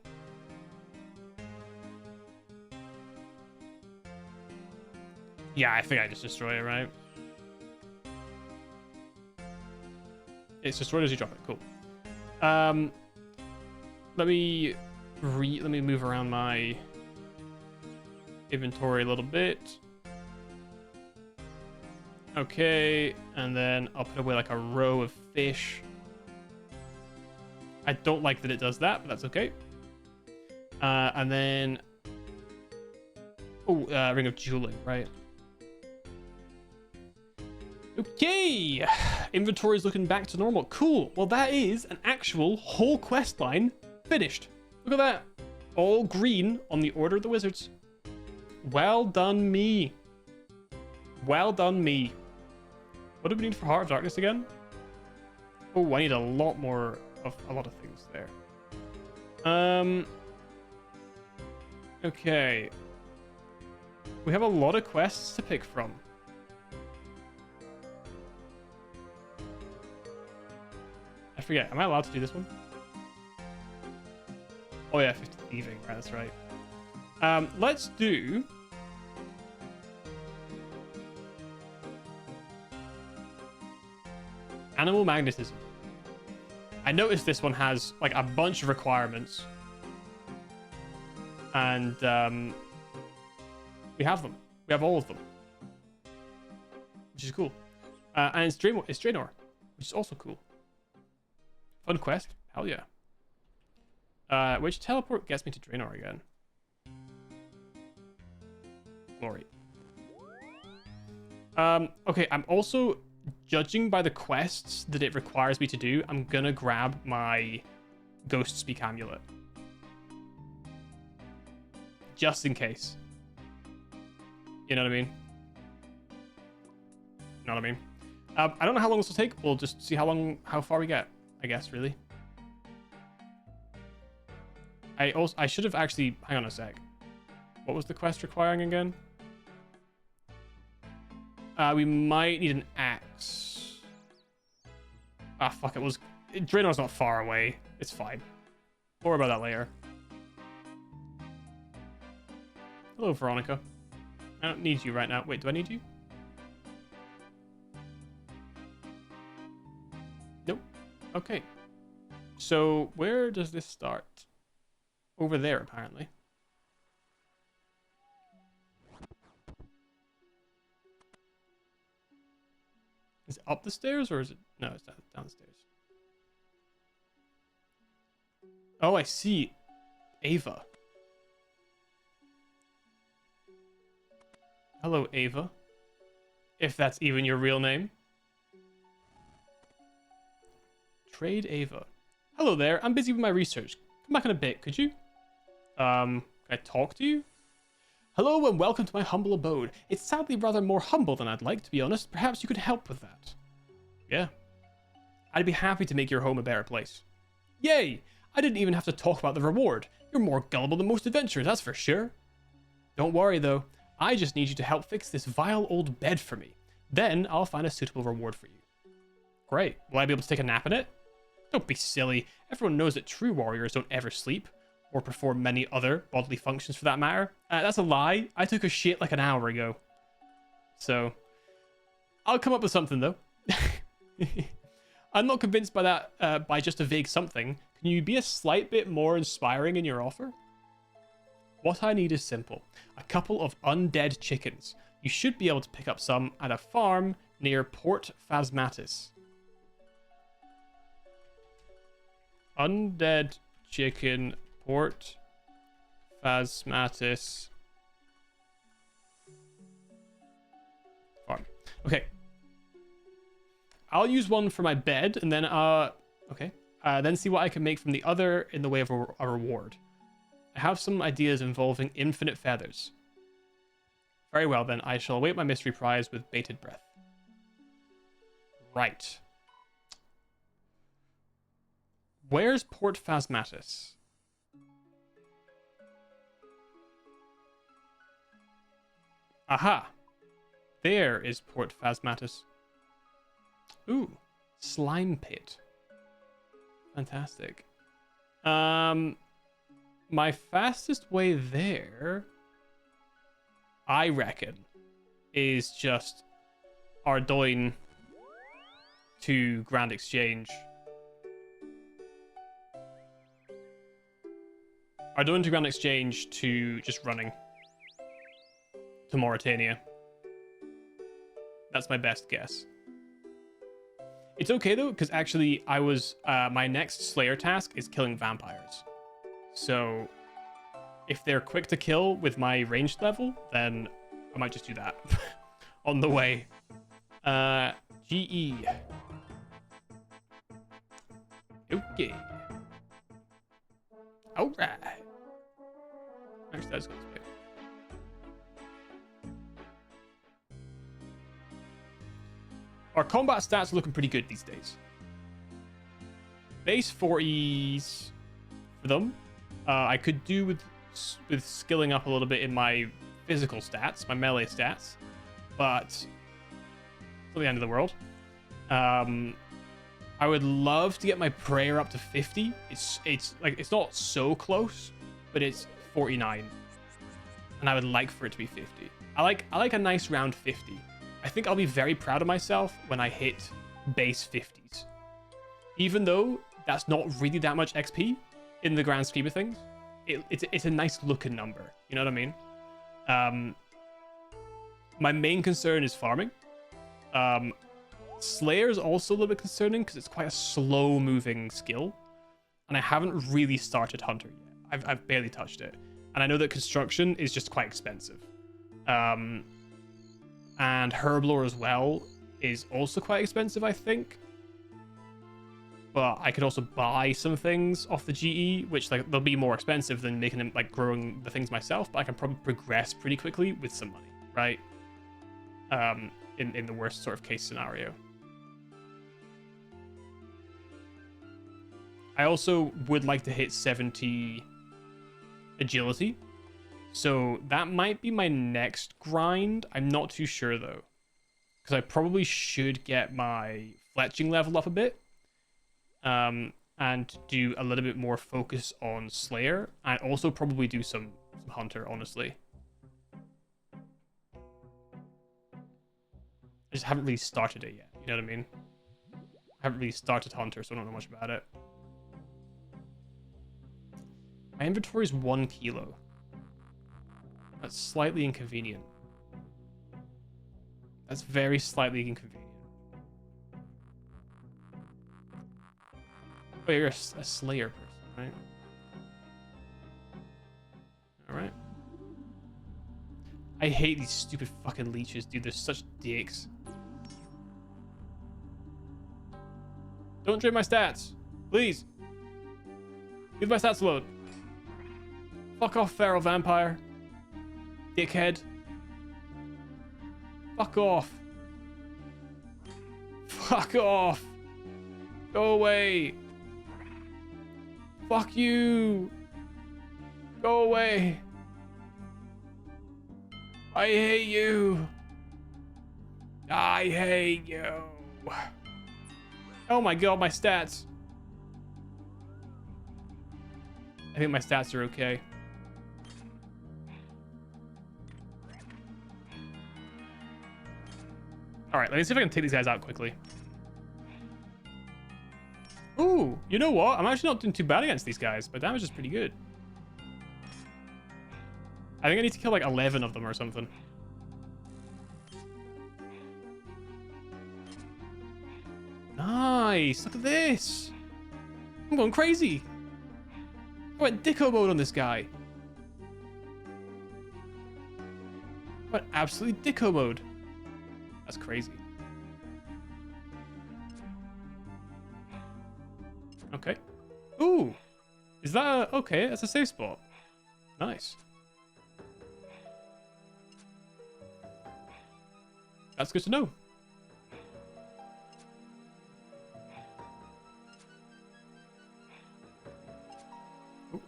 Speaker 1: Yeah, I think I just destroy it, right? It's destroyed as you drop it. Cool. Let me move around my inventory a little bit. Okay, and then I'll put away like a row of fish. I don't like that it does that, but that's okay. And then... Oh, Ring of Jeweling, right? Okay! Inventory's looking back to normal. Cool. Well, that is an actual whole quest line finished. Look at that. All green on the Order of the Wizards. Well done, me. Well done, me. What do we need for Heart of Darkness again? Oh, I need a lot more of a lot of things there. Okay. We have a lot of quests to pick from. I forget. Am I allowed to do this one? Oh yeah, 50 thieving. Right, that's right. Let's do... Animal Magnetism. I noticed this one has like a bunch of requirements. And we have them. We have all of them. Which is cool. And it's Draenor, which is also cool. Fun quest. Hell yeah. Which teleport gets me to Draenor again? Glory. Okay, I'm also judging by the quests that it requires me to do. I'm gonna grab my Ghost Speak Amulet. Just in case. You know what I mean? You know what I mean? I don't know how long this will take. We'll just see how far we get, I guess, really. I should have actually, hang on a sec. What was the quest requiring again? We might need an axe. Ah, fuck, Draenor's not far away. It's fine. We'll worry about that later. Hello, Veronica. I don't need you right now. Wait, do I need you? Nope. Okay. So, where does this start? Over there, apparently. Is it up the stairs, or is it... No, it's down the stairs. Oh, I see. Ava. Hello, Ava. If that's even your real name. Trade Ava. Hello there, I'm busy with my research. Come back in a bit, could you? Can I talk to you? Hello and welcome to my humble abode. It's sadly rather more humble than I'd like, to be honest. Perhaps you could help with that. Yeah. I'd be happy to make your home a better place. Yay! I didn't even have to talk about the reward. You're more gullible than most adventurers, that's for sure. Don't worry though. I just need you to help fix this vile old bed for me. Then I'll find a suitable reward for you. Great. Will I be able to take a nap in it? Don't be silly. Everyone knows that true warriors don't ever sleep. Or perform many other bodily functions for that matter. That's a lie. I took a shit like an hour ago. So, I'll come up with something though. I'm not convinced by that, by just a vague something. Can you be a slight bit more inspiring in your offer? What I need is simple. A couple of undead chickens. You should be able to pick up some at a farm near Port Phasmatis. Undead chicken, Port Phasmatis farm. Okay. I'll use one for my bed, and then, okay. Then see what I can make from the other in the way of a reward. I have some ideas involving infinite feathers. Very well, then. I shall await my mystery prize with bated breath. Right. Where's Port Phasmatis? Aha! There is Port Phasmatis. Ooh, slime pit. Fantastic. My fastest way there, I reckon, is just Ardoin to Grand Exchange. Ardoin to Grand Exchange to just running to Mauritania. That's my best guess. It's okay though, because actually I was my next Slayer task is killing vampires. So if they're quick to kill with my ranged level, then I might just do that on the way. GE. Okay. Alright. Actually, that's good. Our combat stats are looking pretty good these days. Base 40s for them. I could do with skilling up a little bit in my physical stats, my melee stats, but it's not the end of the world. I would love to get my prayer up to 50. It's like it's not so close, but it's 49, and I would like for it to be 50. I like a nice round 50. I think I'll be very proud of myself when I hit base 50s. Even though that's not really that much XP in the grand scheme of things, it's a nice looking number. You know what I mean? My main concern is farming. Slayer is also a little bit concerning because it's quite a slow moving skill, and I haven't really started Hunter yet. I've barely touched it, and I know that construction is just quite expensive. And Herblore as well is also quite expensive, I think. But I could also buy some things off the GE, which like they'll be more expensive than making them like growing the things myself. But I can probably progress pretty quickly with some money, right? In the worst sort of case scenario. I also would like to hit 70 agility. So that might be my next grind. I'm not too sure though. Because I probably should get my fletching level up a bit. And do a little bit more focus on Slayer. And also probably do some Hunter, honestly. I just haven't really started it yet. You know what I mean? I haven't really started Hunter, so I don't know much about it. My inventory is 1 kilo. That's slightly inconvenient. That's very slightly inconvenient. Oh, you're a Slayer person, right? Alright. I hate these stupid fucking leeches, dude. They're such dicks. Don't drain my stats. Please. Leave my stats alone. Fuck off, feral vampire. Dickhead. Fuck off. Fuck off. Go away. Fuck you. Go away. I hate you. I hate you. Oh my god, my stats. I think my stats are okay. Alright, let me see if I can take these guys out quickly. Ooh, you know what? I'm actually not doing too bad against these guys. My damage is pretty good. I think I need to kill like 11 of them or something. Nice! Look at this! I'm going crazy! I went Dicko mode on this guy. I went absolutely Dicko mode. That's crazy. Okay. Ooh! Is that a... Okay, that's a safe spot. Nice. That's good to know. Ooh.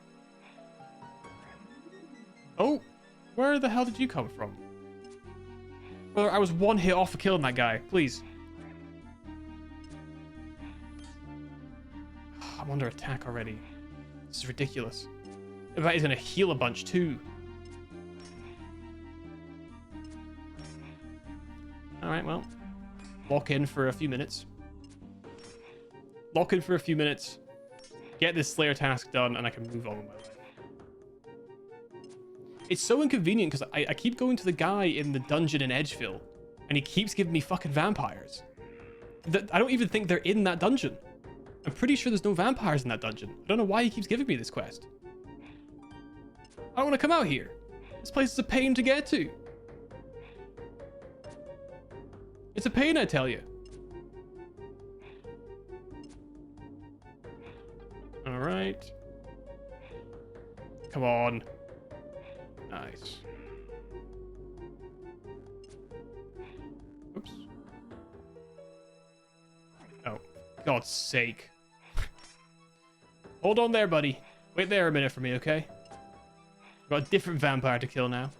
Speaker 1: Oh! Where the hell did you come from? Brother, I was 1 hit off of killing that guy. Please. I'm under attack already. This is ridiculous. I bet he's gonna heal a bunch too. Alright, well. Lock in for a few minutes. Lock in for a few minutes. Get this Slayer task done, and I can move on with my life. It's so inconvenient because I keep going to the guy in the dungeon in Edgeville, and he keeps giving me fucking vampires. I don't even think they're in that dungeon. I'm pretty sure there's no vampires in that dungeon. I don't know why he keeps giving me this quest. I don't want to come out here. This place is a pain to get to. It's a pain, I tell you. All right. Come on. Nice. Oops. Oh, God's sake. Hold on there, buddy. Wait there a minute for me, okay? I've got a different vampire to kill now.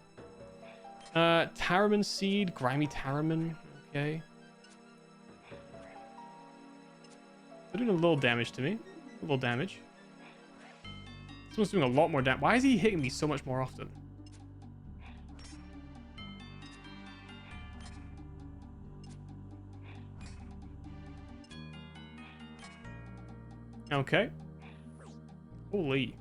Speaker 1: Tarraman Seed, Grimy Tarraman. Okay. They're doing a little damage to me. A little damage. This one's doing a lot more damage. Why is he hitting me so much more often? Okay. Holy.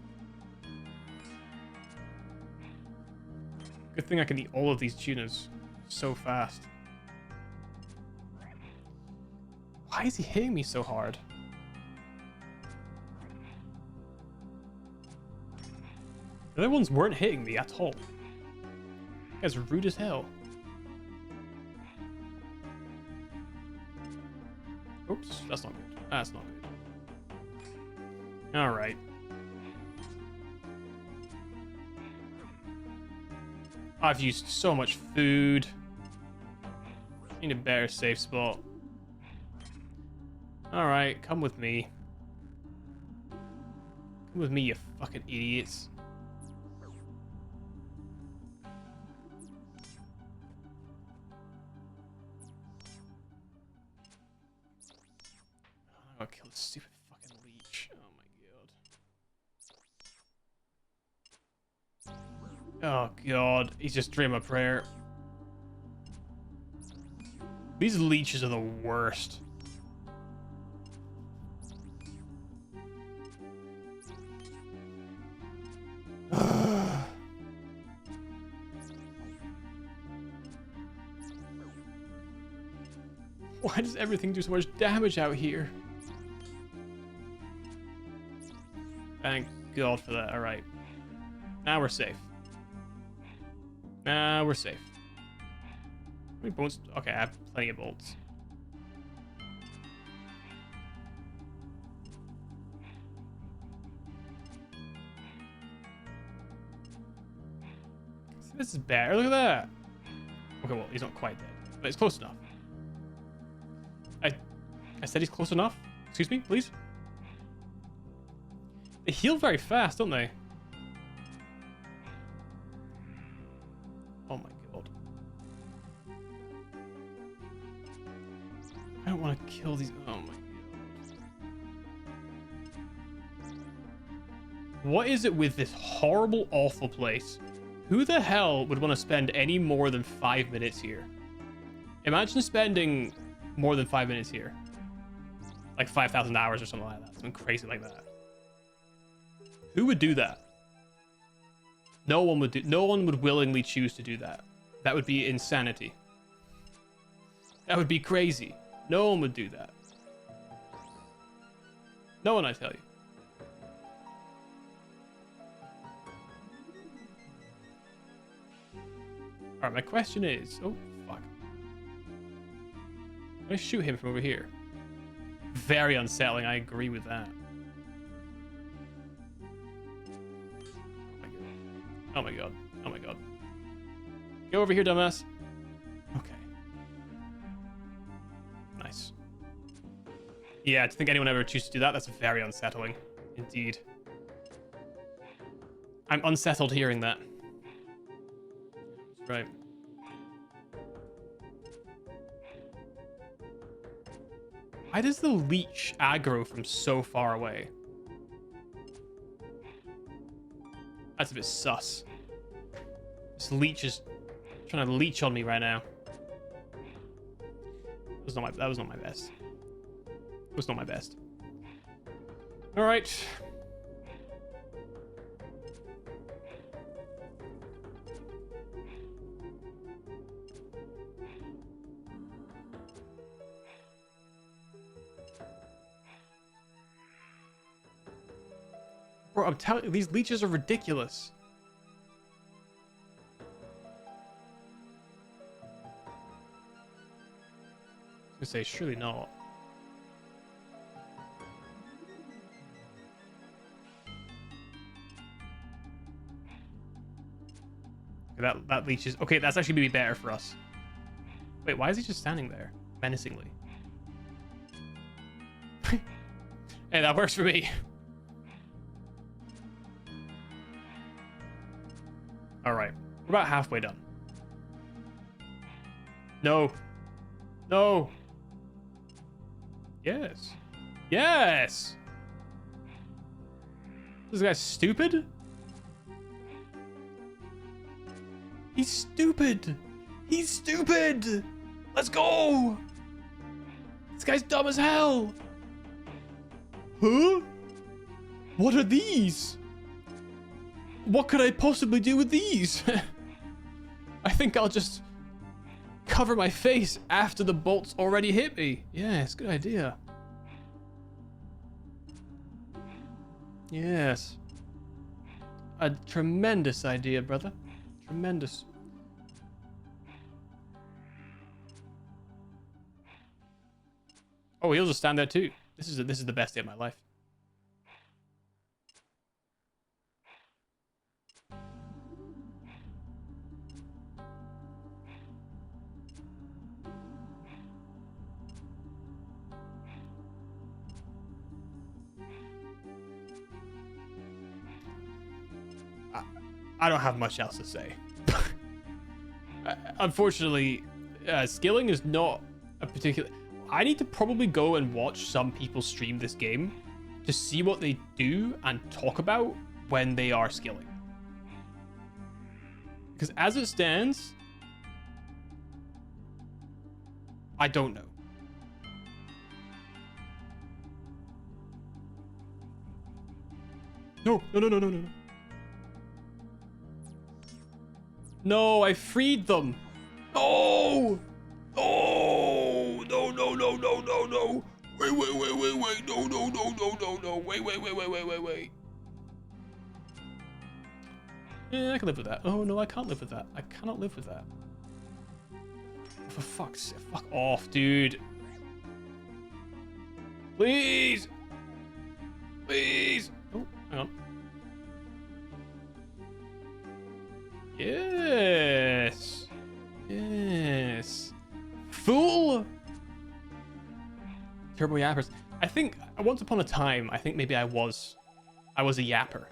Speaker 1: Good thing I can eat all of these tunas so fast. Why is he hitting me so hard? The other ones weren't hitting me at all. That guy's rude as hell. Oops, that's not good. That's not good. Alright. I've used so much food. Need a better safe spot. Alright, come with me. Come with me, you fucking idiots. I'm gonna kill this stupid fucking leech. Oh my god. Oh god, he's just dreaming a prayer. These leeches are the worst. Why does everything do so much damage out here? Thank God for that. Alright. Now we're safe. Now we're safe. How many bolts? Okay, I have plenty of bolts. See, this is better. Look at that. Okay, well, he's not quite dead, but it's close enough. I said he's close enough. Excuse me, please. They heal very fast, don't they? Oh my god. I don't want to kill these. Oh my god. What is it with this horrible, awful place? Who the hell would want to spend any more than 5 minutes here? Imagine spending more than 5 minutes here. Like 5,000 hours or something like that. Something crazy like that. Who would do that? No one would do. No one would willingly choose to do that. That would be insanity. That would be crazy. No one would do that. No one, I tell you. Alright, my question is... Oh, fuck. Can I shoot him from over here? Very unsettling, I agree with that. Oh my god. Oh my god. Go over here, dumbass. Okay. Nice. Yeah, to think anyone ever choose to do that, that's very unsettling. Indeed. I'm unsettled hearing that. Right. Why does the leech aggro from so far away? That's a bit sus. This leech is trying to leech on me right now. That was not my best. It was not my best. All right. Bro, I'm telling you, these leeches are ridiculous. I was gonna say, surely not. Okay, that leech is... Okay, that's actually maybe better for us. Wait, why is he just standing there? Menacingly. Hey, that works for me. Alright, we're about halfway done. No. No. Yes. Yes! This guy's stupid? He's stupid! He's stupid! Let's go! This guy's dumb as hell! Huh? What are these? What could I possibly do with these? I think I'll just cover my face after the bolts already hit me. Yes, good idea. Yes. A tremendous idea, brother. Tremendous. Oh, he'll just stand there too. This is the best day of my life. I don't have much else to say. Unfortunately, skilling is not a particular... I need to probably go and watch some people stream this game to see what they do and talk about when they are skilling. Because as it stands, I don't know. No, no, no, no, no, no. No, I freed them. No! No! No, no, no, no, no, no. Wait. No, no, no, no, no, no. Wait. Yeah, I can live with that. Oh, no, I can't live with that. I cannot live with that. For fuck's sake. Fuck off, dude. Please! Please! Oh, hang on. Yes. Yes. Fool! Turbo yappers. I think once upon a time, I think maybe I was a yapper.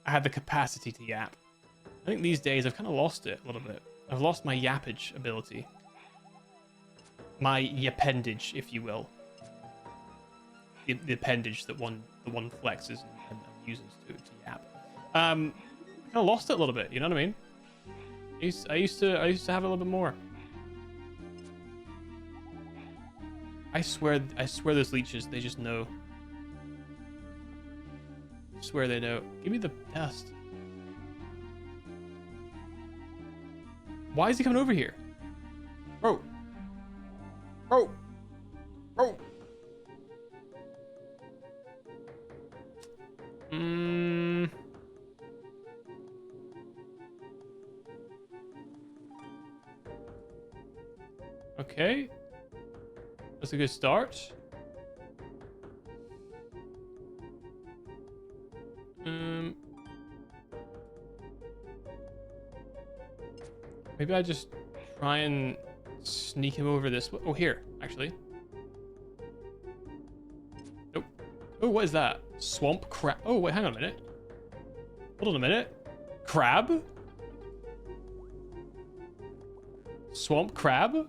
Speaker 1: I had the capacity to yap. I think these days I've kind of lost it a little bit. I've lost my yappage ability. My yappendage, if you will. The appendage that one flexes and uses to yap. Kind of lost it a little bit, you know what I mean? I used to have a little bit more. I swear those leeches, they just know. I swear they know. Give me the dust. Why is he coming over here? Bro. Okay. That's a good start. Maybe I just try and sneak him over this way. Oh, here, actually. Nope. Oh, what is that? Swamp crab. Oh, wait, hang on a minute. Hold on a minute. Crab? Swamp crab?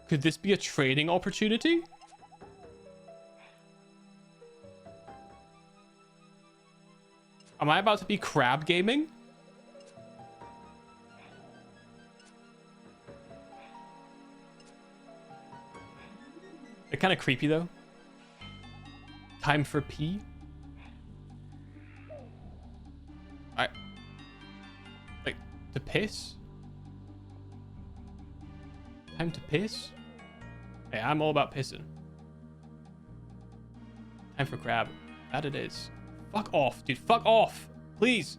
Speaker 1: Could this be a trading opportunity? Am I about to be crab gaming? They're kind of creepy though. Time for pee. Like to piss? Time to piss? Hey, I'm all about pissing. Time for crab. That it is. Fuck off, dude. Fuck off. Please.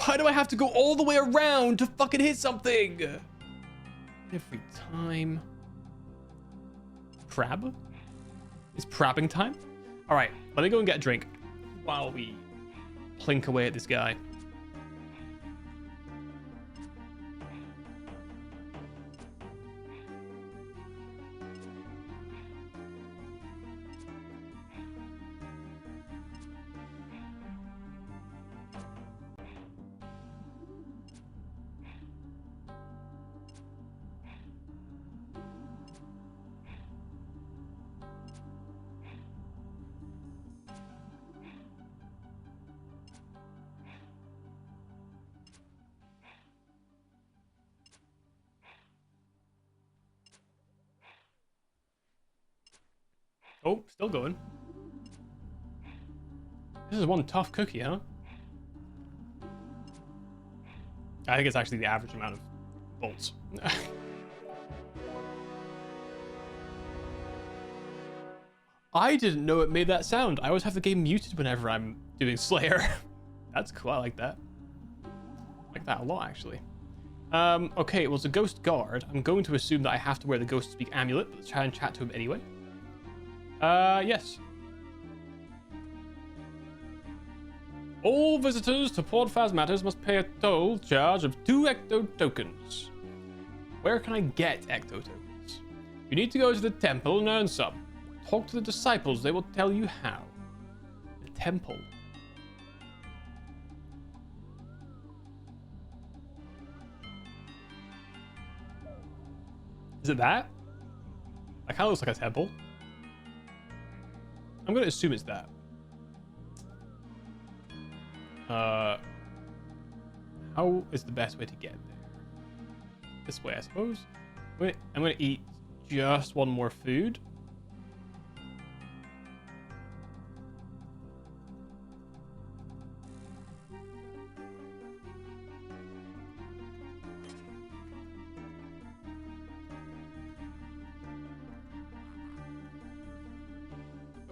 Speaker 1: Why do I have to go all the way around to fucking hit something? Every time. Crab? It's crabbing time? Alright, let me go and get a drink while we plink away at this guy. Oh, still going. This is one tough cookie, huh? I think it's actually the average amount of bolts. I didn't know it made that sound. I always have the game muted whenever I'm doing Slayer. That's cool. I like that. I like that a lot, actually. Okay, well, it's a ghost guard. I'm going to assume that I have to wear the ghost speak amulet, but let's try and chat to him anyway. Yes. All visitors to Port Phasmatis must pay a toll charge of 2 ecto tokens. Where can I get ecto tokens? You need to go to the temple and earn some. Talk to the disciples, they will tell you how. The temple. Is it that? That kind of looks like a temple. I'm going to assume it's that. How is the best way to get there? This way, I suppose. Wait, I'm going to eat just one more food.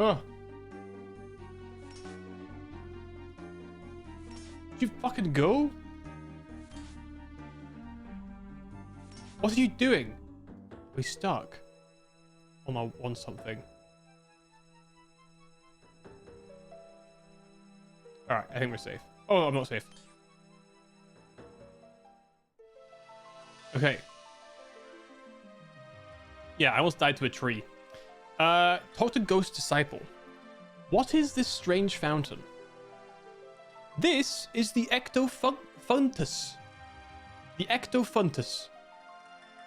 Speaker 1: Oh. Did you fucking go? What are you doing? We stuck on something. Alright, I think we're safe. Oh, I'm not safe. Okay. Yeah, I almost died to a tree. Talk to Ghost Disciple. What is this strange fountain? This is the Ectofuntus. The Ectofuntus.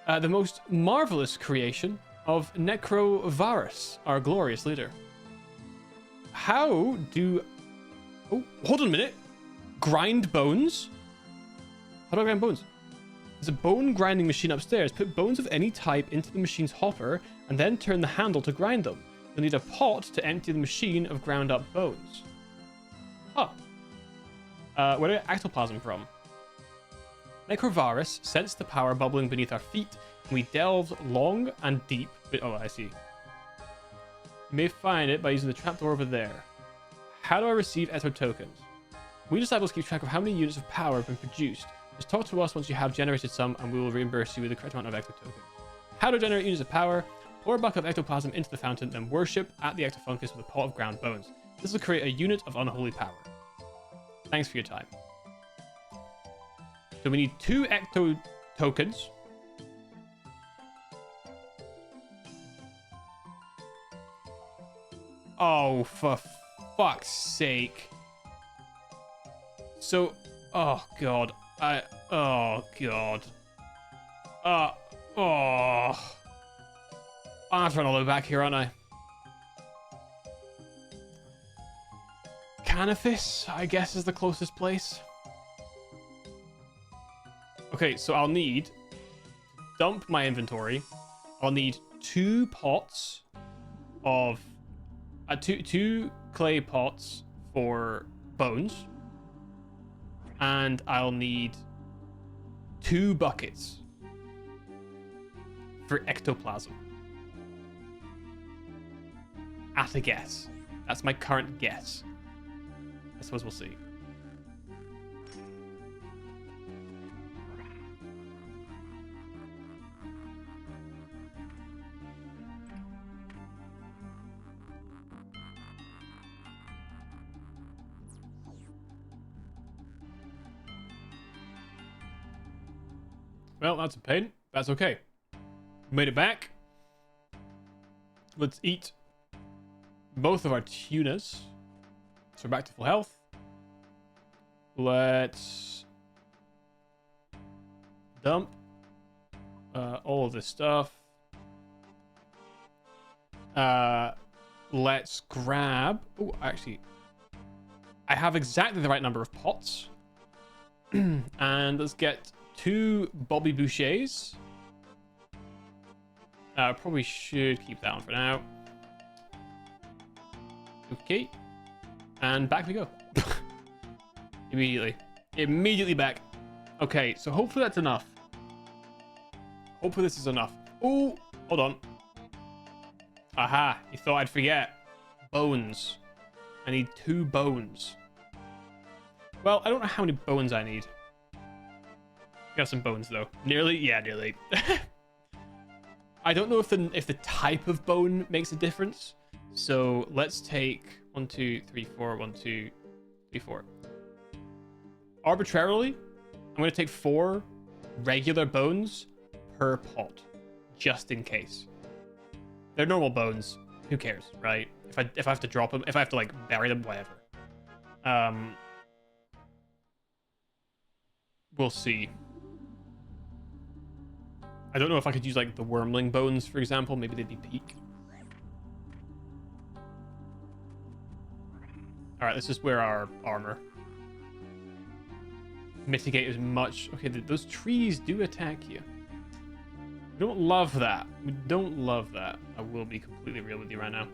Speaker 1: The most marvelous creation of Necrovarus, our glorious leader. How do... Oh, hold on a minute. Grind bones? How do I grind bones? There's a bone grinding machine upstairs. Put bones of any type into the machine's hopper and then turn the handle to grind them. You'll need a pot to empty the machine of ground up bones. Huh. Where do I get ectoplasm from? Necrovarus sensed the power bubbling beneath our feet, and we delved long and deep. Oh, I see. You may find it by using the trapdoor over there. How do I receive Eto tokens? We disciples keep track of how many units of power have been produced. Just talk to us once you have generated some, and we will reimburse you with the correct amount of Ecto tokens. How to generate units of power? Pour a bucket of ectoplasm into the fountain, then worship at the Ectofungus with a pot of ground bones. This will create a unit of unholy power. Thanks for your time. So we need 2 ecto tokens. Oh, for fuck's sake. So, oh god. Oh god. Oh. I'm trying to look back here, aren't I? Canifis, I guess, is the closest place. Okay, so I'll need... Dump my inventory. I'll need 2 pots of... two clay pots for bones. And I'll need 2 buckets for ectoplasm. At a guess. That's my current guess. I suppose we'll see. Well, that's a pain. That's okay. Made it back. Let's eat both of our tunas. So we're back to full health. Let's dump all of this stuff. Let's grab... Oh, actually, I have exactly the right number of pots. And let's get 2 Bobby Bouchers. Probably should keep that on for now. Okay. And back we go. Immediately back. Okay, so hopefully that's enough. Hopefully this is enough. Oh, hold on. Aha, you thought I'd forget. Bones. I need 2 bones. Well, I don't know how many bones I need. Got some bones though. Nearly? Yeah, nearly. I don't know if the type of bone makes a difference. So let's take 1, 2, 3, 4, 1, 2, 3, 4. Arbitrarily, I'm going to take 4 regular bones per pot, just in case. They're normal bones. Who cares, right? If I have to drop them, if I have to like bury them, whatever. We'll see. I don't know if I could use like the wormling bones, for example. Maybe they'd be peak. All right, let's just wear our armor. Mitigate as much. Okay, those trees do attack you. We don't love that. We don't love that. I will be completely real with you right now.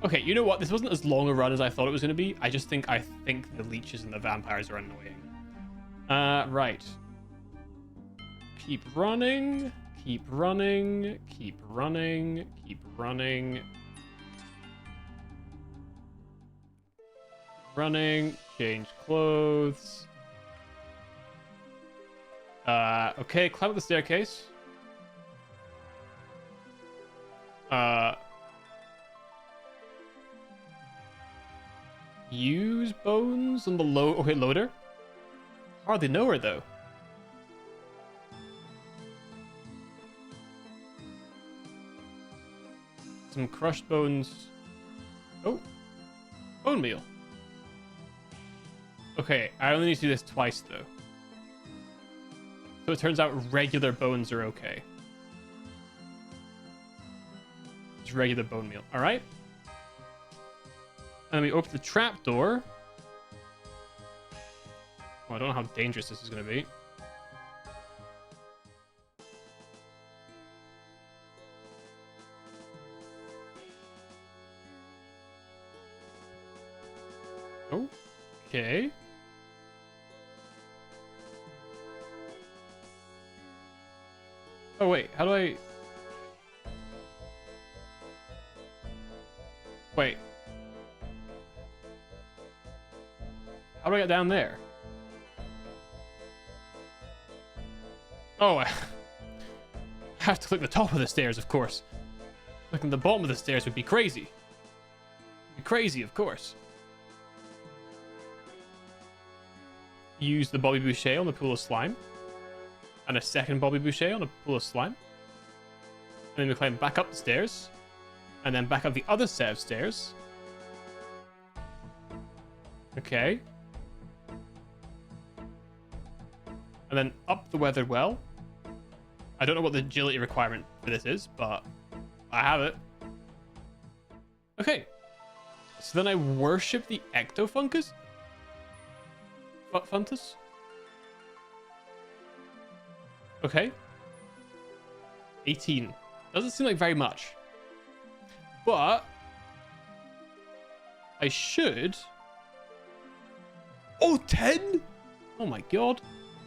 Speaker 1: Okay, you know what? This wasn't as long a run as I thought it was going to be. I think the leeches and the vampires are annoying. Right. Keep running. Keep running. Keep running. Keep running. Running. Change clothes. Okay, climb up the staircase. Use bones on the loader. Hardly know her though. Some crushed bones. Oh, bone meal. Okay, I only need to do this twice though. So it turns out regular bones are okay. It's regular bone meal. All right. And then we open the trapdoor. Oh, I don't know how dangerous this is going to be. Okay. Oh, wait. How do I... Wait. How do I get down there? Oh, I have to click the top of the stairs, of course. Clicking the bottom of the stairs would be crazy. Be crazy, of course. Use the Bobby Boucher on the pool of slime. And a second Bobby Boucher on a pool of slime. And then we climb back up the stairs. And then back up the other set of stairs. Okay. And then up the weathered well. I don't know what the agility requirement for this is, but I have it. Okay. So then I worship the Ectofungus? Funtus? Okay. 18. Doesn't seem like very much. But I should... Oh, 10? Oh my god.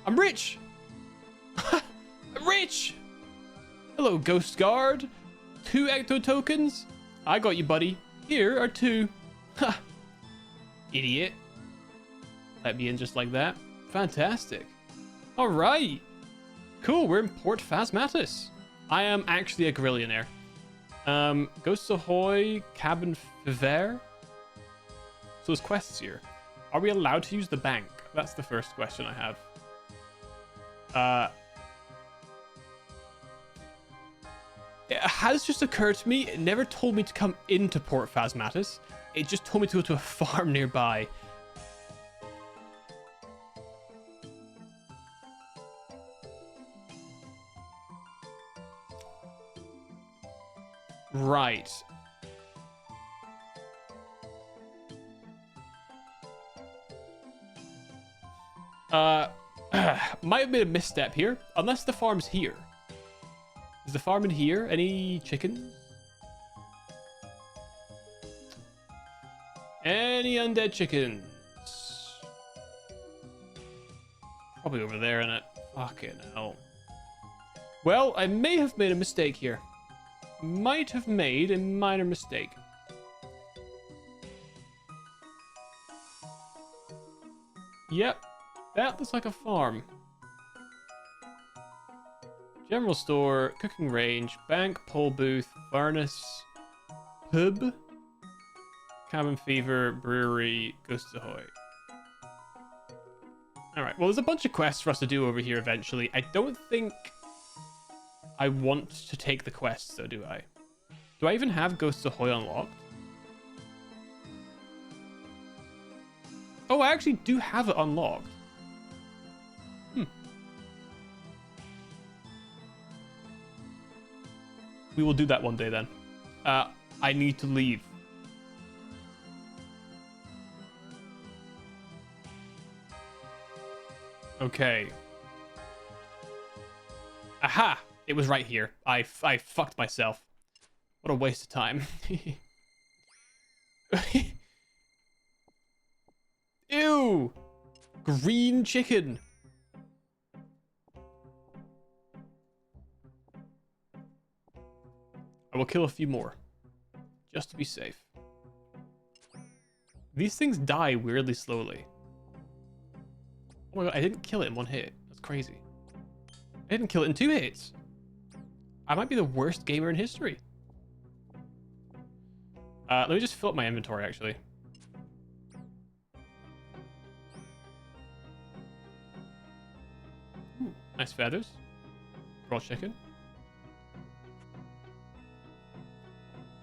Speaker 1: I'm rich! I'm rich! Hello, Ghost Guard. 2 Ecto tokens? I got you, buddy. Here are 2. Ha! Idiot. Let me in just like that. Fantastic. Alright. Cool, we're in Port Phasmatis. I am actually a Grillionaire. Ghosts Ahoy, Cabin Fever. So there's quests here. Are we allowed to use the bank? That's the first question I have. It has just occurred to me, it never told me to come into Port Phasmatis. It just told me to go to a farm nearby. Right. Might have been a misstep here, unless the farm's here. Is the farm in here? Any chickens? Any undead chickens? Probably over there, innit? Fucking hell. Well, I may have made a mistake here. Might have made a minor mistake. Yep, that looks like a farm. General store, cooking range, bank, pole booth, furnace, pub, cabin fever, brewery, ghosts ahoy. Alright, well there's a bunch of quests for us to do over here eventually. I don't think I want to take the quests though, do I? Do I even have Ghosts Ahoy unlocked? Oh, I actually do have it unlocked. We will do that one day then. I need to leave. Okay. Aha! It was right here. I fucked myself. What a waste of time. Ew! Green chicken. I will kill a few more. Just to be safe. These things die weirdly slowly. Oh my god, I didn't kill it in one hit. That's crazy. I didn't kill it in 2 hits. I might be the worst gamer in history. Let me just fill up my inventory, actually. Ooh, nice feathers. Raw chicken.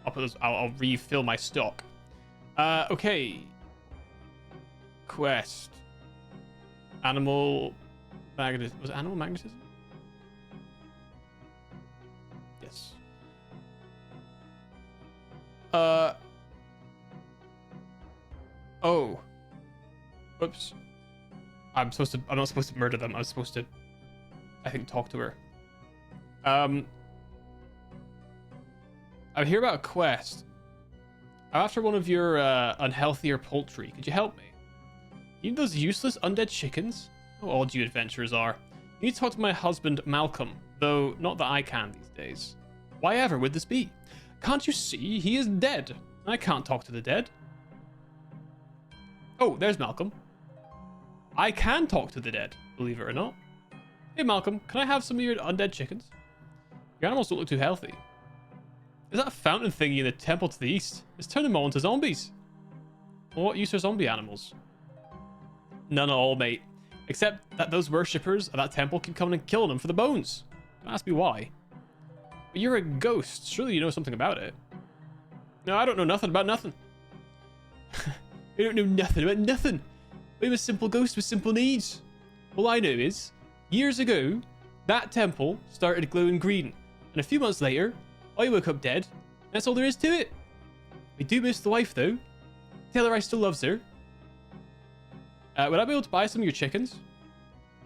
Speaker 1: I'll put those. I'll refill my stock. Okay. Quest. Animal magnetism. Was it animal magnetism? Yes. Oh. Whoops. I'm not supposed to murder them. I'm supposed to, I think, talk to her. I'm here about a quest. I'm after one of your unhealthier poultry. Could you help me? You need those useless undead chickens? How odd you adventurers are. You need to talk to my husband, Malcolm, though not that I can these days. Why ever would this be? Can't you see he is dead? I can't talk to the dead. Oh, there's Malcolm. I can talk to the dead, believe it or not. Hey, Malcolm, can I have some of your undead chickens? Your animals don't look too healthy. Is that a fountain thingy in the temple to the east? It's turning them all into zombies. Well, what use are zombie animals? None at all, mate. Except that those worshippers at that temple keep coming and killing them for the bones. Don't ask me why. But you're a ghost. Surely you know something about it. No, I don't know nothing about nothing. I don't know nothing about nothing. I'm a simple ghost with simple needs. All I know is, years ago, that temple started glowing green. And a few months later, I woke up dead. That's all there is to it. I do miss the wife, though. Tell her I still loves her. Would I be able to buy some of your chickens?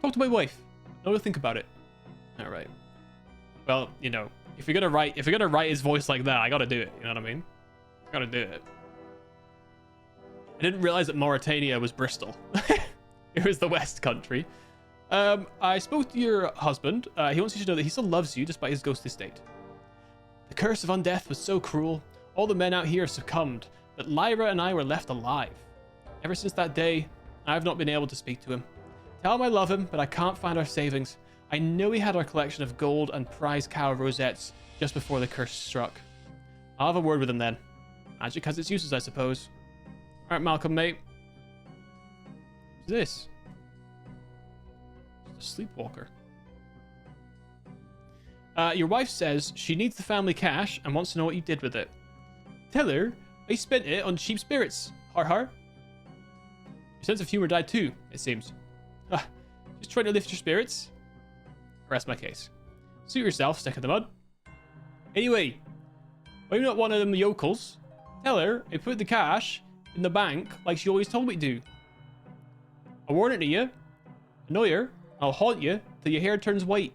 Speaker 1: Talk to my wife. I want to think about it. All right. Well, you know, if you're gonna write his voice like that, I gotta do it. You know what I mean? I gotta do it. I didn't realize that Mauritania was Bristol. It was the West Country. I spoke to your husband. He wants you to know that he still loves you despite his ghostly state. The curse of undeath was so cruel. All the men out here succumbed, but Lyra and I were left alive. Ever since that day, I've not been able to speak to him. Tell him I love him, but I can't find our savings. I know he had our collection of gold and prize cow rosettes just before the curse struck. I'll have a word with him then. Magic has its uses, I suppose. Alright, Malcolm, mate. What's this? It's a sleepwalker. Your wife says she needs the family cash and wants to know what you did with it. Tell her I spent it on cheap spirits. Har har. Your sense of humor died too, it seems. Just trying to lift your spirits. Rest my case. Suit yourself, stick in the mud. Anyway, I'm not one of them yokels. Tell her I put the cash in the bank like she always told me to do. I'll warn it to you. Annoy her. I'll haunt you till your hair turns white.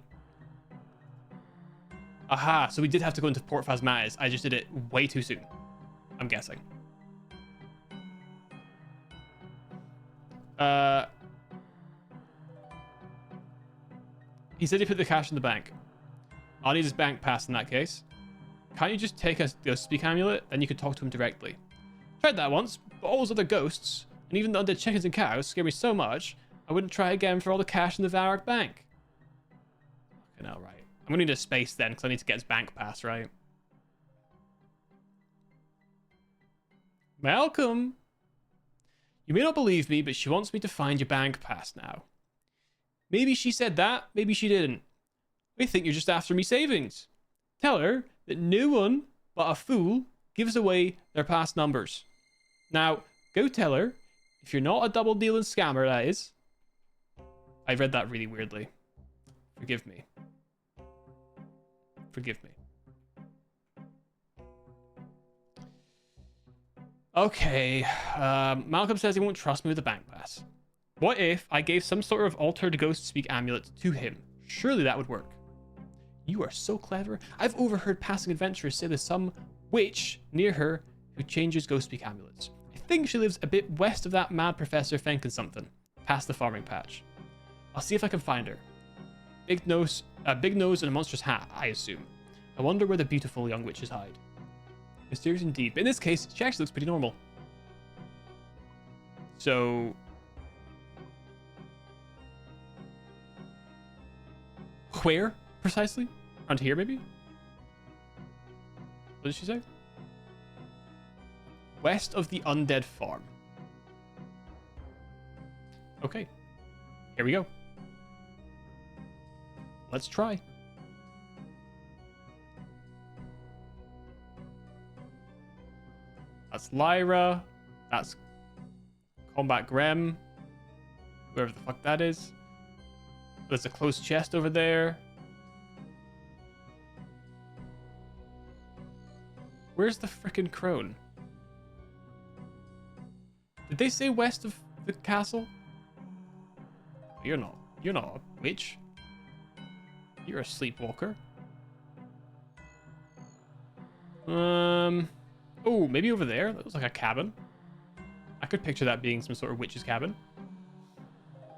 Speaker 1: Aha, so we did have to go into Port Phasmatis. I just did it way too soon. I'm guessing. He said he put the cash in the bank. I'll need his bank pass in that case. Can't you just take a ghost speak amulet? Then you could talk to him directly. Tried that once, but all those other ghosts, and even the undead chickens and cows, scared me so much, I wouldn't try again for all the cash in the Varrock bank. Okay, now, right. I'm gonna need a space then, because I need to get his bank pass, right? Malcolm! You may not believe me, but she wants me to find your bank pass now. Maybe she said that, maybe she didn't. I think you're just after me savings. Tell her that no one but a fool gives away their past numbers. Now, go tell her, if you're not a double-dealing scammer, that is. I read that really weirdly. Forgive me. Forgive me. Okay, Malcolm says he won't trust me with the bank pass. What if I gave some sort of altered ghost speak amulet to him? Surely that would work. You are so clever. I've overheard passing adventurers say there's some witch near her who changes ghost speak amulets. I think she lives a bit west of that mad Professor Fenkin something, past the farming patch. I'll see if I can find her. Big nose and a monstrous hat, I assume. I wonder where the beautiful young witches hide. Mysterious indeed, but in this case, she actually looks pretty normal. So... where, precisely? Around here, maybe? What did she say? West of the undead farm. Okay. Here we go. Let's try. That's Lyra. That's Combat Grem. Whoever the fuck that is. There's a closed chest over there. Where's the frickin' crone? Did they say west of the castle? You're not a witch. You're a sleepwalker. Oh, maybe over there? That was like a cabin. I could picture that being some sort of witch's cabin.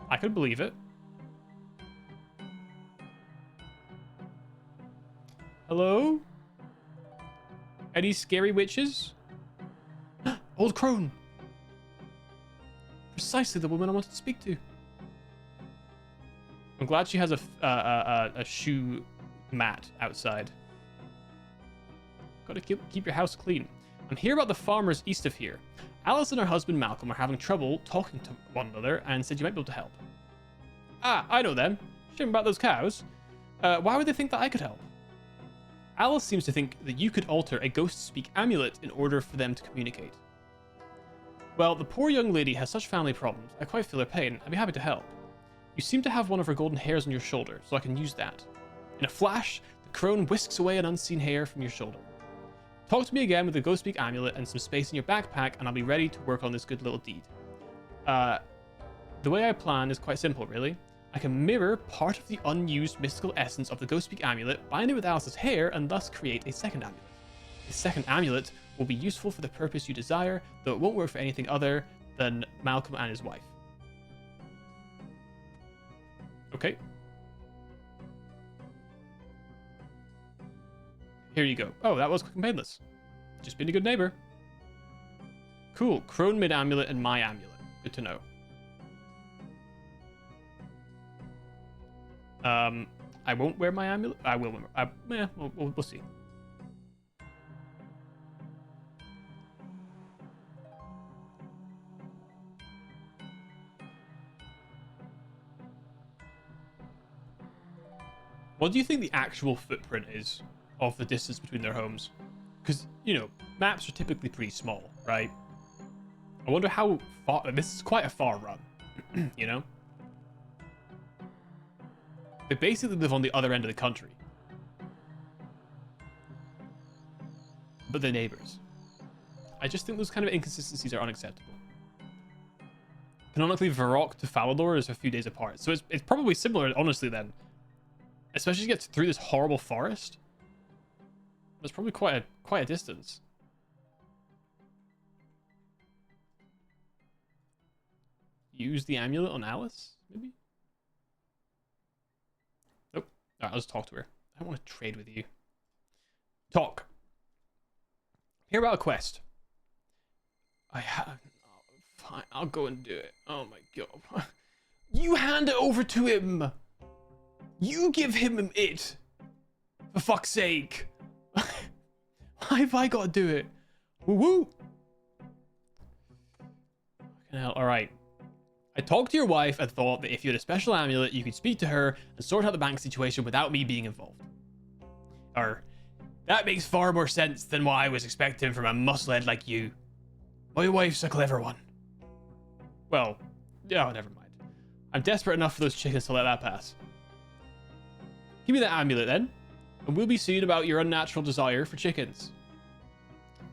Speaker 1: I could believe it. Hello? Any scary witches? Old crone! Precisely the woman I wanted to speak to. I'm glad she has a shoe mat outside. Gotta keep your house clean. I'm here about the farmers east of here. Alice and her husband Malcolm are having trouble talking to one another and said you might be able to help. Ah, I know them. Shame about those cows. Why would they think that I could help? Alice seems to think that you could alter a ghost-speak amulet in order for them to communicate. Well, the poor young lady has such family problems, I quite feel her pain. I'd be happy to help. You seem to have one of her golden hairs on your shoulder, so I can use that. In a flash, the crone whisks away an unseen hair from your shoulder. Talk to me again with the ghost speak amulet and some space in your backpack, and I'll be ready to work on this good little deed. The way I plan is quite simple, really. I can mirror part of the unused mystical essence of the ghost speak amulet, bind it with Alice's hair, and thus create a second amulet. The second amulet will be useful for the purpose you desire, though it won't work for anything other than Malcolm and his wife. Okay. Here you go. Oh, that was quick and painless. Just being a good neighbor. Cool. Crone mid amulet and my amulet. Good to know. I won't wear my amulet. I will. We'll see. What do you think the actual footprint is of the distance between their homes? Because, you know, maps are typically pretty small, right? I wonder how far... This is quite a far run, you know? They basically live on the other end of the country. But they're neighbors. I just think those kind of inconsistencies are unacceptable. Canonically, Varrock to Falador is a few days apart. So it's probably similar, honestly, then. Especially to get through this horrible forest. That's probably quite a distance. Use the amulet on Alice, maybe? All right, let's talk to her. I don't want to trade with you. Talk. Hear about a quest. I have... Oh, fine, I'll go and do it. Oh my god. You hand it over to him. You give him it. For fuck's sake. Why have I got to do it? Woo-woo. Alright. I talked to your wife and thought that if you had a special amulet, you could speak to her and sort out the bank situation without me being involved. That makes far more sense than what I was expecting from a musclehead like you. My wife's a clever one. Well, oh, never mind. I'm desperate enough for those chickens to let that pass. Give me that amulet then, and we'll be seeing about your unnatural desire for chickens.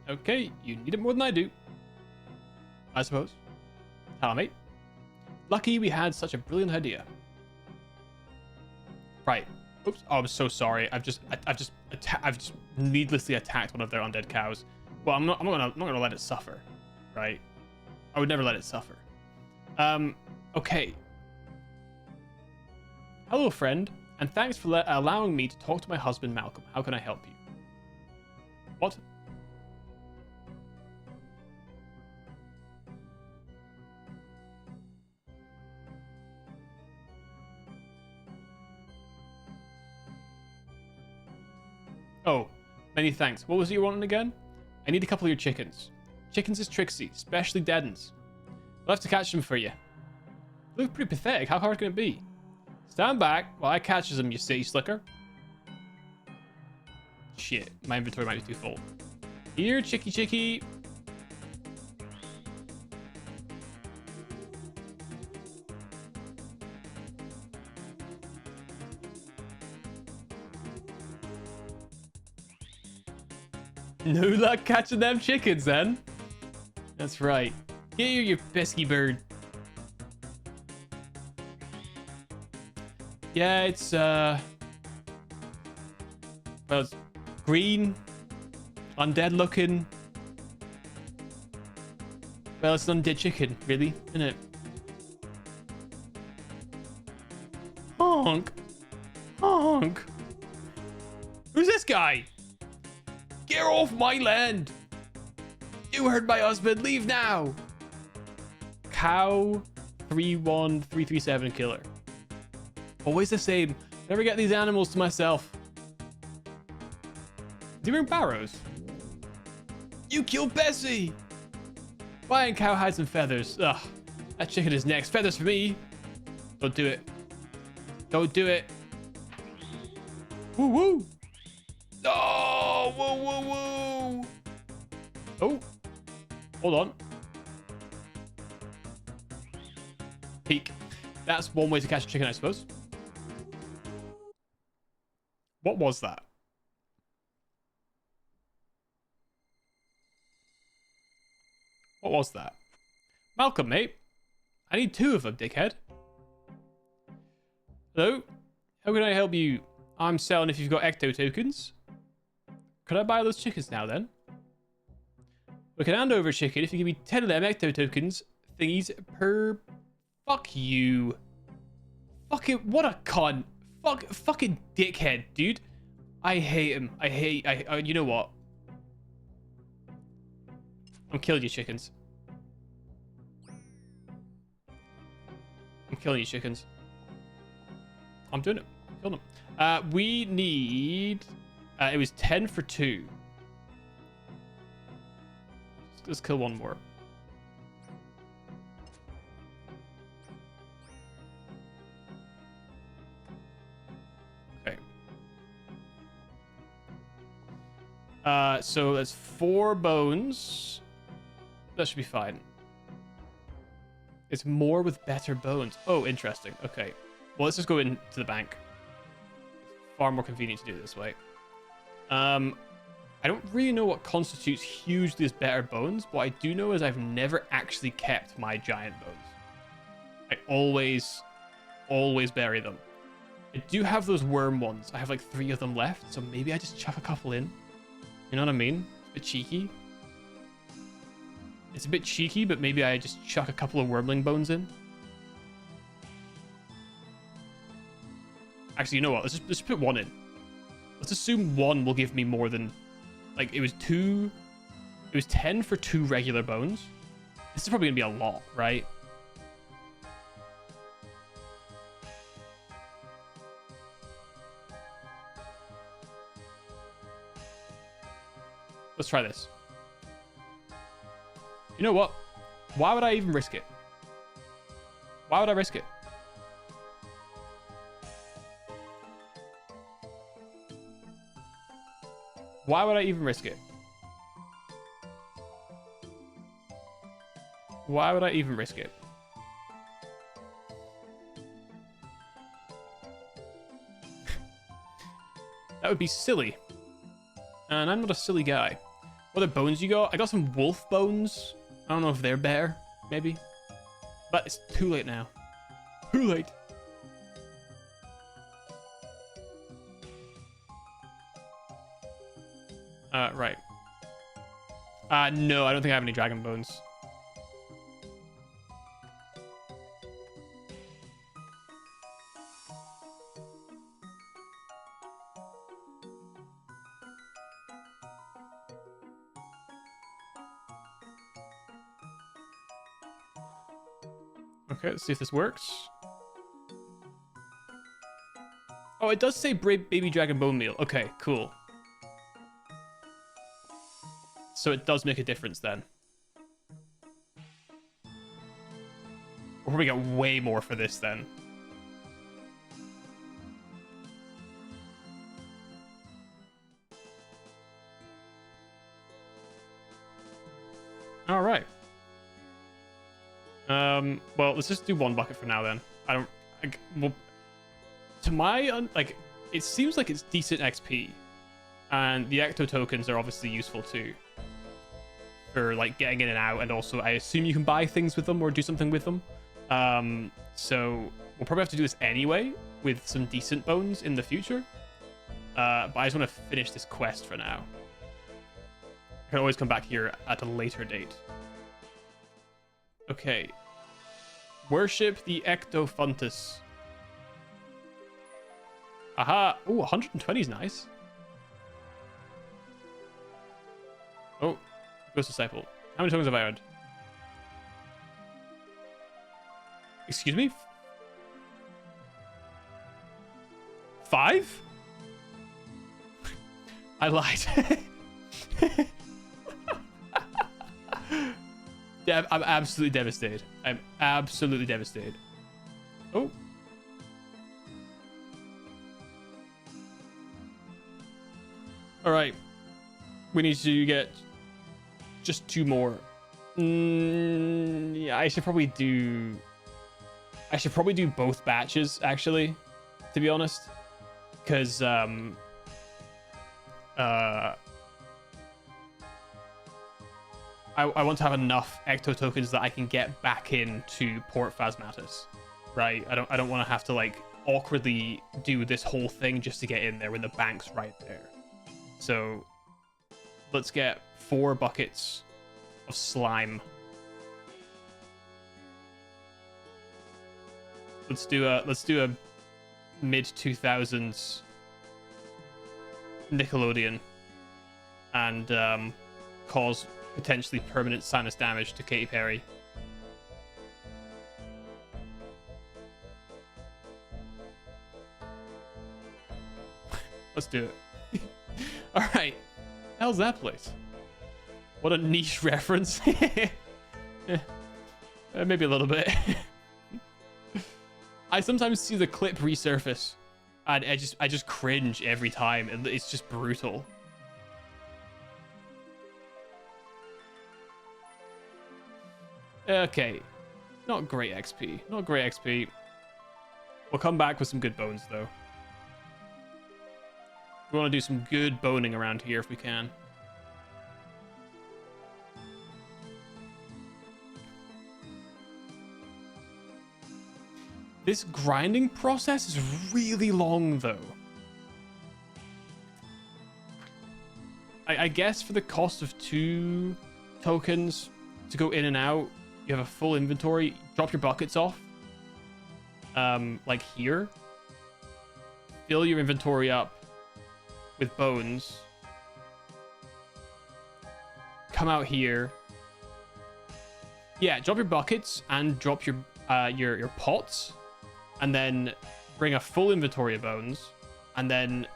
Speaker 1: Okay, you need it more than I do. I suppose. Hello, mate. Lucky we had such a brilliant idea. Right. Oops. Oh, I'm so sorry. I've just needlessly attacked one of their undead cows. Well, I'm not gonna let it suffer, right? I would never let it suffer. Okay. Hello, friend, and thanks for allowing me to talk to my husband, Malcolm. How can I help you? What? Oh, many thanks. What was it you wanting again? I need a couple of your chickens. Chickens is tricksy, especially dead ones. We'll have to catch them for you. They look pretty pathetic. How hard can it be? Stand back while I catches them, you city slicker. Shit, my inventory might be too full. Here, chicky. No luck catching them chickens, then. That's right. Here, you pesky bird. Yeah, it's, well, it's green, undead looking. Well, it's an undead chicken, really, isn't it? Honk. Honk. Who's this guy? Get off my land! You heard my husband, leave now! Cow 31337 killer. Always the same. Never get these animals to myself. Do you bring barrows? You killed Bessie! Buying cow hides and feathers. Ugh. That chicken is next. Feathers for me. Don't do it. Don't do it. Woo woo! Oh, whoa, whoa, whoa. Oh, hold on. Peek. That's one way to catch a chicken, I suppose. What was that? What was that? Malcolm, mate. I need 2 of them, dickhead. Hello? How can I help you? I'm selling if you've got ecto tokens. Could I buy those chickens now, then? We can hand over a chicken if you give me 10 of them ecto tokens thingies per... Fuck you. Fucking... What a cunt. Fucking dickhead, dude. I hate him. You know what? I'm killing you, chickens. I'm killing you, chickens. I'm doing it. I'm killing them. We need... it was 10 for 2. Let's kill one more. Okay. So that's 4 bones. That should be fine. It's more with better bones. Oh, interesting. Okay. Well, let's just go into the bank. It's far more convenient to do it this way. I don't really know what constitutes hugely as better bones. What I do know is I've never actually kept my giant bones. I always bury them. I do have those worm ones. I have like 3 of them left, so maybe I just chuck a couple in. You know what I mean? It's a bit cheeky. It's a bit cheeky, but maybe I just chuck a couple of wormling bones in. Actually, you know what? Let's just put 1 in. Let's assume 1 will give me more than... Like, it was 2... It was 10 for 2 regular bones. This is probably going to be a lot, right? Let's try this. You know what? Why would I even risk it? Why would I risk it? Why would I even risk it? Why would I even risk it? That would be silly. And I'm not a silly guy. What other bones you got? I got some wolf bones. I don't know if they're better, maybe. But it's too late now. Too late. Right. No, I don't think I have any dragon bones. Okay, let's see if this works. Oh, it does say baby dragon bone meal. Okay, cool. So it does make a difference then. We'll probably get way more for this then. All right. Well, let's just do 1 bucket for now then. Well, to my, like, it seems like it's decent XP. And the ecto tokens are obviously useful too. For, like, getting in and out. And also, I assume you can buy things with them or do something with them. So, we'll probably have to do this anyway with some decent bones in the future. But I just want to finish this quest for now. I can always come back here at a later date. Okay. Worship the Ectofuntus. Aha! Oh, 120 is nice. Oh, Ghost Disciple. How many tokens have I earned? Excuse me? 5? I lied. Yeah, I'm absolutely devastated. I'm absolutely devastated. Oh. All right. We need to get just 2 more. Yeah, I should probably do both batches, actually, to be honest. Because, I want to have enough ecto tokens that I can get back into Port Phasmatis, right? I don't want to have to, like, awkwardly do this whole thing just to get in there when the bank's right there. So let's get 4 buckets of slime. Let's do a mid 2000s Nickelodeon and cause potentially permanent sinus damage to Katy Perry. Let's do it. All right. How's that place? What a niche reference. Maybe a little bit. I sometimes see the clip resurface and I just cringe every time, and it's just brutal. Okay, not great XP. Not great XP. We'll come back with some good bones, though. We want to do some good boning around here if we can. This grinding process is really long, though. I guess for the cost of 2 tokens to go in and out, you have a full inventory. Drop your buckets off. Like here. fill your inventory up with bones. Come out here. Yeah, drop your buckets and drop your pots, and then bring a full inventory of bones, and then,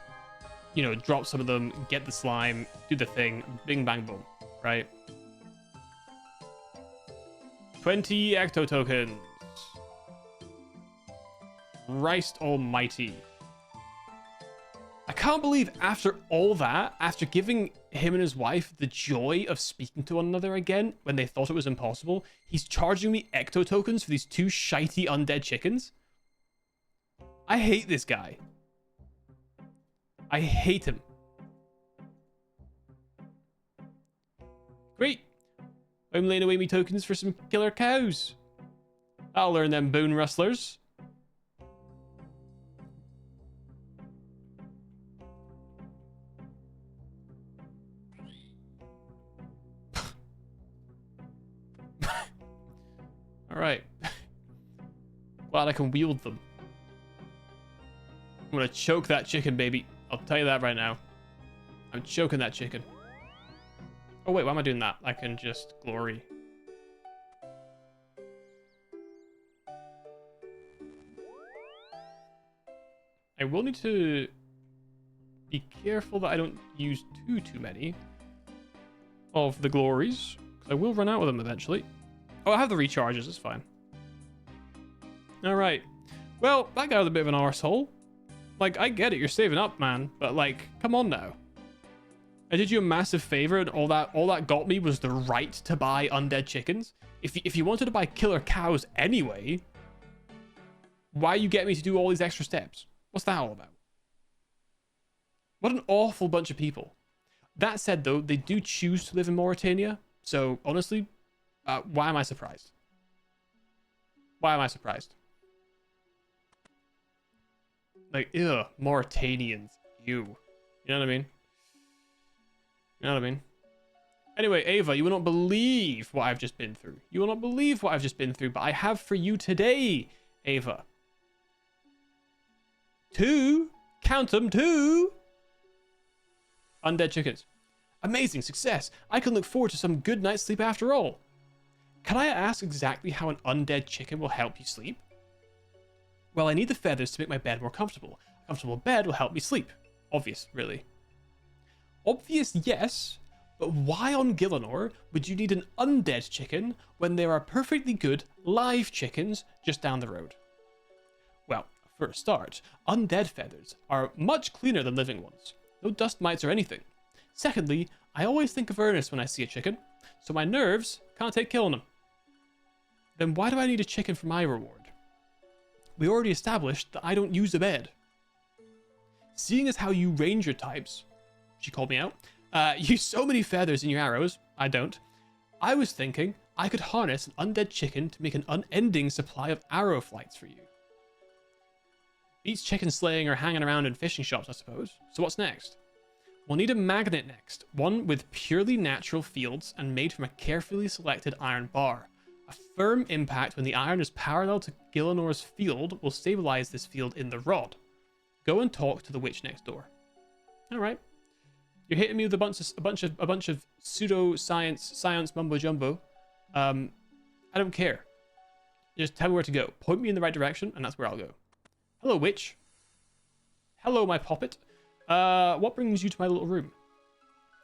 Speaker 1: you know, drop some of them, get the slime, do the thing, bing bang boom, right? 20 ecto tokens. Christ almighty. I can't believe after all that, after giving him and his wife the joy of speaking to one another again when they thought it was impossible, he's charging me ecto tokens for these two shitey undead chickens. I hate this guy. I hate him. Great. I'm laying away me tokens for some killer cows. I'll learn them bone rustlers. Alright. Glad I can wield them. I'm gonna choke that chicken, baby. I'll tell you that right now. I'm choking that chicken. Oh wait, why am I doing that? I can just glory. I will need to be careful that I don't use too many of the glories, because I will run out of them eventually. Oh, I have the recharges, it's fine. Alright. Well, that guy was a bit of an arsehole. Like, I get it, you're saving up, man, but like, come on now. I did you a massive favor, and all that got me was the right to buy undead chickens. If you wanted to buy killer cows anyway, why you get me to do all these extra steps? What's that all about? What an awful bunch of people. That said, though, they do choose to live in Mauritania, so honestly, why am I surprised? Why am I surprised? Like, ew, Mauritanians, you know what I mean? You know what I mean? Anyway, Ava, you will not believe what I've just been through. You will not believe what I've just been through, but I have for you today, Ava. 2, count them, 2 undead chickens. Amazing success. I can look forward to some good night's sleep after all. Can I ask exactly how an undead chicken will help you sleep? Well, I need the feathers to make my bed more comfortable. A comfortable bed will help me sleep. Obvious, really. Obvious, yes, but why on Gillinor would you need an undead chicken when there are perfectly good live chickens just down the road? Well, for a start, undead feathers are much cleaner than living ones. No dust mites or anything. Secondly, I always think of Ernest when I see a chicken, so my nerves can't take killing them. Then why do I need a chicken for my reward? We already established that I don't use a bed. Seeing as how you ranger types, she called me out, use so many feathers in your arrows, I don't. I was thinking I could harness an undead chicken to make an unending supply of arrow flights for you. Beats chicken slaying or hanging around in fishing shops, I suppose. So what's next? We'll need a magnet next, one with purely natural fields and made from a carefully selected iron bar. A firm impact when the iron is parallel to Gillinor's field will stabilize this field in the rod. Go and talk to the witch next door. All right. You're hitting me with a bunch of pseudo science mumbo jumbo. I don't care. Just tell me where to go. Point me in the right direction, and that's where I'll go. Hello, witch. Hello, my poppet. What brings you to my little room?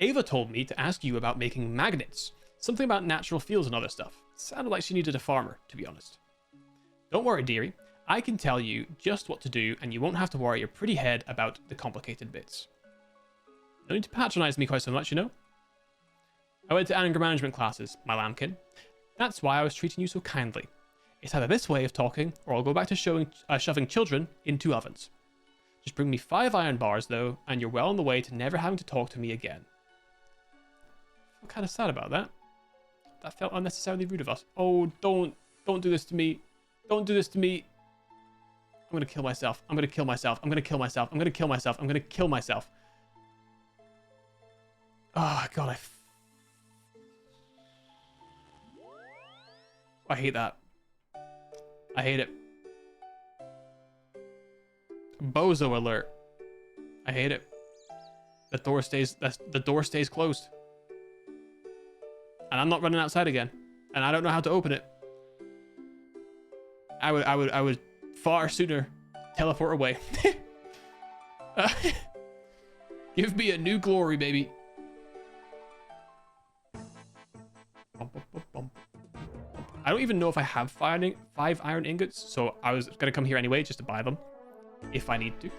Speaker 1: Ava told me to ask you about making magnets. Something about natural fields and other stuff. Sounded like she needed a farmer, to be honest. Don't worry, dearie. I can tell you just what to do, and you won't have to worry your pretty head about the complicated bits. No need to patronize me quite so much, you know? I went to anger management classes, my lambkin. That's why I was treating you so kindly. It's either this way of talking, or I'll go back to shoving children into ovens. Just bring me 5 iron bars, though, and you're well on the way to never having to talk to me again. I'm kind of sad about that. That felt unnecessarily rude of us. Oh, don't do this to me. Don't do this to me. I'm gonna kill myself. I'm gonna kill myself. I'm gonna kill myself. I'm gonna kill myself. I'm gonna kill myself. Oh, God, I hate that. I hate it. Bozo alert. I hate it. The door stays closed. And I'm not running outside again. And I don't know how to open it. I would far sooner teleport away. Give me a new glory, baby. I don't even know if I have 5 iron ingots, so I was gonna come here anyway just to buy them if I need to.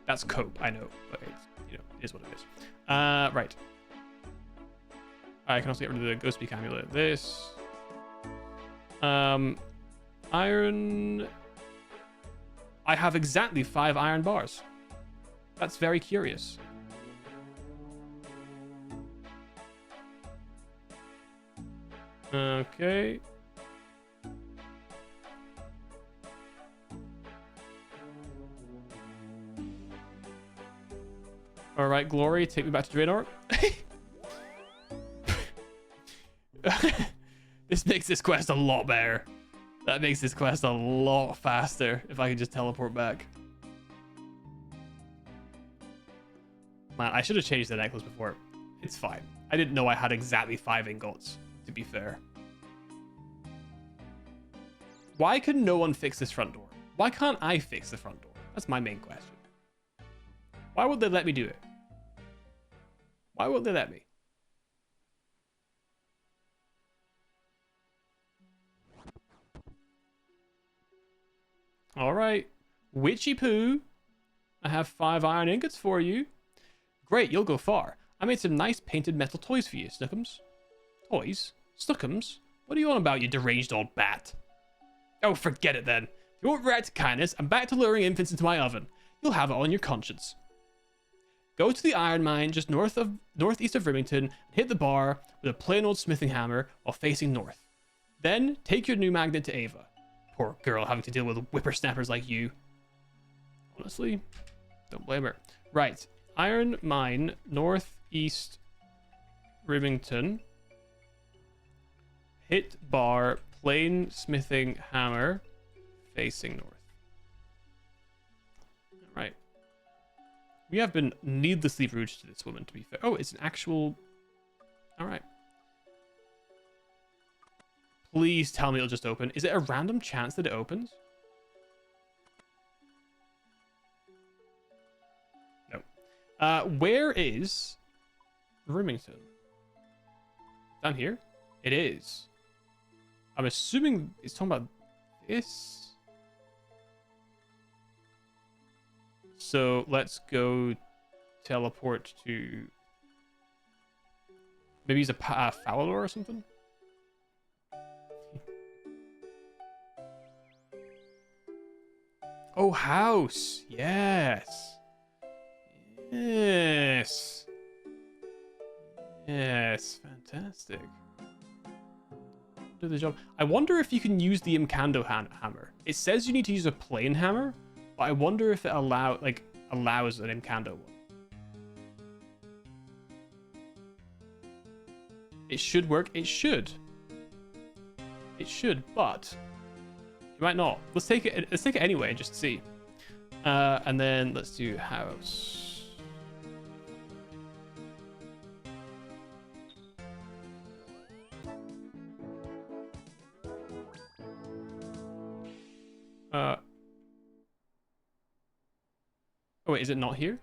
Speaker 1: That's cope, I know, but it's, you know, it is what it is. Right. I can also get rid of the ghost speak amulet. This. Iron. I have exactly 5 iron bars. That's very curious. Okay. All right, Glory, take me back to Draenor. This makes this quest a lot better. That makes this quest a lot faster if I can just teleport back. Man, I should have changed the necklace before. It's fine. I didn't know I had exactly 5 ingots, to be fair. Why could no one fix this front door? Why can't I fix the front door? That's my main question. Why would they let me do it? Why won't they let me? All right. Witchy poo. I have 5 iron ingots for you. Great, you'll go far. I made some nice painted metal toys for you, Snookums. Toys? Snookums? What are you on about, you deranged old bat? Oh, forget it then. If you won't react to kindness, I'm back to luring infants into my oven. You'll have it on your conscience. Go to the iron mine just northeast of Rimington and hit the bar with a plain old smithing hammer while facing north. Then take your new magnet to Ava. Poor girl having to deal with whippersnappers like you. Honestly, don't blame her. Right. Iron mine, northeast Rimington. Hit bar, plain smithing hammer, facing north. Right. We have been needlessly rude to this woman, to be fair. Oh, it's an actual... Alright. Please tell me it'll just open. Is it a random chance that it opens? No. Where is Rimington? Down here? It is. I'm assuming it's talking about this. So let's go teleport to... Maybe he's a Falador or something? Oh, house. Yes. Yes. Yes. Fantastic. Do the job. I wonder if you can use the Imcando hammer. It says you need to use a plain hammer, but I wonder if it allows an Imcando one. It should work. It should. It should, but it might not. Let's take it. Let's take it anyway, just to see. And then let's do house. Oh wait, is it not here?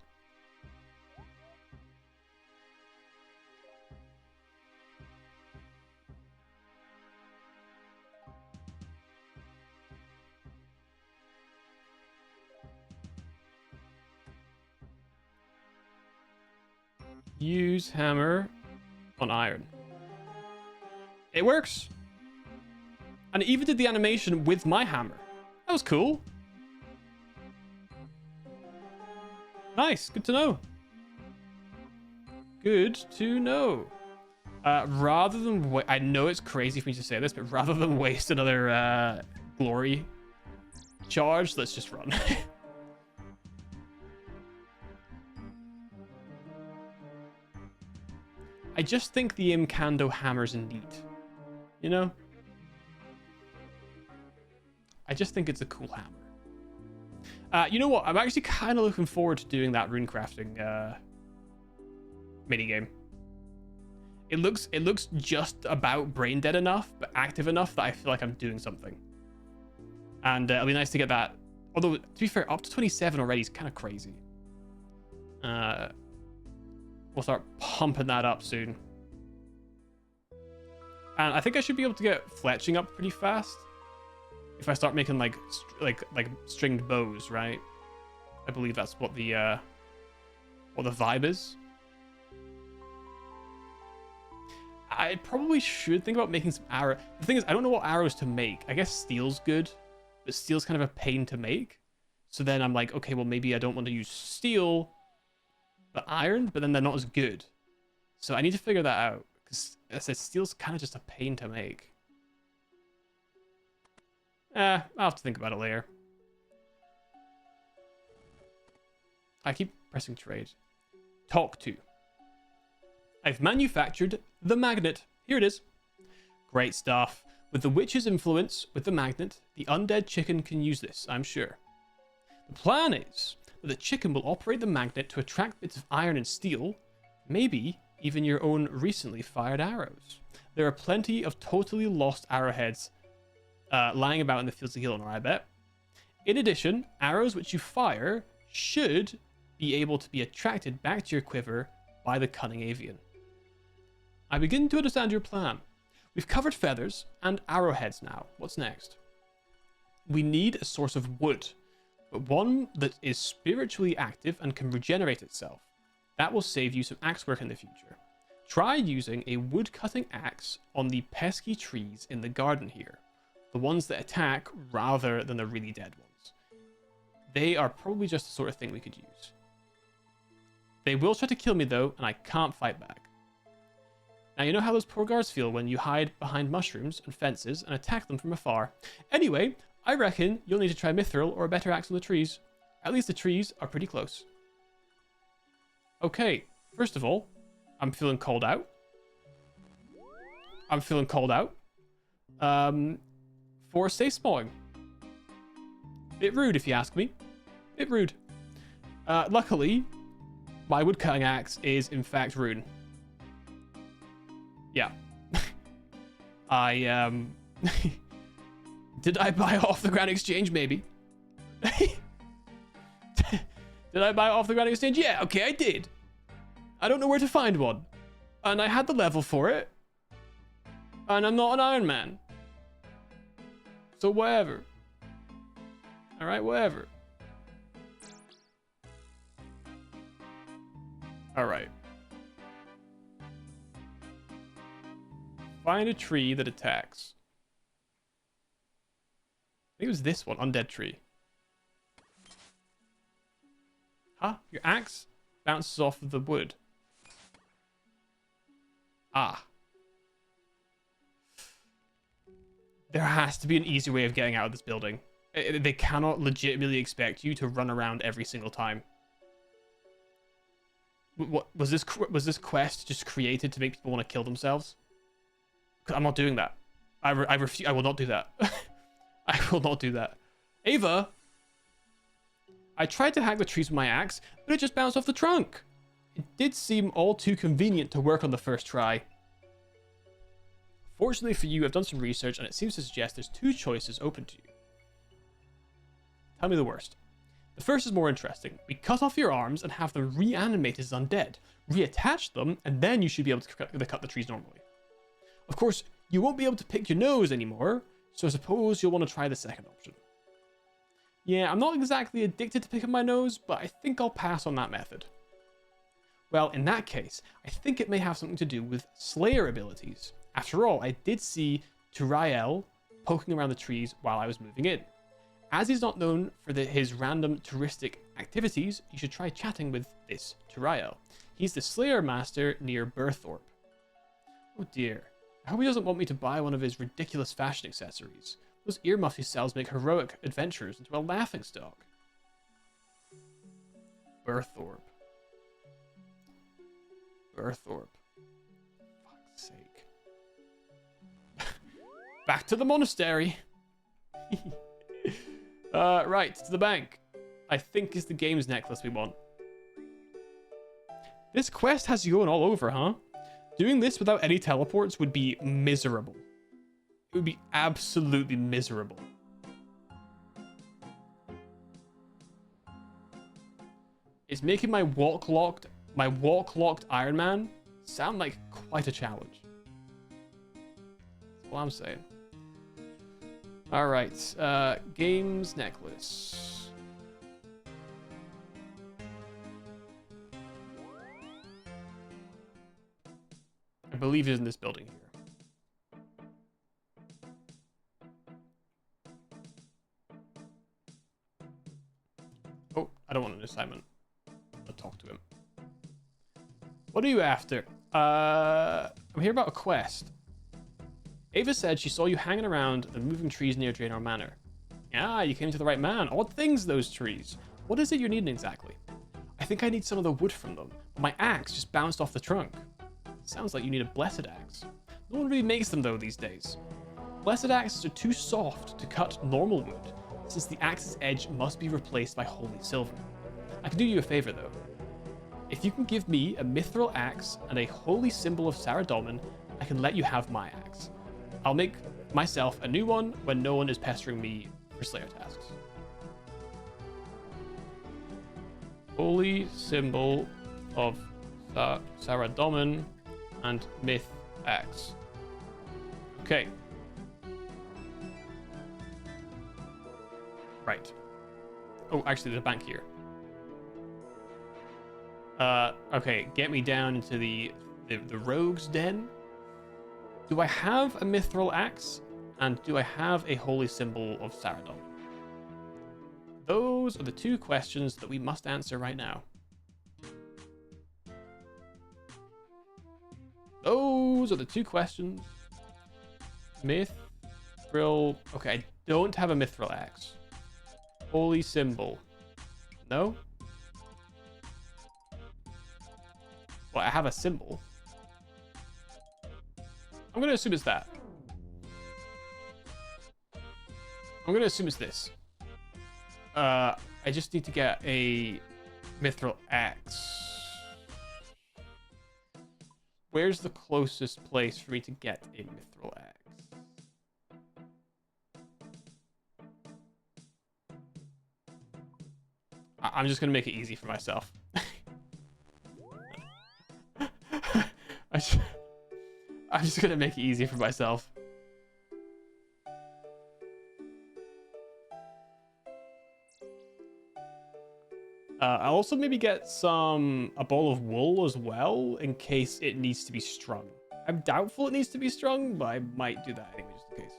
Speaker 1: Use hammer on iron. It works. And it even did the animation with my hammer. That was cool. Nice. Good to know. Good to know. Rather than... I know it's crazy for me to say this, but rather than waste another glory charge, let's just run. I just think the Imcando hammer's neat. You know? I just think it's a cool hammer. You know what? I'm actually kind of looking forward to doing that rune crafting minigame. It looks just about brain dead enough, but active enough that I feel like I'm doing something. And it'll be nice to get that. Although, to be fair, up to 27 already is kind of crazy. We'll start pumping that up soon. And I think I should be able to get fletching up pretty fast if I start making like stringed bows, right? I believe that's what the vibe is. I probably should think about making some arrow. The thing is, I don't know what arrows to make. I guess steel's good, but steel's kind of a pain to make. So then I'm like, okay, well maybe I don't want to use steel, but iron, but then they're not as good. So I need to figure that out, because as I said, steel's kind of just a pain to make. I'll have to think about it later. I keep pressing trade. Talk to. I've manufactured the magnet. Here it is. Great stuff. With the witch's influence with the magnet, the undead chicken can use this, I'm sure. The plan is that the chicken will operate the magnet to attract bits of iron and steel, maybe even your own recently fired arrows. There are plenty of totally lost arrowheads lying about in the fields of Gilnor, I bet. In addition, arrows which you fire should be able to be attracted back to your quiver by the cunning avian. I begin to understand your plan. We've covered feathers and arrowheads now. What's next? We need a source of wood, but one that is spiritually active and can regenerate itself. That will save you some axe work in the future. Try using a wood-cutting axe on the pesky trees in the garden here. The ones that attack rather than the really dead ones. They are probably just the sort of thing we could use. They will try to kill me though, and I can't fight back. Now you know how those poor guards feel when you hide behind mushrooms and fences and attack them from afar. Anyway, I reckon you'll need to try mithril or a better axe on the trees. At least the trees are pretty close. Okay, first of all, I'm feeling called out. I'm feeling called out. For safe spawning. Bit rude if you ask me. Bit rude. Luckily, my woodcutting axe is in fact rune. Yeah. Did I buy off the Grand Exchange? Maybe. Did I buy it off the Grand Exchange? Yeah, okay, I did. I don't know where to find one. And I had the level for it. And I'm not an Iron Man. So whatever. Alright, whatever. Alright. Find a tree that attacks. I think it was this one, undead tree. Huh? Your axe bounces off of the wood. Ah. There has to be an easy way of getting out of this building. They cannot legitimately expect you to run around every single time. What was this quest just created to make people want to kill themselves? I'm not doing that. I refuse. I will not do that. I will not do that. Ava, I tried to hack the trees with my axe, but it just bounced off the trunk. It did seem all too convenient to work on the first try. Fortunately for you, I've done some research and it seems to suggest there's two choices open to you. Tell me the worst. The first is more interesting. We cut off your arms and have them reanimated as undead. Reattach them, and then you should be able to cut the trees normally. Of course, you won't be able to pick your nose anymore, so I suppose you'll want to try the second option. Yeah, I'm not exactly addicted to picking my nose, but I think I'll pass on that method. Well, in that case, I think it may have something to do with Slayer abilities. After all, I did see Turael poking around the trees while I was moving in. As he's not known for his random touristic activities, you should try chatting with this Turael. He's the Slayer Master near Burthorpe. Oh dear. I hope he doesn't want me to buy one of his ridiculous fashion accessories. Those earmuffs he sells make heroic adventurers into a laughingstock. Burthorpe. Burthorpe. Fuck's sake. Back to the monastery. Right, to the bank. I think is the games necklace we want. This quest has you going all over, huh? Doing this without any teleports would be miserable. It would be absolutely miserable. It's making my walk locked Iron Man sound like quite a challenge. That's what I'm saying. All right, games necklace. I believe it's in this building here. Oh, I don't want an assignment. I'll talk to him. What are you after? I'm here about a quest. Ava said she saw you hanging around the moving trees near Draenor Manor. Ah, you came to the right man. Odd things, those trees. What is it you're needing exactly? I think I need some of the wood from them, but my axe just bounced off the trunk. Sounds like you need a blessed axe. No one really makes them though these days. Blessed axes are too soft to cut normal wood, since the axe's edge must be replaced by holy silver. I can do you a favor though. If you can give me a mithril axe and a holy symbol of Saradomin, I can let you have my axe. I'll make myself a new one when no one is pestering me for Slayer tasks. Holy symbol of Saradomin and myth axe. Okay. Right. Oh, actually, there's a bank here. Okay, get me down into the rogue's den. Do I have a mithril axe? And do I have a holy symbol of Saradomin? Those are the two questions that we must answer right now. Those are the two questions. Mithril. Okay, I don't have a mithril axe. Holy symbol. No? Well, I have a symbol. I'm going to assume it's that. I'm going to assume it's this. I just need to get a mithril axe. Where's the closest place for me to get a mithril axe? I'm just going to make it easy for myself. I'm just going to make it easy for myself. I'll also maybe get a ball of wool as well in case it needs to be strung. I'm doubtful it needs to be strung, but I might do that anyway, just in case.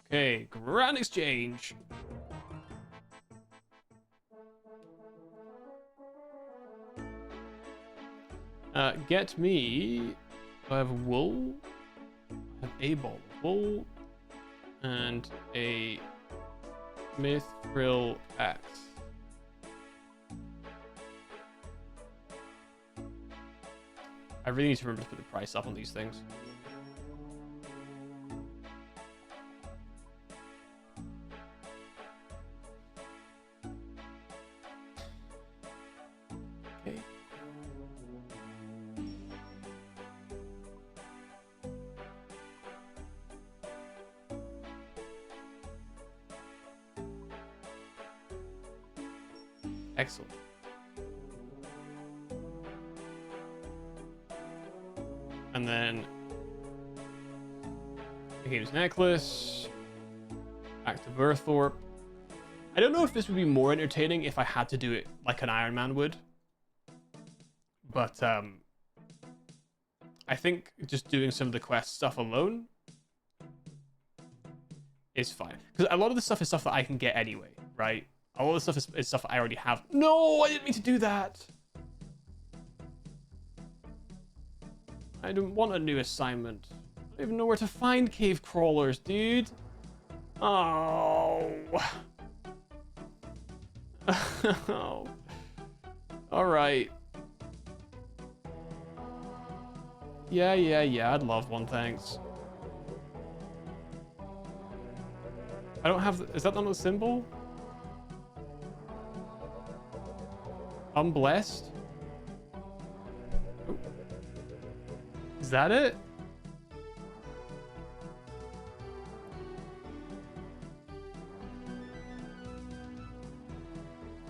Speaker 1: Okay, grand exchange. Get me. I have wool. I have a ball of wool and a mithril axe. I really need to remember to put the price up on these things. Okay. Excellent. And then the game's necklace. Back to Burthorpe. I don't know if this would be more entertaining if I had to do it like an Iron Man would. But I think just doing some of the quest stuff alone is fine. Because a lot of the stuff is stuff that I can get anyway, right? A lot of the stuff is stuff I already have. No, I didn't mean to do that. I don't want a new assignment. I don't even know where to find cave crawlers, dude. Oh. Oh. All right. Yeah, I'd love one, thanks. I don't have... Is that not a symbol? Unblessed? Oh. Is that it?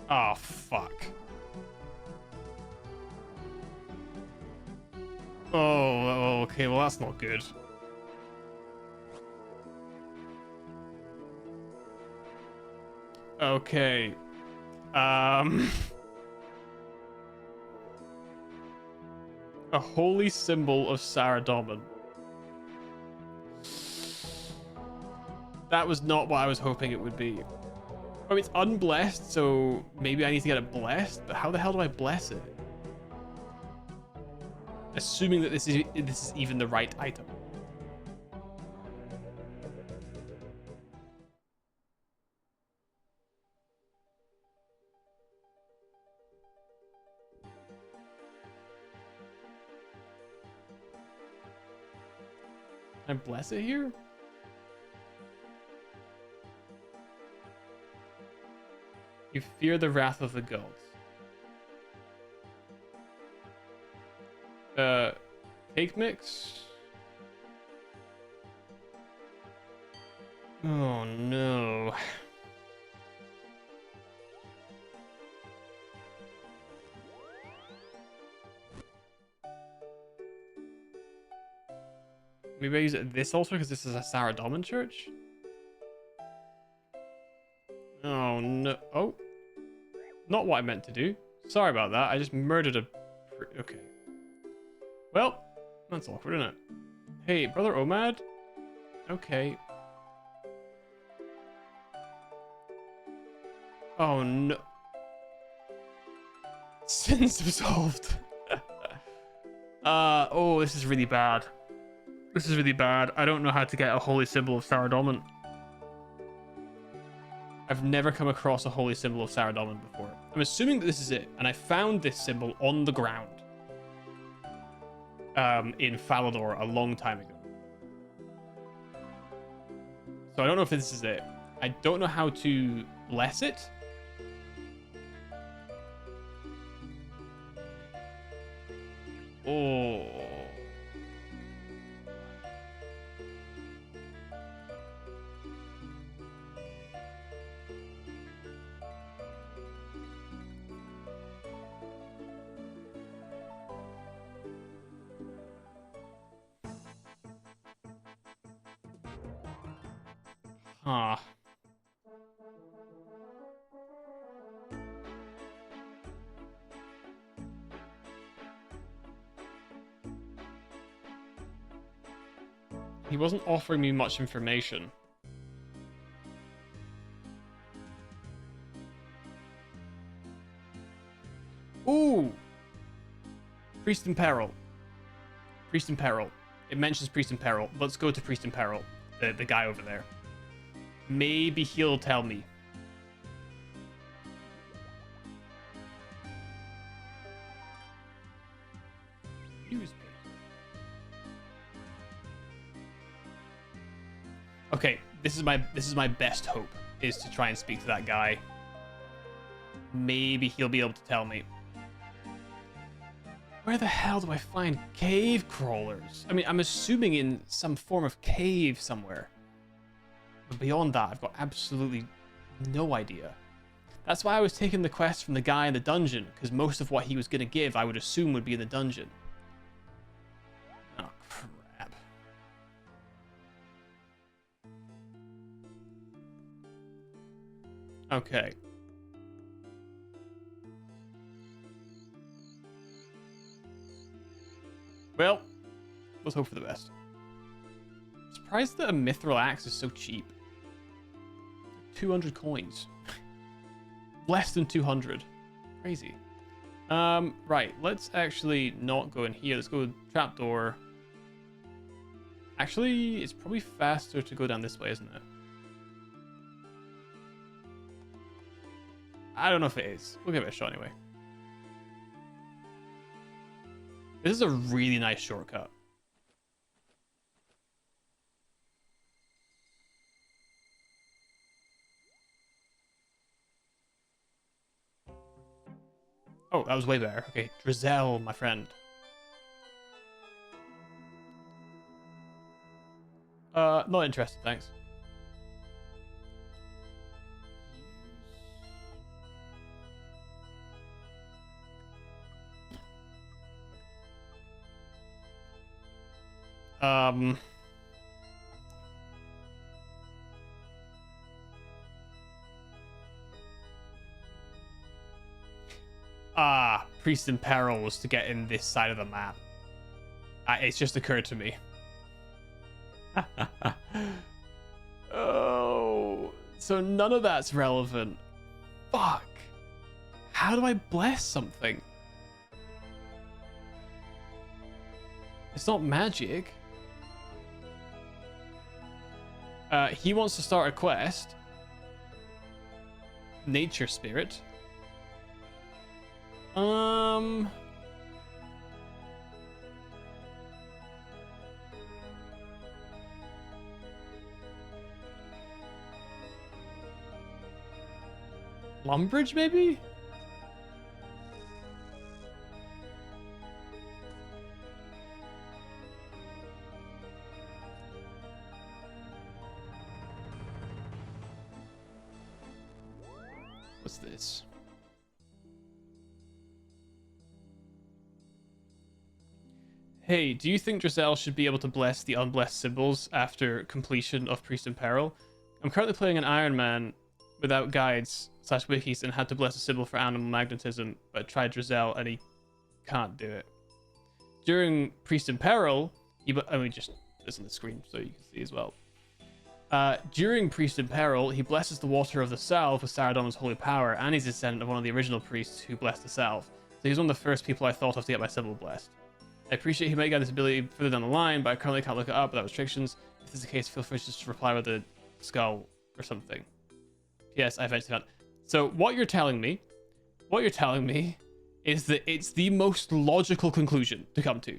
Speaker 1: Oh, fuck. Oh, okay, well that's not good. Okay. A holy symbol of Saradomin. That was not what I was hoping it would be. I mean, it's unblessed, so maybe I need to get it blessed, but how the hell do I bless it? Assuming that this is even the right item. Can I bless it here? You fear the wrath of the gods. Cake mix? Oh no. Maybe I use it at this altar because this is a Saradomin church? Oh no. Oh. Not what I meant to do. Sorry about that. I just murdered a... Okay. Well, that's awkward, isn't it? Hey, Brother Omad? Okay. Oh no. Sins absolved. Oh, this is really bad. This is really bad. I don't know how to get a holy symbol of Saradomin. I've never come across a holy symbol of Saradomin before. I'm assuming that this is it, and I found this symbol on the ground in Falador a long time ago. So I don't know if this is it. I don't know how to bless it. Oh. Huh. He wasn't offering me much information. Ooh! Priest in Peril. Priest in Peril. It mentions Priest in Peril. Let's go to Priest in Peril. The guy over there. Maybe he'll tell me. Newspaper. Okay, this is my best hope, is to try and speak to that guy. Maybe he'll be able to tell me. Where the hell do I find cave crawlers? I mean, I'm assuming in some form of cave somewhere. But beyond that, I've got absolutely no idea. That's why I was taking the quest from the guy in the dungeon, because most of what he was going to give, I would assume, would be in the dungeon. Oh, crap. Okay. Well, let's hope for the best. I'm surprised that a mithril axe is so cheap. 200 coins. Less than 200. Crazy. Right, let's actually not go in here. Let's go trapdoor. Actually, it's probably faster to go down this way, isn't it? I don't know if it is. We'll give it a shot anyway. This is a really nice shortcut. Oh, that was way better. Okay, Drizel, my friend. Not interested, thanks. Priest in Peril was to get in this side of the map. It's just occurred to me. Oh, so none of that's relevant. Fuck. How do I bless something? It's not magic. He wants to start a quest. Nature Spirit. Lumbridge, maybe? What's this? Hey, do you think Drizel should be able to bless the unblessed symbols after completion of Priest in Peril? I'm currently playing an Iron Man without guides / wikis and had to bless a symbol for animal magnetism, but tried Drizel and he can't do it. During Priest in Peril, let me just put this on the screen so you can see as well. During Priest in Peril, he blesses the water of the salve with Saradomin's holy power, and he's a descendant of one of the original priests who blessed the salve. So he's one of the first people I thought of to get my symbol blessed. I appreciate he might get this ability further down the line, but I currently can't look it up without restrictions. If this is the case, feel free to just reply with a skull or something. Yes, I eventually found. So what you're telling me is that it's the most logical conclusion to come to.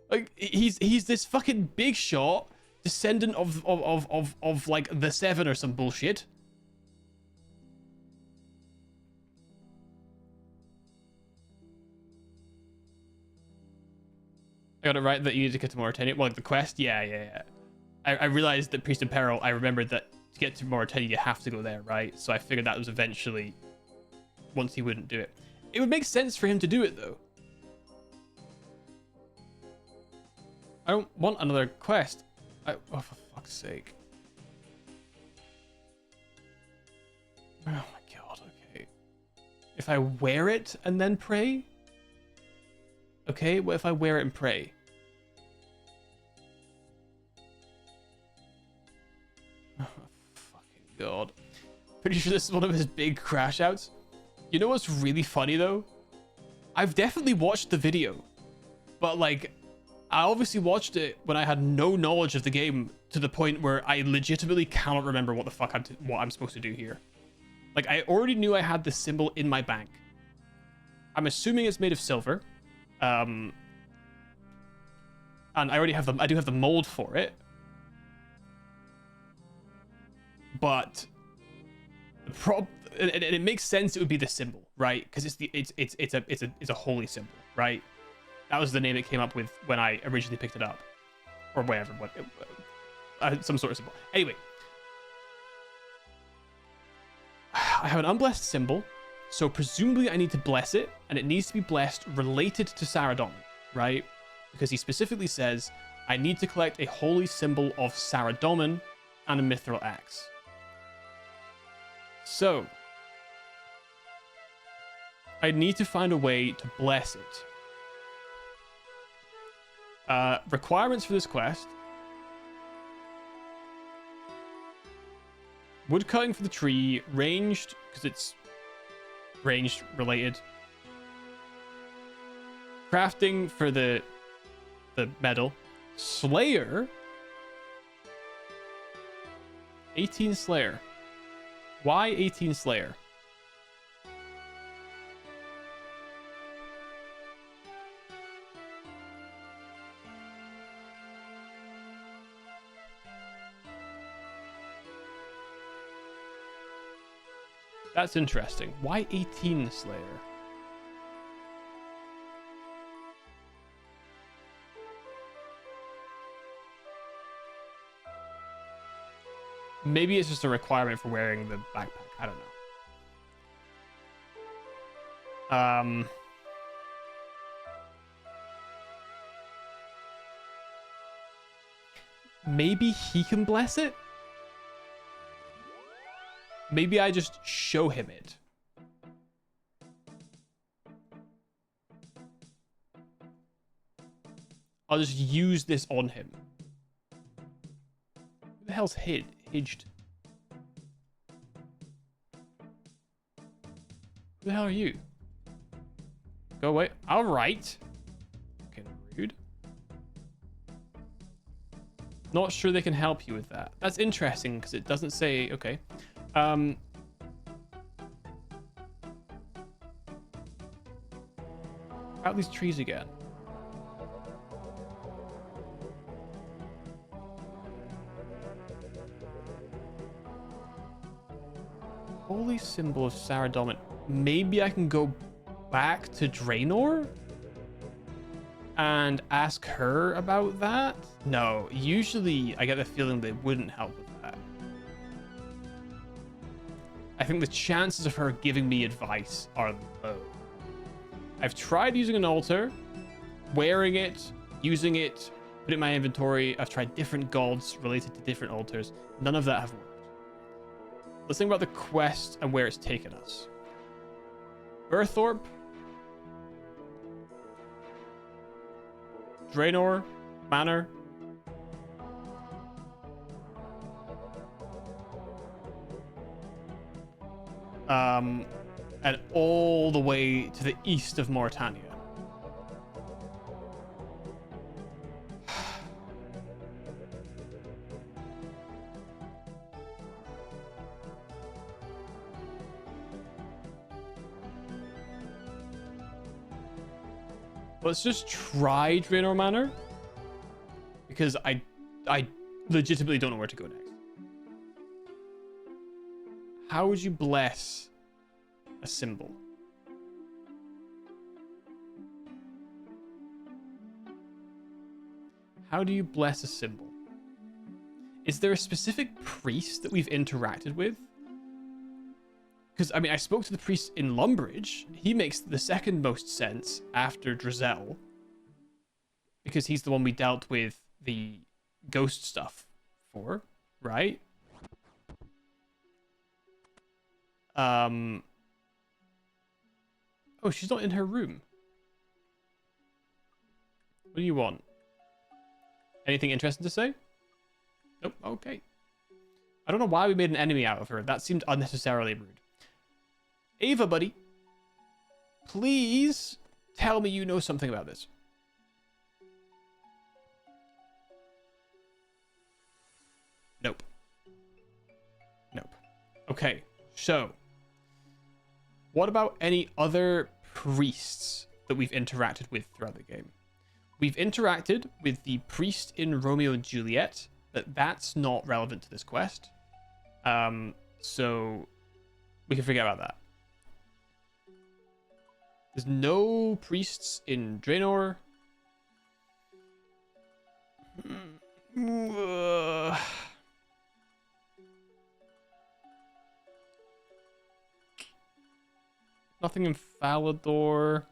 Speaker 1: Like he's this fucking big shot descendant of like the Seven or some bullshit. I got it right that you need to get to Mauritania. Well, like the quest, yeah. I realized that Priest in Peril. I remembered that to get to Mauritania, you have to go there, right? So I figured that was eventually once he wouldn't do it. It would make sense for him to do it though. I don't want another quest. Oh, for fuck's sake. Oh my god, okay. If I wear it and then pray? Okay, what if I wear it and pray? Oh, fucking god. Pretty sure this is one of his big crash outs. You know what's really funny though? I've definitely watched the video, but like, I obviously watched it when I had no knowledge of the game to the point where I legitimately cannot remember what the fuck what I'm supposed to do here. Like, I already knew I had this symbol in my bank. I'm assuming it's made of silver. And I already have I do have the mold for it. But it makes sense it would be the symbol, right? Because it's a holy symbol, right? That was the name it came up with when I originally picked it up, or whatever, some sort of symbol. Anyway, I have an unblessed symbol, so presumably I need to bless it, and it needs to be blessed related to Saradomin, right? Because he specifically says I need to collect a holy symbol of Saradomin and a mithril axe. So I need to find a way to bless it. Requirements for this quest: wood cutting for the tree, ranged because it's ranged related, crafting for the metal, slayer, 18 slayer. Why 18 slayer? That's interesting. Why 18 Slayer? Maybe it's just a requirement for wearing the backpack. I don't know. Maybe he can bless it? Maybe I just show him it. I'll just use this on him. Who the hell's hinged? Who the hell are you? Go away. All right. Okay, rude. Not sure they can help you with that. That's interesting because it doesn't say. Okay. Out these trees again. Holy symbol of Saradomin. Maybe I can go back to Draenor and ask her about that? No, usually I get the feeling they wouldn't help with that. I think the chances of her giving me advice are low. I've tried using an altar, wearing it, using it, put it in my inventory. I've tried different gods related to different altars. None of that have worked. Let's think about the quest and where it's taken us. Burthorpe, Draenor, Manor. And all the way to the east of Mauritania. Let's just try Draenor Manor. Because I legitimately don't know where to go next. How would you bless a symbol? How do you bless a symbol? Is there a specific priest that we've interacted with? Because, I mean, I spoke to the priest in Lumbridge. He makes the second most sense after Drizel. Because he's the one we dealt with the ghost stuff for, right? Oh, she's not in her room. What do you want? Anything interesting to say? Nope, okay. I don't know why we made an enemy out of her. That seemed unnecessarily rude. Ava, buddy. Please tell me you know something about this. Nope. Nope. Okay, so what about any other priests that we've interacted with throughout the game? We've interacted with the priest in Romeo and Juliet, but that's not relevant to this quest. So we can forget about that. There's no priests in Draenor. Nothing in Falador.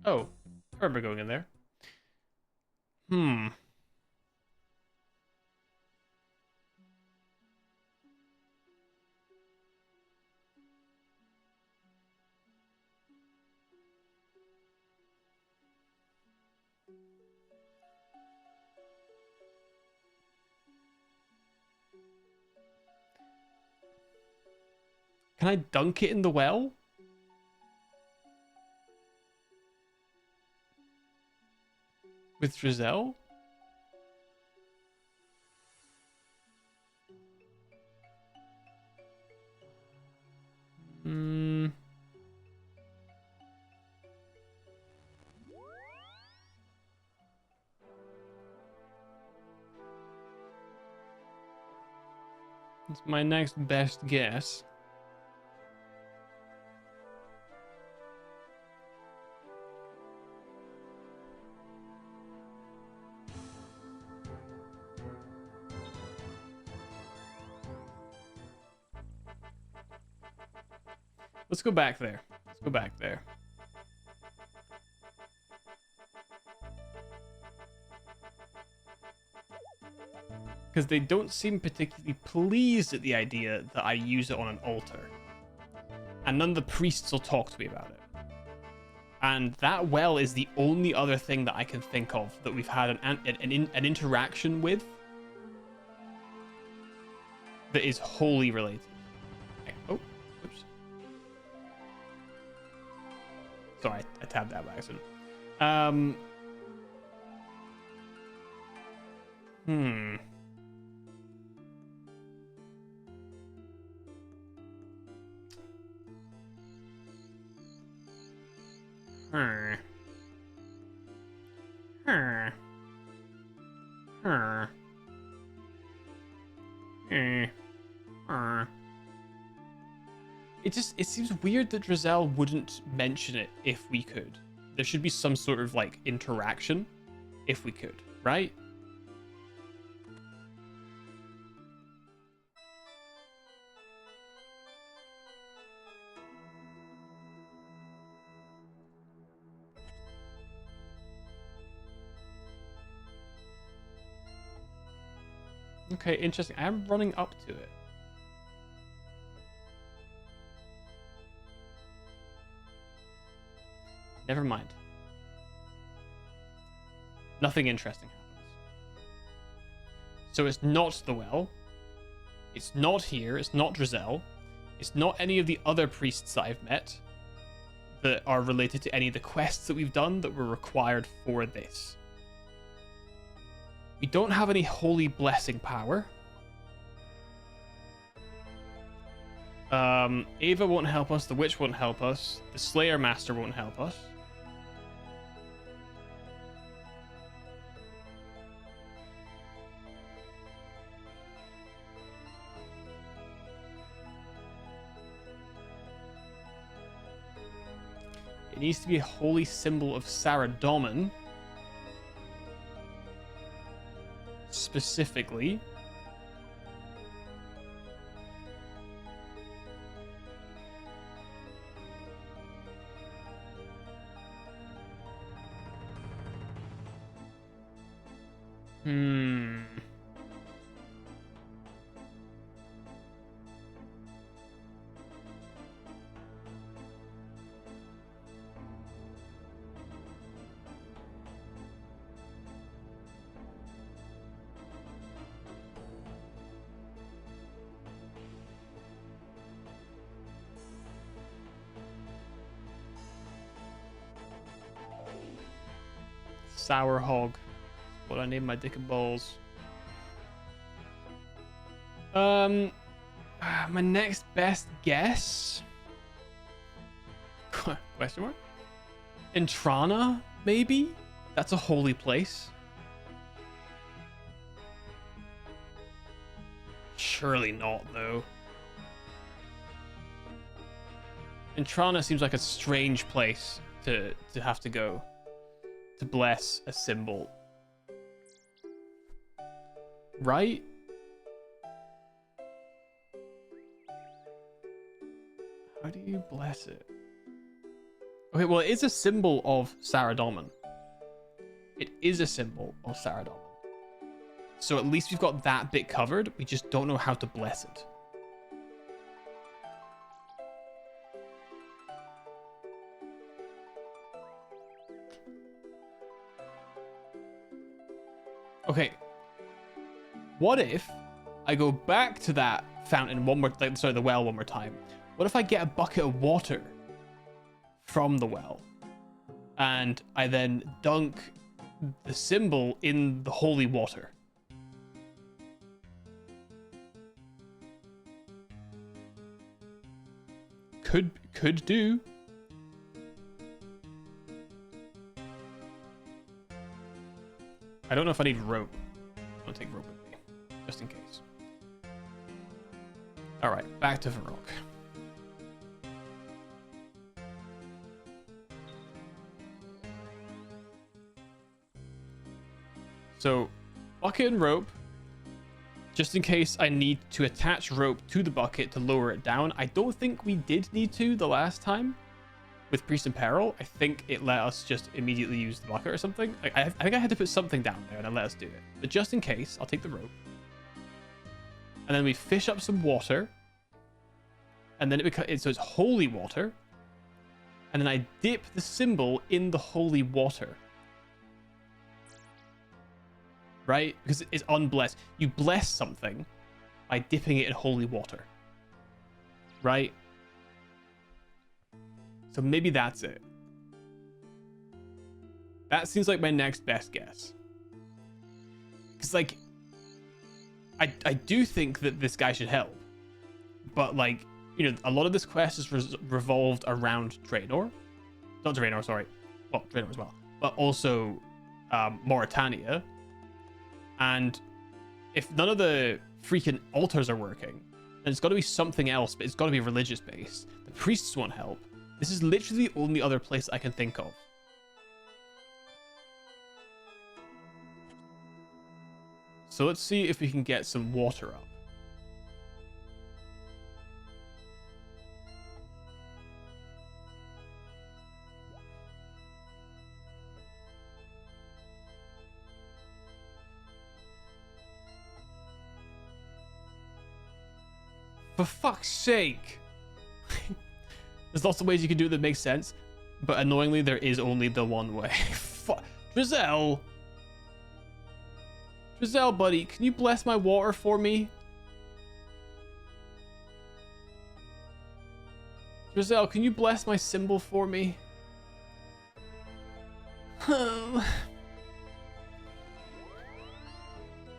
Speaker 1: Oh, I remember going in there. Can I dunk it in the well? With Drizel? Hmm. It's my next best guess. Let's go back there. Let's go back there. Because they don't seem particularly pleased at the idea that I use it on an altar. And none of the priests will talk to me about it. And that well is the only other thing that I can think of that we've had an interaction with that is wholly related. Okay. Oh, oops. Sorry, I tabbed that by accident. Hmm. Hmm. Hmm. Hmm. It seems weird that Drizel wouldn't mention it if we could. There should be some sort of like interaction if we could, right? Okay, interesting. I'm running up to it. Never mind. Nothing interesting happens. So it's not the well. It's not here. It's not Drizel. It's not any of the other priests that I've met that are related to any of the quests that we've done that were required for this. We don't have any holy blessing power. Ava won't help us. The witch won't help us. The Slayer Master won't help us. It needs to be a holy symbol of Saradomin. Specifically. Sour hog. What I name my dick and balls. My next best guess. Question mark? Intrana, maybe? That's a holy place. Surely not, though. Intrana seems like a strange place to have to go to bless a symbol. Right? How do you bless it? Okay, well, it is a symbol of Saradomin. It is a symbol of Saradomin. So at least we've got that bit covered. We just don't know how to bless it. Okay. What if I go back to that fountain one more, like, sorry, the well one more time. What if I get a bucket of water from the well, and I then dunk the symbol in the holy water? Could do. I don't know if I need rope. I'll take rope with me, just in case. All right, back to Varrock. So, bucket and rope, just in case I need to attach rope to the bucket to lower it down. I don't think we did need to the last time with Priest in Peril. I think it let us just immediately use the bucket or something. I think I had to put something down there and it let us do it. But just in case, I'll take the rope. And then we fish up some water. And then so it's holy water. And then I dip the symbol in the holy water. Right? Because it's unblessed. You bless something by dipping it in holy water. Right? So maybe that's it. That seems like my next best guess. Because, like, I do think that this guy should help. But, like, you know, a lot of this quest is revolved around Draenor. Not Draenor, sorry. Well, Draenor as well. But also Mauritania. And if none of the freaking altars are working, then it's got to be something else, but it's got to be religious based. The priests won't help. This is literally the only other place I can think of. So let's see if we can get some water up. For fuck's sake! There's lots of ways you can do it that make sense, but annoyingly, there is only the one way. Drizzle! Drizzle, buddy, can you bless my water for me? Drizzle, can you bless my symbol for me?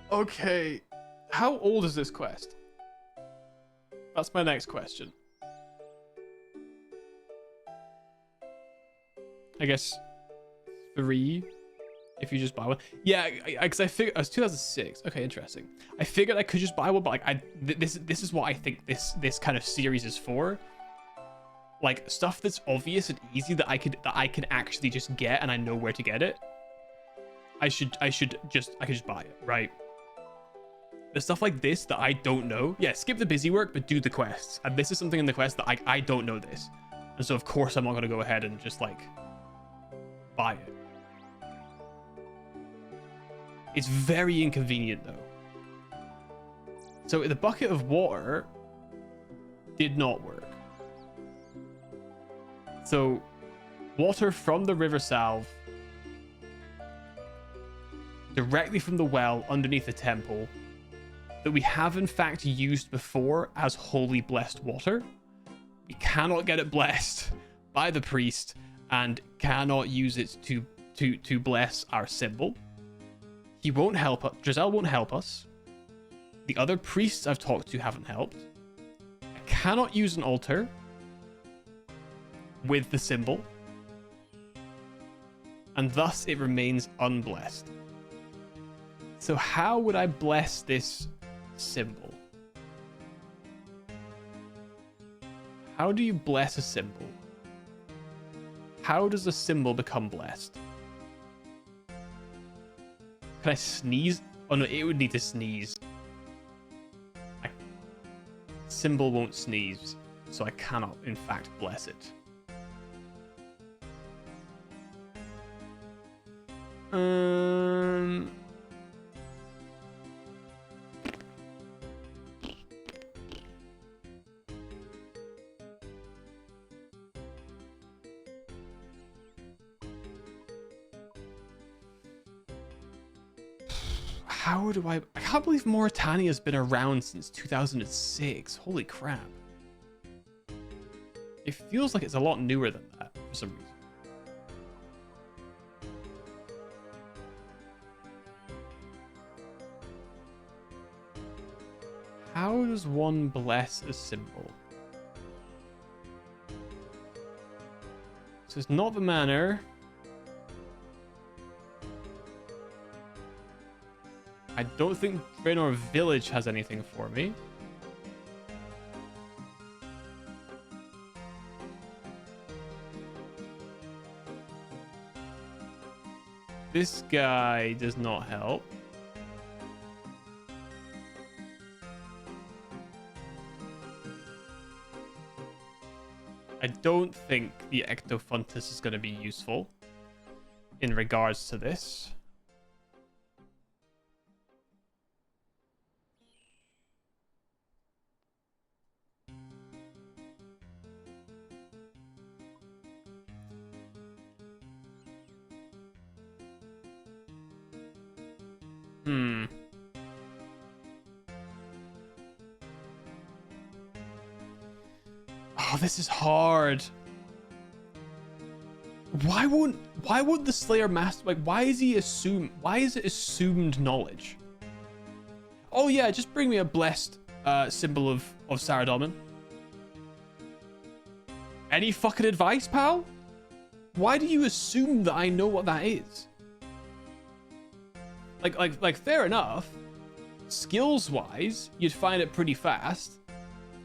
Speaker 1: Okay. How old is this quest? That's my next question. I guess 3, if you just buy one. Yeah, because I figured it was 2006. Okay, interesting. I figured I could just buy one, but like this is what I think this kind of series is for. Like stuff that's obvious and easy that I can actually just get and I know where to get it. I could just buy it, right? The stuff like this that I don't know, yeah, skip the busy work, but do the quests. And this is something in the quest that I don't know this. And so, of course, I'm not going to go ahead and just, like, buy it. It's very inconvenient, though. So, the bucket of water did not work. So, water from the river salve, directly from the well underneath the temple, that we have in fact used before as holy blessed water. We cannot get it blessed by the priest and cannot use it to bless our symbol. He won't help us. Drizzle won't help us. The other priests I've talked to haven't helped. I cannot use an altar with the symbol, and thus it remains unblessed. So how would I bless this symbol? How do you bless a symbol? How does a symbol become blessed? Can I sneeze? Oh no, it would need to sneeze. Symbol won't sneeze, so I cannot in fact bless it. How do I can't believe Mauritania's been around since 2006. Holy crap. It feels like it's a lot newer than that for some reason. How does one bless a symbol? So it's not the manor. I don't think Draenor Village has anything for me. This guy does not help. I don't think the Ectofuntus is going to be useful in regards to this. Oh, this is hard. Why won't the Slayer master, like, why is it assumed knowledge? Oh yeah, just bring me a blessed symbol of Saradomin. Any fucking advice, pal? Why do you assume that I know what that is? Like fair enough. Skills wise, you'd find it pretty fast.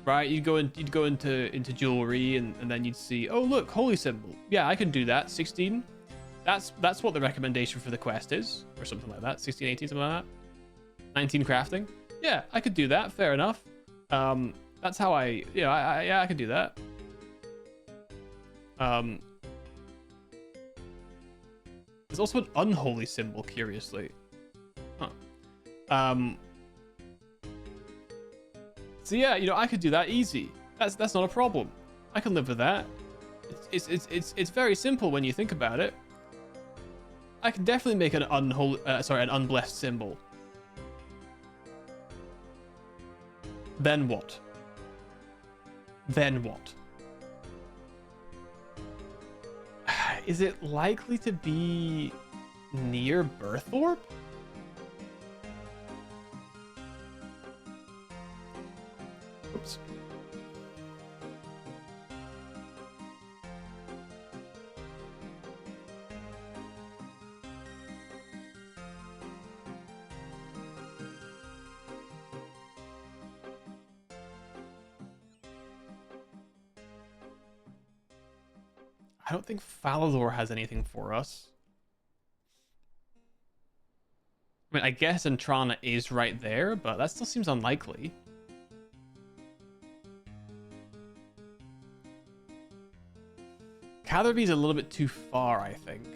Speaker 1: Right, you'd go into jewelry and then you'd see, oh look, holy symbol. Yeah, I can do that. 16. That's what the recommendation for the quest is, or something like that. 16, 18, something like that. 19 crafting. Yeah, I could do that. Fair enough. That's how I could do that. There's also an unholy symbol, curiously. Huh. So yeah, I could do that easy. That's not a problem. I can live with that. It's very simple when you think about it. I can definitely make an unblessed symbol. Then what? Then what? Is it likely to be near Birthorpe? Oops. I don't think Falador has anything for us. I mean, I guess Entrana is right there, but that still seems unlikely. Catherby's a little bit too far, I think.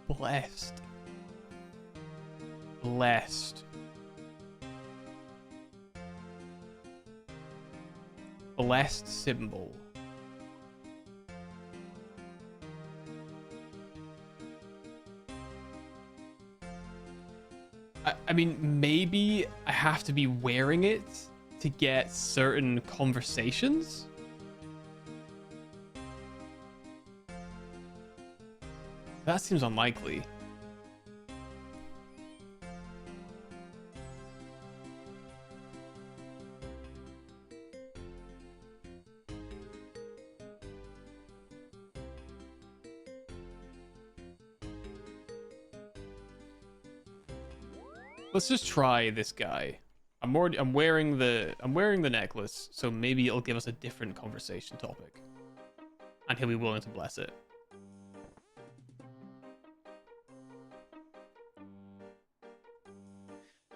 Speaker 1: Blessed. Blessed. Blessed symbol. I mean, maybe I have to be wearing it to get certain conversations. That seems unlikely. Let's just try this guy. I'm wearing the necklace, so maybe it'll give us a different conversation topic. And he'll be willing to bless it.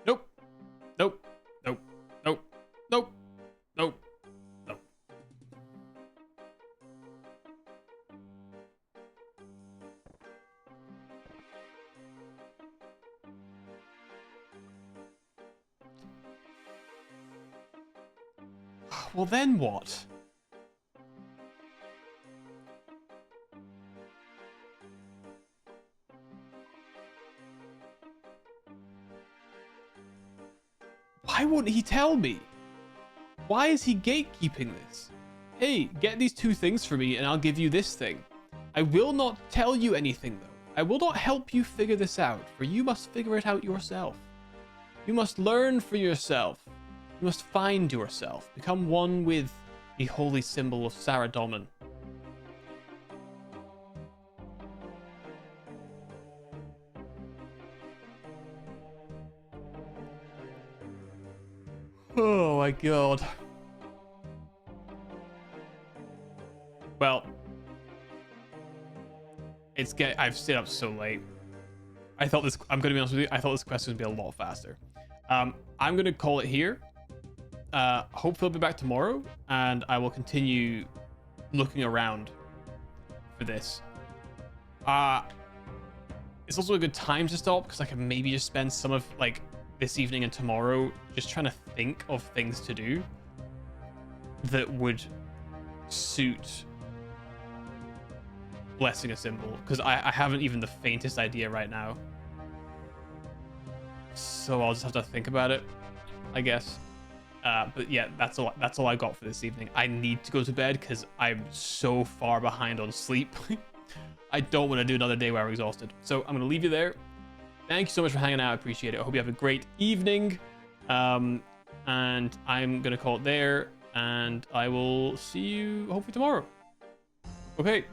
Speaker 1: Nope. Nope. Nope. Nope. Nope. Nope. Nope. Well, then what? Why won't he tell me? Why is he gatekeeping this? Hey, get these 2 things for me and I'll give you this thing. I will not tell you anything though. I will not help you figure this out, for you must figure it out yourself. You must learn for yourself. You must find yourself. Become one with the holy symbol of Saradomin. Oh my god. Well, I've stayed up so late. I'm gonna be honest with you, I thought this quest was gonna be a lot faster. I'm gonna call it here. Hopefully I'll be back tomorrow and I will continue looking around for this. It's also a good time to stop because I can maybe just spend some of like this evening and tomorrow just trying to think of things to do that would suit blessing a symbol, because I haven't even the faintest idea right now. So I'll just have to think about it, I guess. But yeah, that's all I got for this evening. I need to go to bed because I'm so far behind on sleep. I don't want to do another day where I'm exhausted. So I'm gonna leave you there. Thank you so much for hanging out. I appreciate it. I hope you have a great evening. And I'm gonna call it there, and I will see you hopefully tomorrow. Okay.